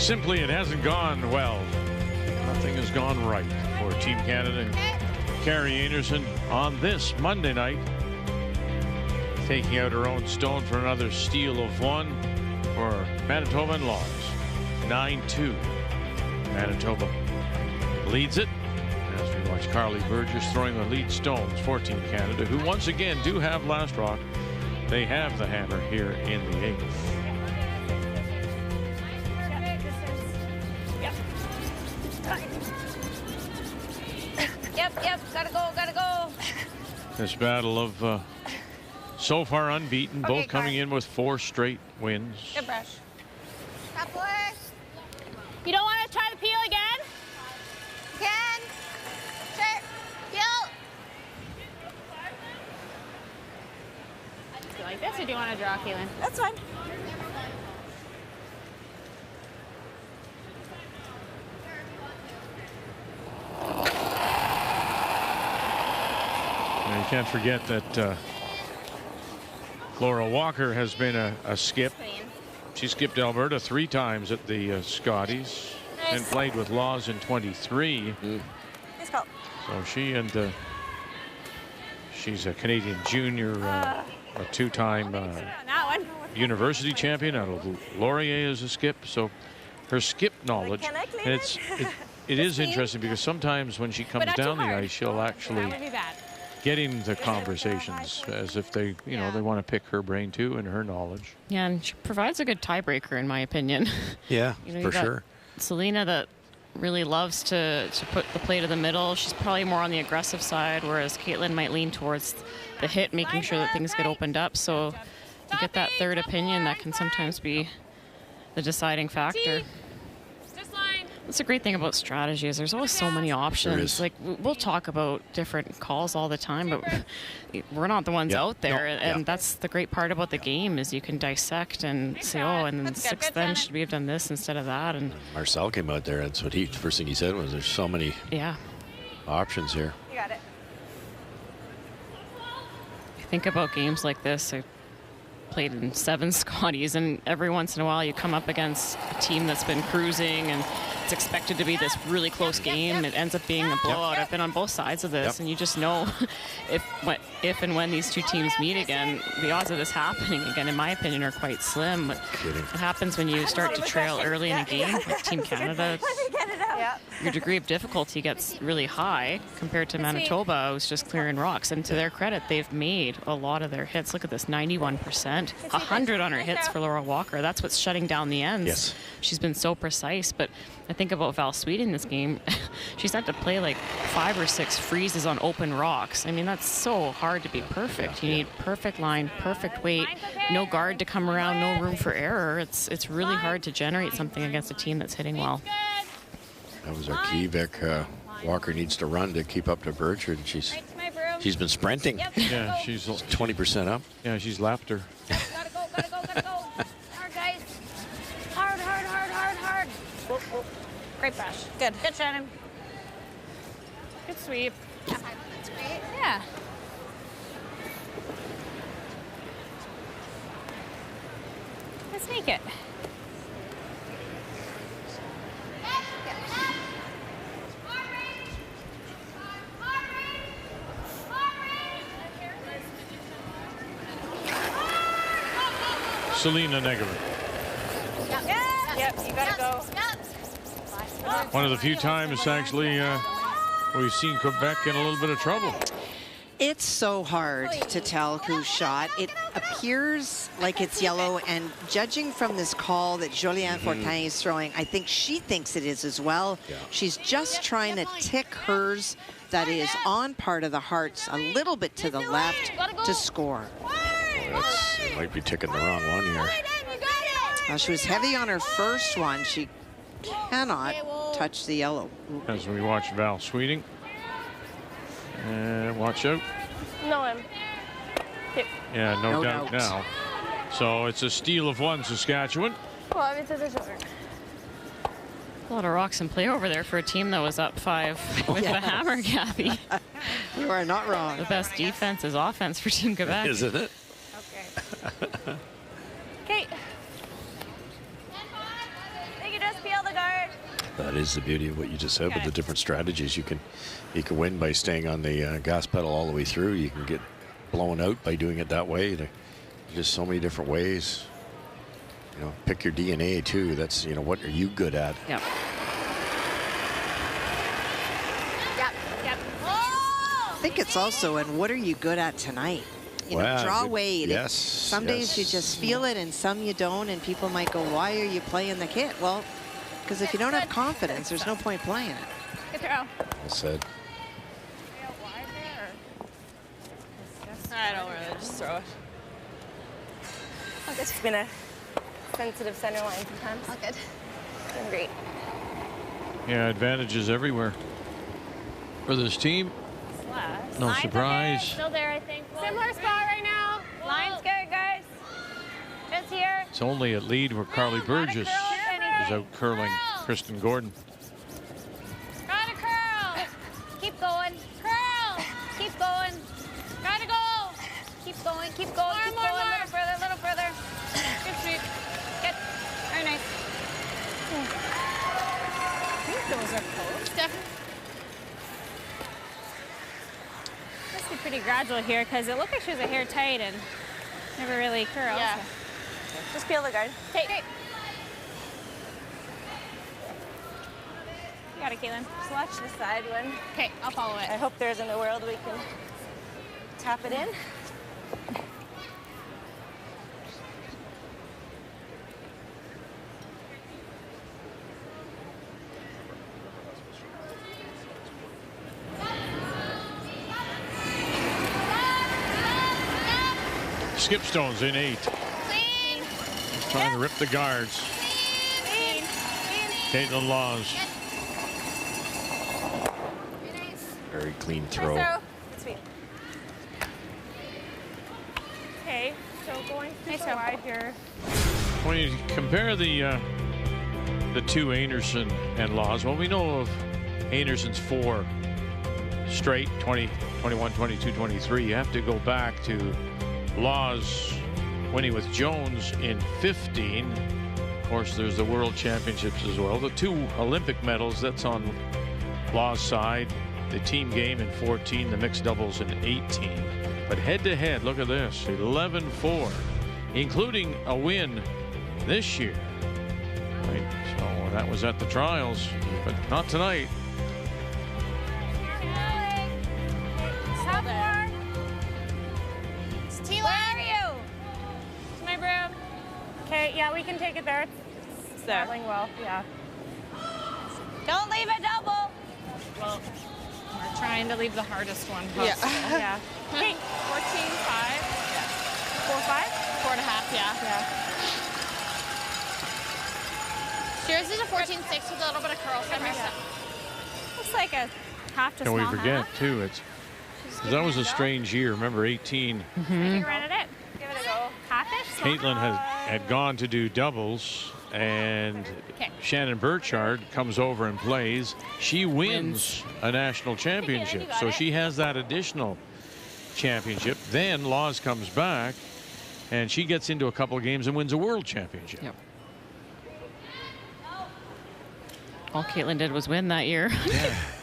Simply, it hasn't gone well. Nothing has gone right for Team Canada and Carrie Anderson on this Monday night. Taking out her own stone for another steal of one for Manitoba and loss. 9-2. Manitoba leads it as we watch Carly Burgess throwing the lead stones for Team Canada, who once again do have last rock. They have the hammer here in the 8th. Yep, gotta go. This battle of so far unbeaten, both coming in with 4 straight wins. Good brush. Top boy. You don't want to try the peel again? You can. Sure. Peel. Do you like this or do you want to draw, Kaylin? That's fine. Now, you can't forget that Laura Walker has been a skip. She skipped Alberta 3 times at the Scotties and played with Laws in 23. Nice call. So she and she's a Canadian junior, a 2-time university champion out of Laurier as a skip. So her skip knowledge, and it is interesting because sometimes when she comes down the ice, she'll actually get into conversations as if they, you know, they want to pick her brain too and her knowledge. Yeah, and she provides a good tiebreaker in my opinion. Yeah, you know, for sure. Selena that really loves to put the play to the middle. She's probably more on the aggressive side, whereas Caitlin might lean towards the hit, making sure that things get opened up. So you get that third opinion that can sometimes be the deciding factor. That's a great thing about strategy is there's always so many options. Like we'll talk about different calls all the time, but we're not the ones out there. And that's the great part about the game is you can dissect and say, oh, and then 6th then should we have done this instead of that? And Marcel came out there. That's what first thing he said was there's so many options here. You got it. I think about games like this. I played in 7 Scotties, and every once in a while you come up against a team that's been cruising and it's expected to be this really close game. It ends up being a blowout. I've been on both sides of this, and you just know if and when these two teams meet again, the odds of this happening again, in my opinion, are quite slim. But it happens when you start to trail early in a game, like Team Canada. Your degree of difficulty gets really high compared to Manitoba, who's just clearing rocks. And to their credit, they've made a lot of their hits. Look at this, 91%, 100 on her hits for Laura Walker. That's what's shutting down the ends. Yes. She's been so precise, but I think about Val Sweet in this game. She's had to play like 5 or 6 freezes on open rocks. I mean, that's so hard to be perfect. You need perfect line, perfect weight, no guard to come around, no room for error. It's really hard to generate something against a team that's hitting well. That was our key, Vic. Walker needs to run to keep up to Bertrand. She's been sprinting. Yeah, she's 20% up. Yeah, she's lapped her. Gotta go. Hard, guys. Hard. Whoa. Great brush. Good, Shannon. Good sweep. Yeah. Let's make it. Selena Negarin. Yep, you gotta go. One of the few times, actually, we've seen Quebec in a little bit of trouble. It's so hard to tell who shot. It appears like it's yellow, and judging from this call that Joliane Fortin is throwing, I think she thinks it is as well. Yeah. She's just trying to tick hers that is on part of the Hearts a little bit to the left to score. It might be ticking the wrong one here. Well, she was heavy on her first one. She cannot touch the yellow. As we watch Val Sweeting. And watch out. No, him. Yeah, no doubt now. So it's a steal of 1, Saskatchewan. A lot of rocks in play over there for a team that was up 5 with the hammer, Kathy. You are not wrong. The best defense is offense for Team Quebec. Isn't it? Okay. Thank you, Just Peel. That is the beauty of what you just said with the different strategies. You can win by staying on the gas pedal all the way through. You can get blown out by doing it that way. There's just so many different ways. You know, pick your DNA too. That's, you know, what are you good at? Yep. I think it's also, and what are you good at tonight? You know, draw weight. Yes. Some days you just feel it and some you don't, and people might go, why are you playing the kit? Well, because if you don't have confidence, there's no point playing it. Good throw. Well said. I don't really just throw it. Oh, It's been a sensitive center line sometimes. All good. Doing great. Yeah, advantages everywhere for this team. No Line's surprise. Okay. Still there, I think. Similar spot right now. Line's good, guys. Just here. It's only at lead where Carly Burgess is out curling Kristen Gordon. Gotta curl. Keep going. Curl. Keep going. Gotta go. Keep going. Keep going. Keep going. A little further. A little further. Good sweep. Good. Very nice. I think those are close. Definitely. Must be pretty gradual here because it looked like she was a hair tight and never really curled. Yeah. So. Just peel the guard. Take. You got it, Caitlin. Just watch the side one. Okay, I'll follow it. I hope there's in the world we can tap it in. Skipstone's in 8. Clean. He's trying to rip the guards. Clean. Caitlin Laws. Very clean throw. Nice throw. Sweet. Okay, so going Nice super throw. wide here. When you compare the two Anderson and Laws, well, we know of Anderson's 4 straight, 20, 21, 22, 23. You have to go back to Laws winning with Jones in 15. Of course, there's the World Championships as well. The 2 Olympic medals, that's on Laws' side. The team game in 14, the mixed doubles in 18. But head-to-head, look at this, 11-4, including a win this year. Right, so that was at the trials, but not tonight. Top 4. Where are you? It's my broom. Okay, yeah, we can take it there. It's traveling well, yeah. Don't leave it double. Well, we're trying to leave the hardest one Yeah. possible. Yeah. Okay. 14-5. Yeah. 4-5? 4.5, yeah. Yeah. Yours is a 14-6 with a little bit of curl. So I missed it. Looks like a half to And small we forget, half. too, that was a strange year. Remember, 18. You're right at it. Give it a go. Half-ish? Caitlin had gone to do doubles, and Shannon Burchard comes over and plays. She wins a national championship, so she has that additional championship. Then Laws comes back, and she gets into a couple of games and wins a world championship. Yep. All Caitlin did was win that year.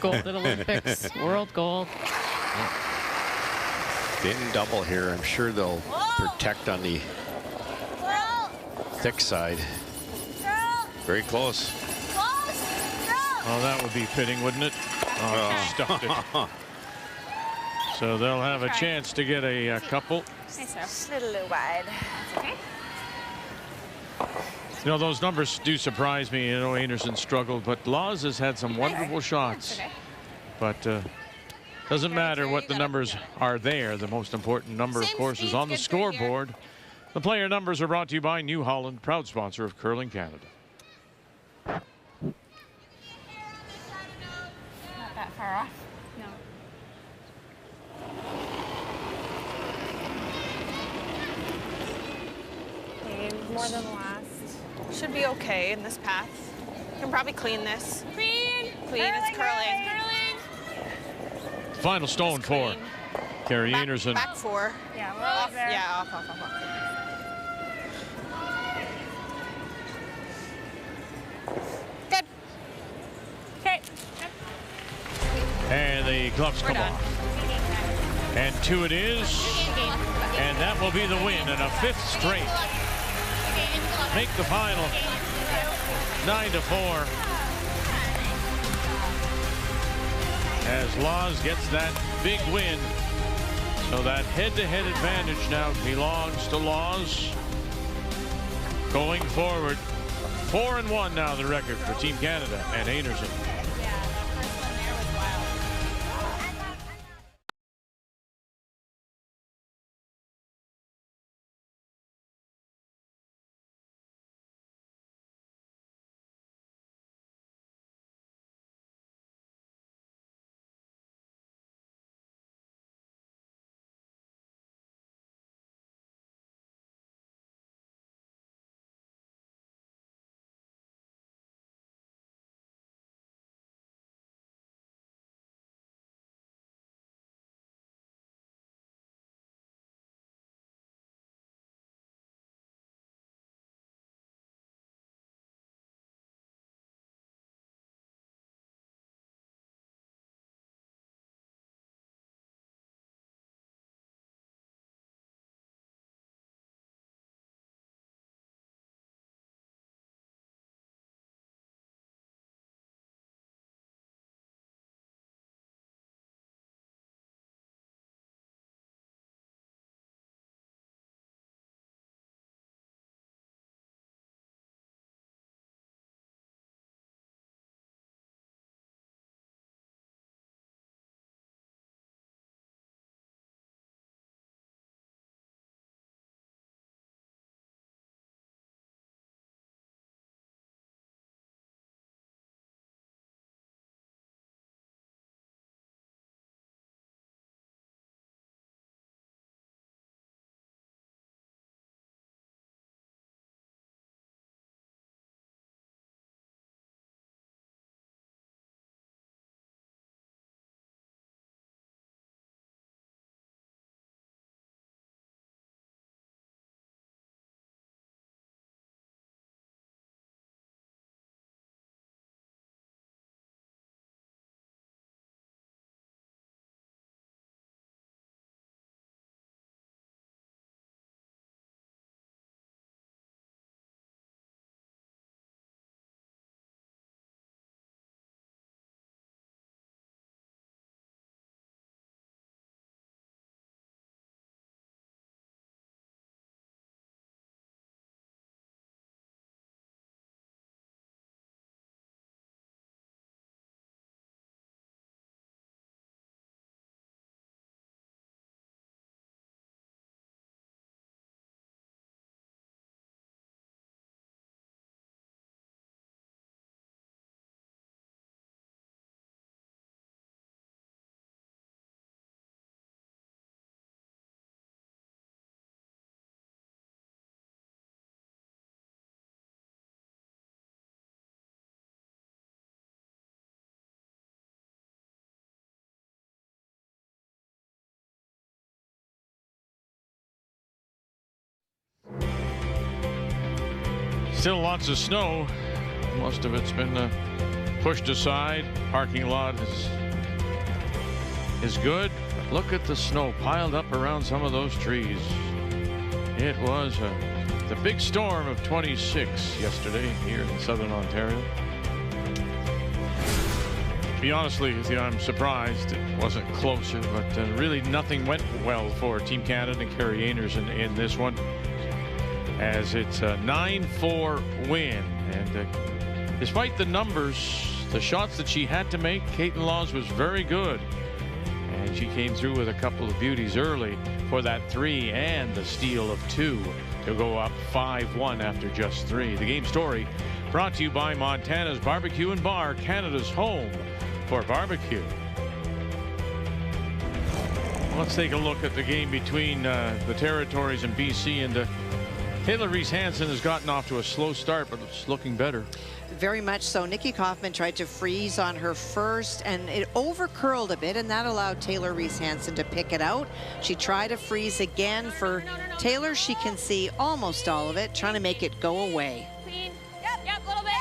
Gold at Olympics, world gold. Thin double here. I'm sure they'll protect on the thick side. Very close. Oh, that would be fitting, wouldn't it? Oh, she stuffed it. So they'll have a chance to get a couple. Just a little wide. Okay. You know, those numbers do surprise me. You know, Anderson struggled, but Laws has had some wonderful shots. But doesn't matter what the numbers are there. The most important number, of course, is on the scoreboard. The player numbers are brought to you by New Holland, proud sponsor of Curling Canada. Not that far off. No. Okay, more than the last. Should be okay in this path. You can probably clean this. Clean. Clean, it's curling. Final stone for Carrie Anderson. Back 4. Yeah, we're off there. Yeah, off. Good. the gloves come off. And 2 it is. And that will be the win and a 5th straight. Make the final 9-4. As Laws gets that big win. So that head-to-head advantage now belongs to Laws. Going forward, 4-1 now the record for Team Canada and Anderson. Still lots of snow. Most of it's been pushed aside. Parking lot is good. But look at the snow piled up around some of those trees. It was the big storm of 26 yesterday here in southern Ontario. To be honest with you, I'm surprised it wasn't closer, but really nothing went well for Team Canada and Kerry Anderson in this one, as it's a 9-4 win. And despite the numbers, the shots that she had to make, Caitlin Laws was very good. And she came through with a couple of beauties early for that 3 and the steal of 2 to go up 5-1 after just 3. The game story brought to you by Montana's Barbecue and Bar, Canada's home for barbecue. Let's take a look at the game between the Territories and BC. And Taylor Reese-Hansen has gotten off to a slow start, but it's looking better. Very much so. Nikki Kaufman tried to freeze on her first, and it over-curled a bit, and that allowed Taylor Reese-Hansen to pick it out. She tried to freeze again. For Taylor, she can see almost all of it, trying to make it go away. Clean. Yep, a little bit.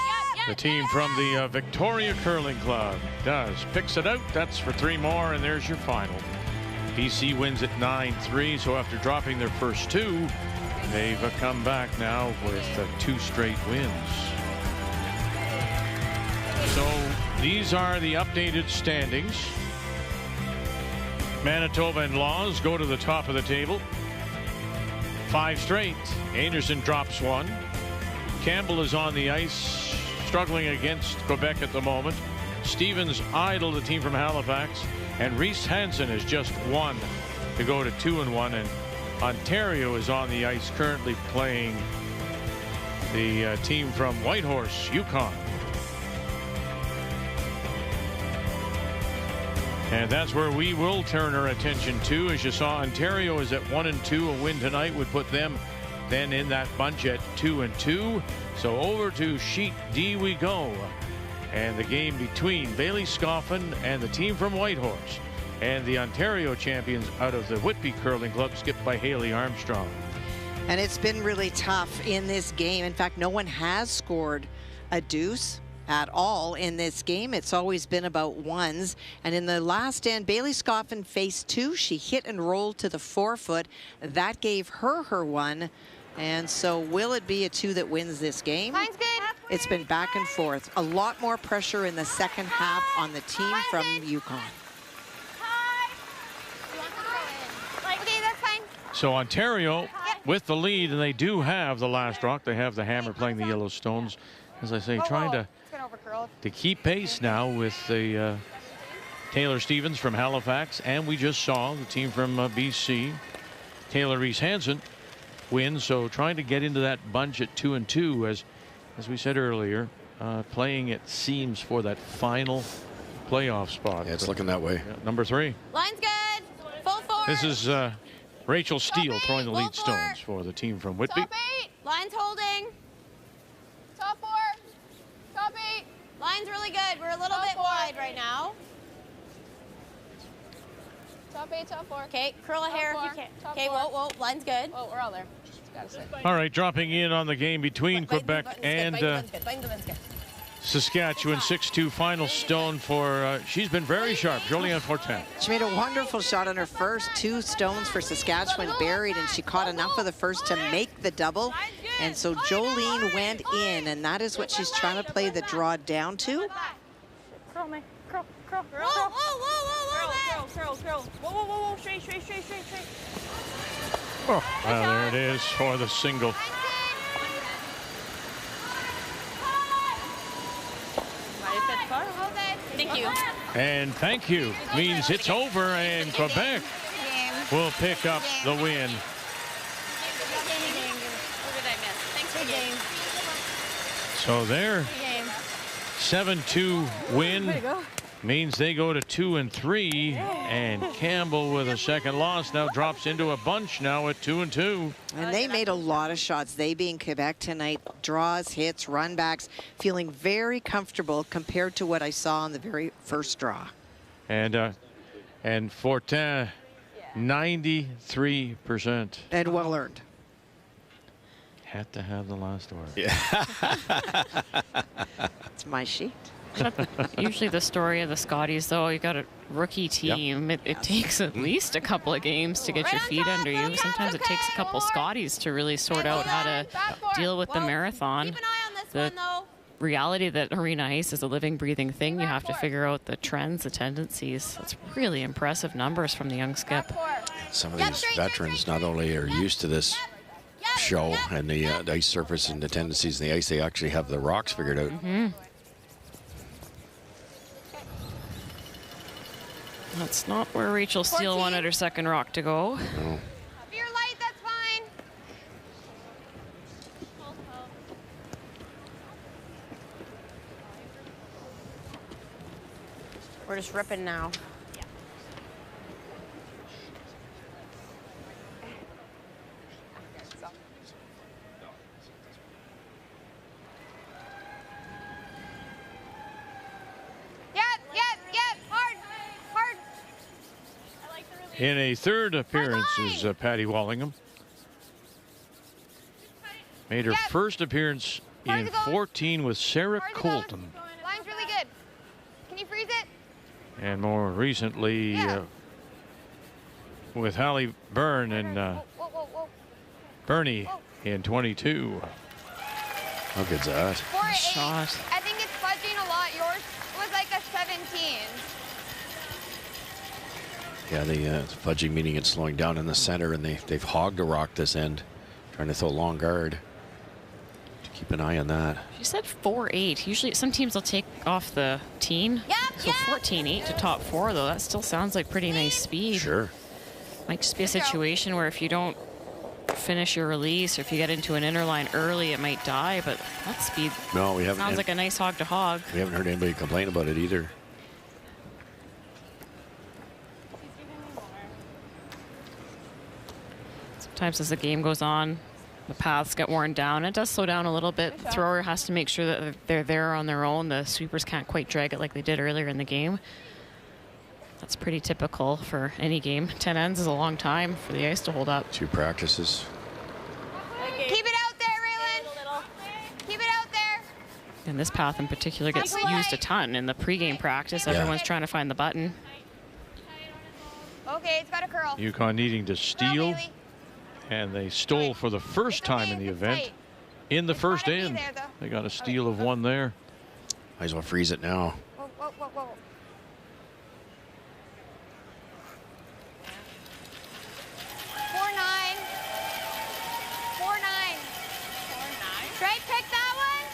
Yep. The team from the Victoria Curling Club picks it out. That's for 3 more, and there's your final. BC wins at 9-3, so after dropping their first 2, they've come back now with 2 straight wins. So these are the updated standings. Manitoba and Laws go to the top of the table. 5 straight. Anderson drops 1. Campbell is on the ice, struggling against Quebec at the moment. Stevens idle, the team from Halifax. And Reese Hansen is just 1 to go to 2-1. And Ontario is on the ice, currently playing the team from Whitehorse, Yukon. And that's where we will turn our attention to. As you saw, Ontario is at 1-2. A win tonight would put them then in that bunch at 2-2. So over to sheet D we go. And the game between Bailey Scoffin and the team from Whitehorse. And the Ontario champions out of the Whitby Curling Club, skipped by Haley Armstrong. And it's been really tough in this game. In fact, no one has scored a deuce at all in this game. It's always been about ones. And in the last end, Bailey Scoffin faced 2. She hit and rolled to the forefoot. That gave her 1. And so will it be a 2 that wins this game? It's been back and forth. A lot more pressure in the second half on the team from Yukon. Okay, that's fine. So Ontario with the lead, and they do have the last rock. They have the Hammer playing the Yellowstones. As I say, trying to keep pace now with the Taylor Stevens from Halifax, and we just saw the team from BC, Taylor Reese Hansen, win. So trying to get into that bunch at 2-2, as we said earlier, playing it seems for that final playoff spot. Yeah, it's looking that way. Number 3. Line's good. Full forward. This is Rachel Steele throwing the lead stones for the team from Whitby. Top 8. Line's holding. Top 4. Top 8. Line's really good. We're a little bit wide right now. Top 8, top 4. Okay, curl a hair if you can. Okay, whoa. Line's good. Oh, we're all there. All right, dropping in on the game between Quebec and Saskatchewan. 6-2 final stone for, she's been very sharp, Jolienne Fortin. She made a wonderful shot on her first 2 stones for Saskatchewan, buried, and she caught enough of the first to make the double. And so Jolene went in, and that is what she's trying to play the draw down to. Curl, man. Curl. Whoa. Straight. Oh, well, there it is for the single. Thank you. And thank you means it's over, and Quebec will pick up the win. So their 7-2 win means they go to 2-3, and Campbell with a second loss now drops into a bunch now at 2-2. And they made a lot of shots, they being Quebec tonight. Draws, hits, runbacks, feeling very comfortable compared to what I saw on the very first draw. And Fortin, 93%. And well earned. Had to have the last word. Yeah. It's my sheet. Usually the story of the Scotties, though, you got a rookie team. Yep. It takes at least a couple of games to get your feet under you. Sometimes it takes a couple Scotties to really sort out how to deal with the marathon. The reality that arena ice is a living, breathing thing. You have to figure out the trends, the tendencies. It's really impressive numbers from the young skip. Some of these veterans not only are used to this show and the ice surface and the tendencies in the ice, they actually have the rocks figured out. That's not where Rachel Steele wanted her second rock to go. No. If you're light, that's fine. We're just ripping now. In a third appearance is Patty Wallingham. Made her first appearance in 14 with Sarah Colton. Line's really good. Can you freeze it? And more recently with Hallie Byrne and Bernie in 22. How good's that? 4-8. Shot. I think it's fudging a lot. Yours was like a 17. Yeah, the fudging meaning it's slowing down in the center, and they've hogged a rock this end, trying to throw long guard. To keep an eye on that. She said 4-8. Usually some teams will take off the teen. So 14-8 to top 4, though. That still sounds like pretty nice speed. Sure. Might just be a situation where if you don't finish your release, or if you get into an inner line early, it might die, but that speed no, we haven't. Sounds like a nice hog to hog. We haven't heard anybody complain about it either. Sometimes as the game goes on, the paths get worn down. It does slow down a little bit. The thrower has to make sure that they're there on their own. The sweepers can't quite drag it like they did earlier in the game. That's pretty typical for any game. 10 ends is a long time for the ice to hold up. 2 practices. Keep it out there, Raylan. Keep it out there. And this path in particular gets used a ton in the pregame practice. Everyone's trying to find the button. Okay, it's got a curl. UConn needing to steal, and they stole for the first time in the event in the first end. They got a steal of 1 there. Might as well freeze it now. Whoa, whoa, whoa, whoa. Straight pick that one.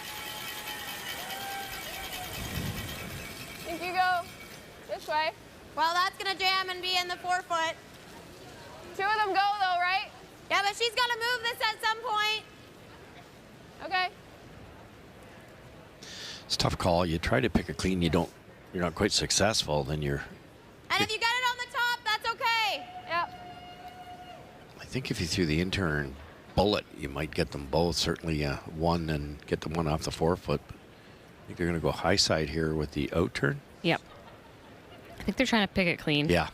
Think you go this way. Well, that's gonna jam and be in the 4-foot. 2 of them go though, right? Yeah, but she's gonna move this at some point. Okay. It's a tough call. You try to pick a clean, you're not quite successful, then you're. And if you got it on the top, that's okay. Yep. I think if you threw the intern bullet, you might get them both. Certainly 1 and get the 1 off the 4-foot. I think they're going to go high side here with the out turn. Yep. I think they're trying to pick it clean. Yeah.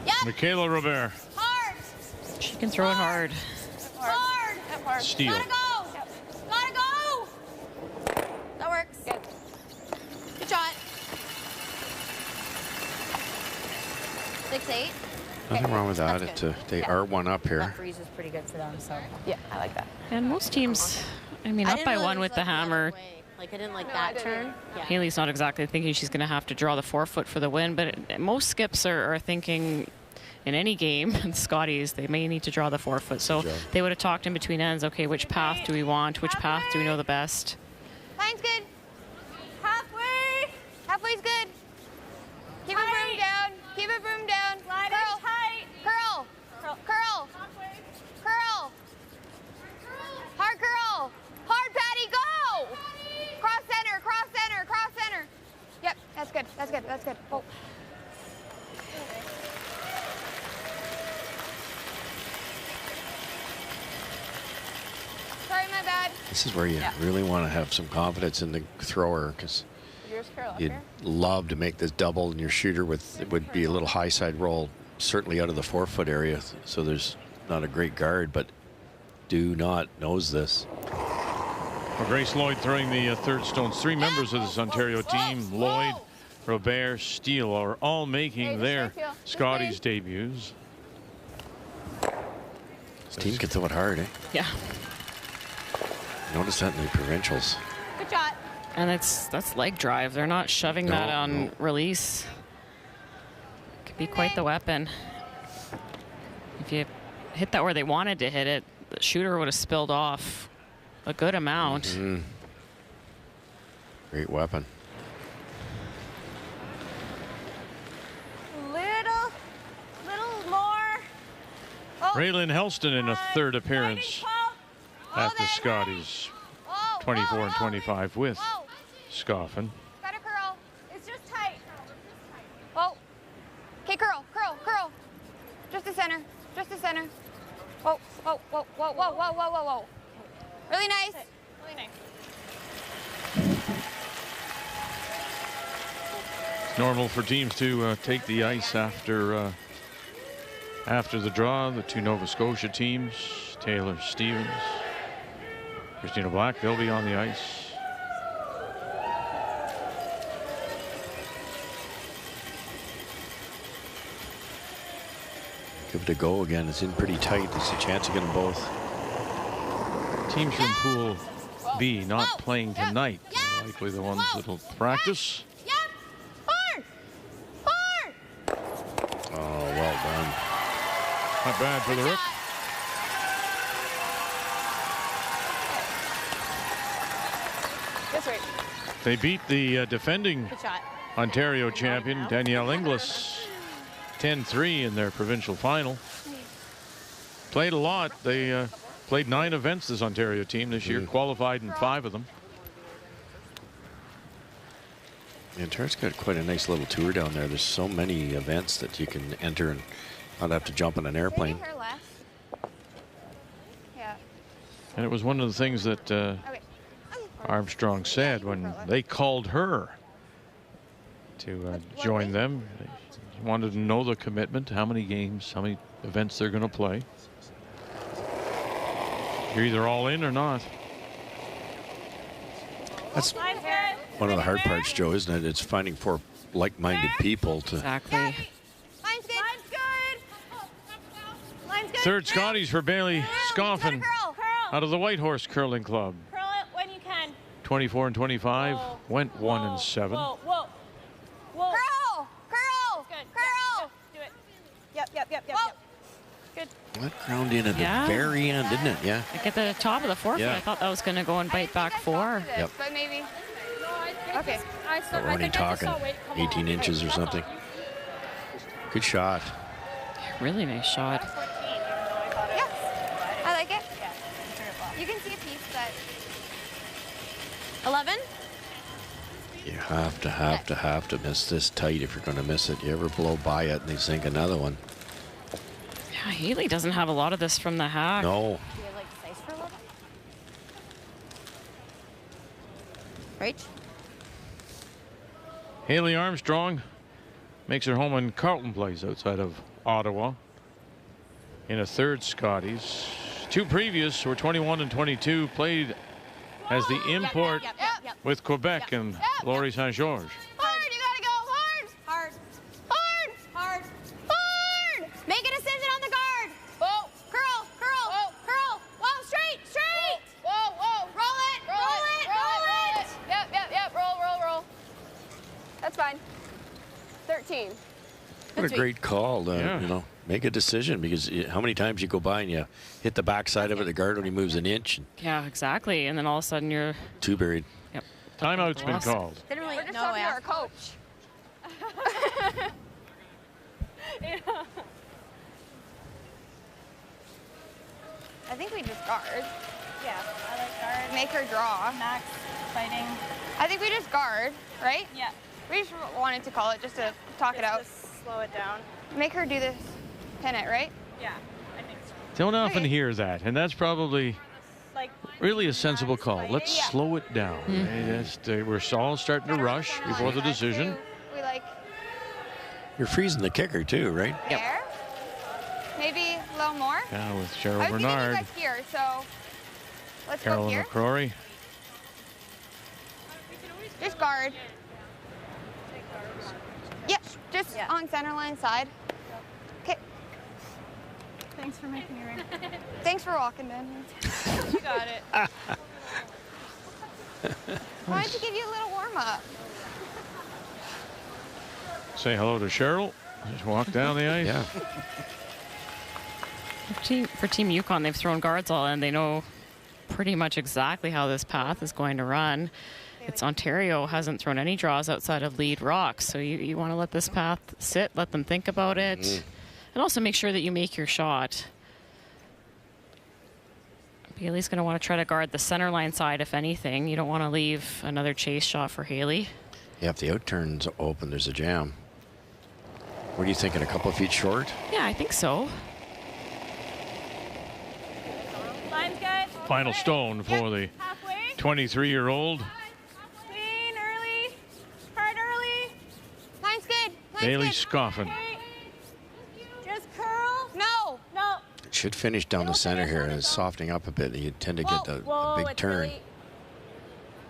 Yep. Michaela Robert. Hard. She can throw it hard. Hard. Hard. Steal. Gotta go. Yep. Gotta go. That works. Good. Good shot. 6-8. Nothing wrong with that. They are 1 up here. That freeze is pretty good for them, so. Yeah, I like that. And most teams, I mean, up by 1 with the hammer. Like I didn't like that turn. Yeah. Haley's not exactly thinking she's going to have to draw the 4-foot for the win, but most skips are thinking in any game, the Scotties, they may need to draw the 4-foot. So they would have talked in between ends, okay, which path do we want? Which path do we know the best? Line's good. Halfway. Halfway's good. Keep it broom down. Keep it broom down. Curl. Curl. Curl. Curl. Hard curl. Hard, Patty, go. Cross center, cross center, cross center. Yep, that's good, that's good, that's good. Oh. Sorry, my bad. This is where you really want to have some confidence in the thrower, because you'd love to make this double, and your shooter would be a little high side roll, certainly out of the 4-foot area, so there's not a great guard, but do not nose this. Well, Grace Lloyd throwing the third stones. 3 members of this Ontario team, Lloyd, Robert, Steele, are all making their Scotties debuts. This team can throw it hard, eh? Yeah. Notice that in the provincials. Good shot. And that's leg drive. They're not shoving that on release. Could be quite the weapon. If you hit that where they wanted to hit it, the shooter would have spilled off a good amount. Mm-hmm. Great weapon. Little more. Oh. Raylan Helston in a 3rd appearance at the Scotties. 24 and 25 with Scoffin. Got a curl. It's just tight. Oh. Okay, curl, curl, curl. Just the center. Just the center. Whoa, whoa, whoa, whoa, whoa, whoa, whoa, whoa, whoa. Really nice. Really nice. It's normal for teams to take the ice after After the draw, the two Nova Scotia teams, Taylor Stevens, Christina Black, they'll be on the ice. Give it a go again. It's in pretty tight. There's a chance of getting both. Teams from Pool B not playing tonight. Likely the ones that'll practice. Oh, well done. Not bad for the Rook. That's right. They beat the defending Good shot. Ontario champion Danielle Inglis 10-3 in their provincial final. Played a lot. They played 9 events, this Ontario team this year, qualified in 5 of them. Ontario's got quite a nice little tour down there. There's so many events that you can enter and not have to jump on an airplane. Yeah. And it was one of the things that Armstrong said when they called her to join them. They wanted to know the commitment, how many games, how many events they're going to play. You're either all in or not. That's one of the hard parts, Joe, isn't it? It's finding 4 like-minded people to. Exactly. Line's good. Line's good. Third Scotties for Bailey Scoffin out of the Whitehorse Curling Club. Curl it when you can. 24 and 25, went 1 and 7. Whoa, whoa, whoa. Curl, curl, good. Curl. Do it. Yep. Good. That ground in at the very end, didn't it? Yeah. Like at the top of the forefooot, I thought that was going to go and bite back 4. Yep. But maybe. Okay. We're only talking 18 inches or something. Good shot. Really nice shot. Yes, I like it. You can see a piece that. 11. You have to miss this tight if you're going to miss it. You ever blow by it and they sink another one. Yeah, Haley doesn't have a lot of this from the hack. No. Do you like size for a little? Right. Haley Armstrong makes her home in Carleton Place outside of Ottawa in a third Scotties. 2 previous were 21 and 22, played as the import with Quebec and Laurie St. George. Hard, you gotta go hard. Hard. Make a decision on the guard. Whoa, curl. Whoa, straight. Whoa. Roll it. Yep. Roll. That's fine. 13. What a great call, you know, make a decision, because how many times you go by and you hit the backside of it, the guard only moves an inch. Yeah, exactly. And then all of a sudden you're 2 buried. Yep. Timeout's been called. Didn't really know our coach. I think we just guard. Yeah, I like guard. Make her draw. Max fighting. I think we just guard, right? Yeah. We just wanted to call it just to talk it out. Just slow it down. Make her do this, pin it, right? Yeah, I think so. Don't often hear that, and that's probably really a sensible call. Let's slow it down. We're all starting to rush before the decision. We like You're freezing the kicker too, right? there. Maybe a little more. Yeah, with Cheryl I was thinking Bernard, you guys here, so let's go Carolyn here. McCrory. Just guard. Yep, just on center line side. Okay. Thanks for making me ring. Thanks for walking, Ben. You got it. Wanted to give you a little warm up. Say hello to Cheryl. Just walk down the ice. Yeah. For Team Yukon, they've thrown guards all in. They know pretty much exactly how this path is going to run. It's Ontario hasn't thrown any draws outside of lead rocks, so you want to let this path sit, let them think about it, and also make sure that you make your shot. Bailey's going to want to try to guard the center line side, if anything. You don't want to leave another chase shot for Haley. Yeah, if the out turn's open, there's a jam. What are you thinking, a couple of feet short? Yeah, I think so. Line's good. Final stone for the 23-year-old. Clean early. Hard early. Line's good. Bailey Scoffin. Just curl. No, should finish down the center here, and it's softening up a bit. You tend to get the big turn. Really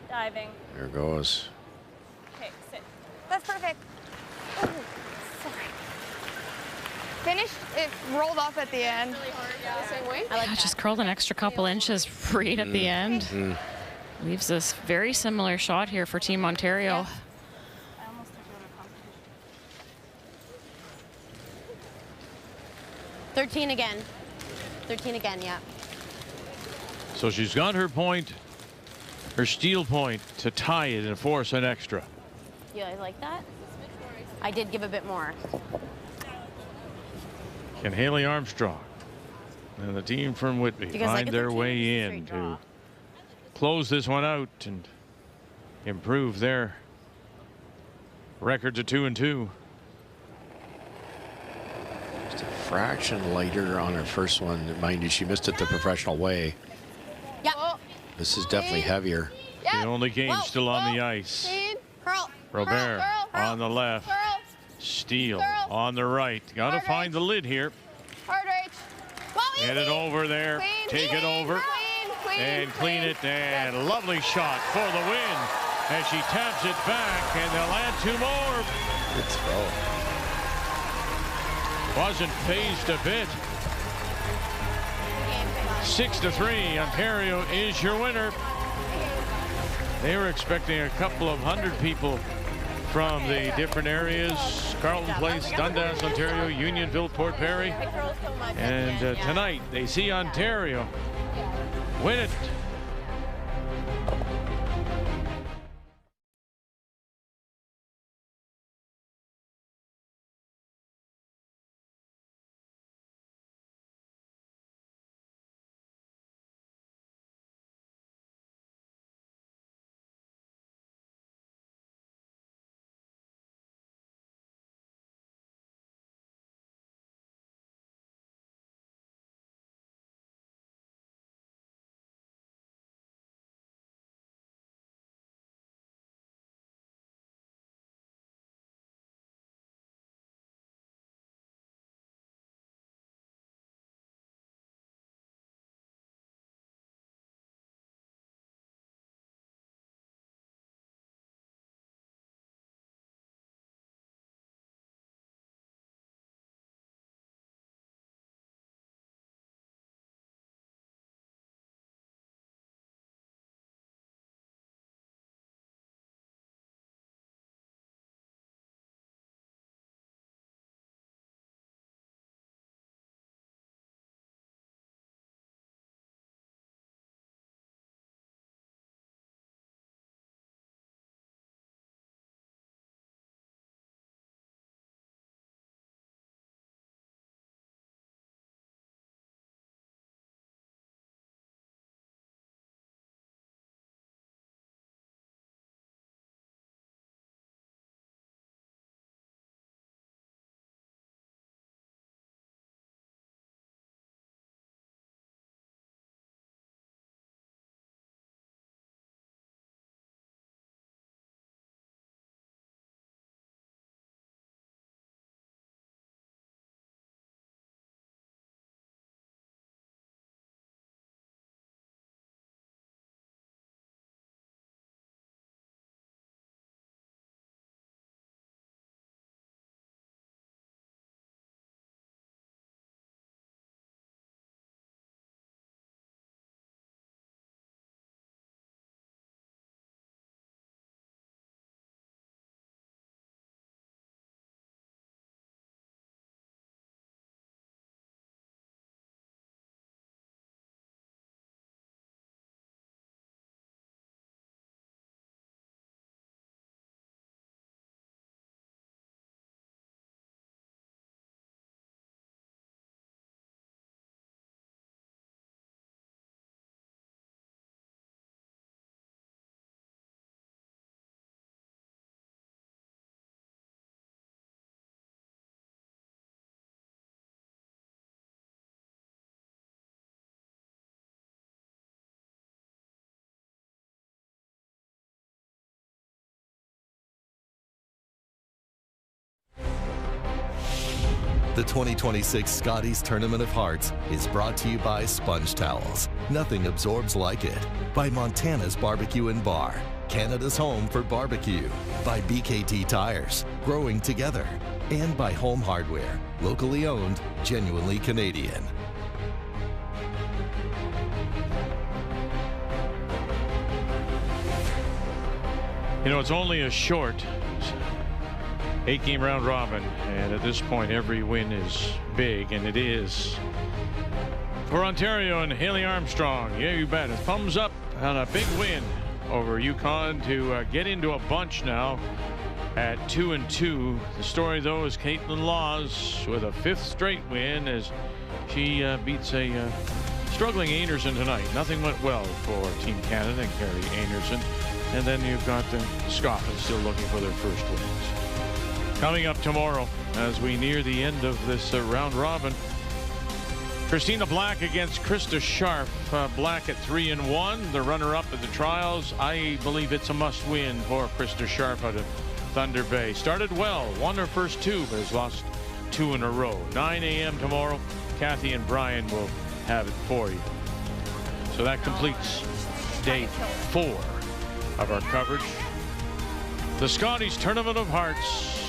diving. There goes. Okay, sit. That's perfect. Ooh, sorry. Finish. It rolled up at the end. Really hard, yeah. The same way. I like Yeah, just curled an extra couple inches right at the end. Leaves this very similar shot here for Team Ontario. Yeah. 13 again. 13 again, yeah. So she's got her point, her steal point, to tie it and force an extra. You guys like that? I did give a bit more. Can Haley Armstrong and the team from Whitby find their way in to close this one out and improve their record to 2-2? Just a fraction lighter on her first one. Mind you, she missed it the professional way. Yep. This is definitely heavier. The only game still on the ice. Curl. Robert on the left. Steele on the right. Got to find the lid here. Hard right. Get it over there. Take it over. And clean it. And lovely shot for the win as she taps it back, and they'll add 2 more. Good throw. Wasn't phased a bit. 6-3. Ontario is your winner. They were expecting a couple of hundred people from the different areas. Carleton Place, Dundas, Ontario, Unionville, Port Perry. And tonight they see Ontario win it. The 2026 Scotties Tournament of Hearts is brought to you by Sponge Towels. Nothing absorbs like it. By Montana's Barbecue and Bar, Canada's home for barbecue. By BKT Tires, growing together. And by Home Hardware, locally owned, genuinely Canadian. You know, it's only a short 8-game round robin, and at this point every win is big, and it is. For Ontario and Haley Armstrong, yeah, you bet. A thumbs up on a big win over Yukon to get into a bunch now at 2-2. The story, though, is Caitlin Laws with a 5th straight win as she beats a struggling Anderson tonight. Nothing went well for Team Canada and Carrie Anderson. And then you've got Scotland still looking for their first wins. Coming up tomorrow as we near the end of this round robin, Christina Black against Krista Sharp. Black at 3-1, the runner-up at the trials. I believe it's a must-win for Krista Sharp out of Thunder Bay. Started well, won her first 2, but has lost 2 in a row. 9 a.m. tomorrow. Kathy and Brian will have it for you. So that completes day 4 of our coverage. The Scotties Tournament of Hearts,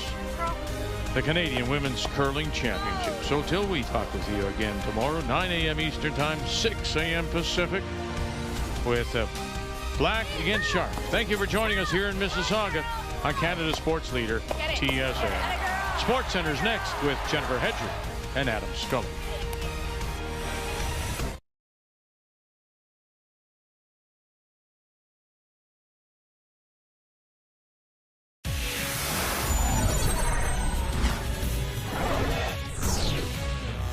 the Canadian Women's Curling Championship. So till we talk with you again tomorrow, 9 a.m. Eastern Time, 6 a.m. Pacific, with Black against Sharp. Thank you for joining us here in Mississauga on Canada's sports leader, TSN. Sports Center's next with Jennifer Hedger and Adam Scully.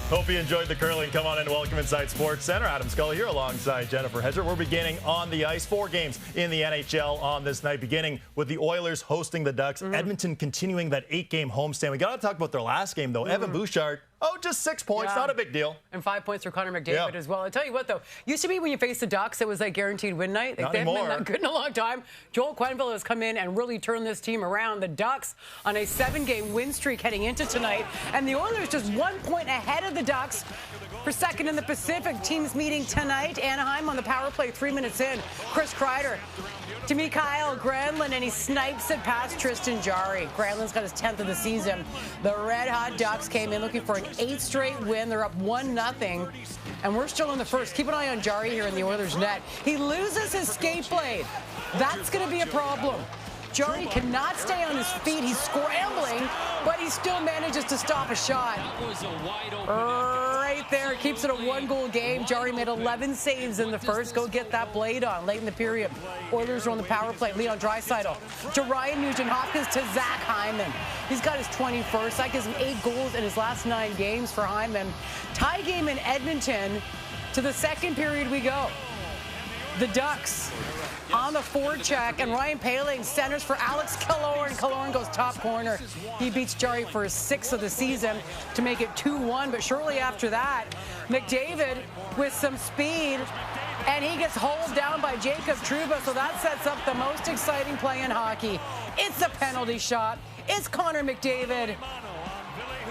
Hope you enjoyed the curling. Come on in. Welcome inside Sports Center. Adam Scully here alongside Jennifer Hedger. We're beginning on the ice. 4 games in the NHL on this night, beginning with the Oilers hosting the Ducks. Edmonton continuing that 8-game homestand. We got to talk about their last game, though. Evan Bouchard. Oh, just 6 points. Yeah. Not a big deal. And 5 points for Connor McDavid as well. I tell you what, though, used to be when you faced the Ducks, it was like guaranteed win night. Not they anymore. haven't been that good in a long time. Joel Quenneville has come in and really turned this team around. The Ducks on a 7-game win streak heading into tonight. And the Oilers just 1 point ahead of the Ducks for second in the Pacific. Teams meeting tonight. Anaheim on the power play 3 minutes in. Chris Kreider to Mikael Granlund, and he snipes it past Tristan Jarry. Granlund's got his 10th of the season. The Red Hot Ducks came in looking for an 8th straight win. They're up 1-0, and we're still in the first. Keep an eye on Jarry here in the Oilers' net. He loses his skate blade. That's going to be a problem. Jarry cannot stay on his feet. He's scrambling, but he still manages to stop a shot. Right there, keeps it a 1-goal game. Jarry made 11 saves in the first. Go get that blade on late in the period. Oilers are on the power play. Leon Draisaitl to Ryan Nugent-Hopkins to Zach Hyman. He's got his 21st. That gives him 8 goals in his last 9 games for Hyman. Tie game in Edmonton. To the second period we go. The Ducks on the forecheck, and Ryan Poehling centers for Alex Killorn. Killorn goes top corner. He beats Jarry for his 6th of the season to make it 2-1, but shortly after that, McDavid with some speed, and he gets hauled down by Jacob Trouba, so that sets up the most exciting play in hockey. It's a penalty shot. It's Connor McDavid,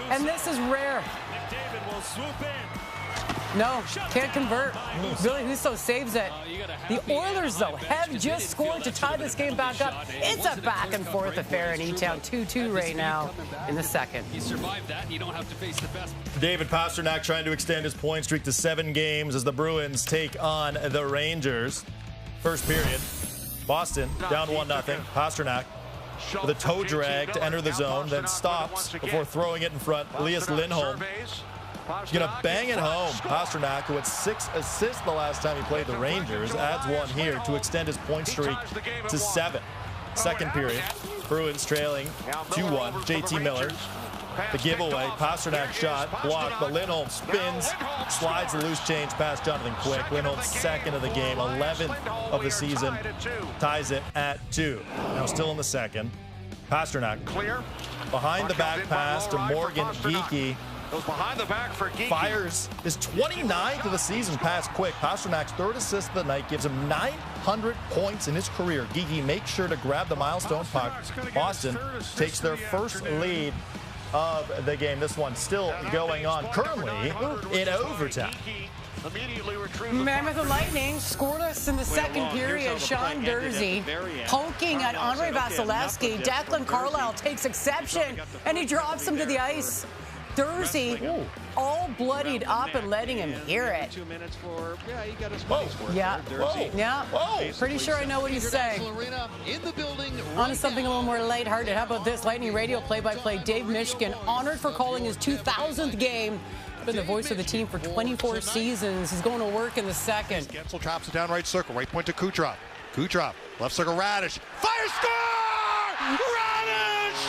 and this is rare. McDavid will swoop in. No, can't convert. Billy Husso saves it. The Oilers, though, have just scored to tie this game back up. It's a back-and-forth affair in E-Town. 2-2 right now in the second. You survived that, you don't have to face the best. David Pastrnak trying to extend his point streak to 7 games as the Bruins take on the Rangers. First period, Boston down 1-0. Pastrnak with a toe drag to enter the zone, then stops before throwing it in front. Elias Lindholm. He's going to bang it home. Pastrnak, who had 6 assists the last time he played the Rangers, adds 1 here to extend his point streak to 7. Second period, Bruins trailing 2-1. JT Miller, the giveaway. Pastrnak shot, blocked, but Lindholm spins, slides the loose change past Jonathan Quick. Lindholm's 2nd of the game, 11th of the season, ties it at 2. Now still in the second. Pastrnak, behind the back pass to Morgan Geekie. Goes behind the back for Geekie. Fires his 29th of the season past Quick. Pasternak's 3rd assist of the night gives him 900 points in his career. Geekie makes sure to grab the milestone puck. Boston takes their first lead of the game. This one still going on currently in overtime. Mammoth Lightning scoreless in the second period. Sean Dursey poking at Andre Vasilevsky. Declan Carlisle takes exception, and he drops him to the ice. Dursey all bloodied up and letting him hear it. 2 minutes for, yeah, you got a space for it. Yeah. Dursey. Yeah. Pretty sure I know what he's saying. On to something a little more lighthearted. How about this? Lightning Radio play-by-play Dave Mishkin, honored for calling his 2000th game. Been the voice of the team for 24 seasons. He's going to work in the second. Gensel traps it down right circle. Right point to Kucherov. Kucherov. Left circle Radish. Fire score! Radish!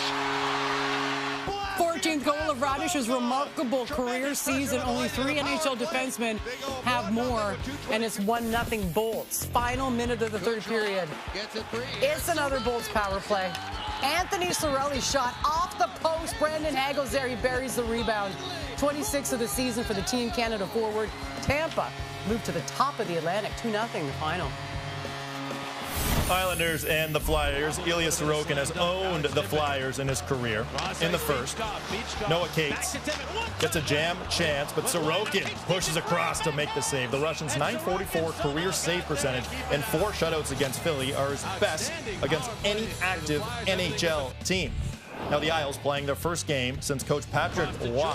14th goal of Radish's remarkable career season. Only 3 NHL defensemen have more, and it's 1-0 Bolts. Final minute of the third period. It's another Bolts power play. Anthony Cirelli shot off the post. Brandon Hagel's there. He buries the rebound. 26th of the season for the Team Canada forward. Tampa moved to the top of the Atlantic. 2-0 in the final. Islanders and the Flyers. Ilya Sorokin has owned the Flyers in his career. In the first, Noah Cates gets a jam chance, but Sorokin pushes across to make the save. The Russians' .944 career save percentage and 4 shutouts against Philly are his best against any active NHL team. Now the Isles playing their first game since coach Patrick Roy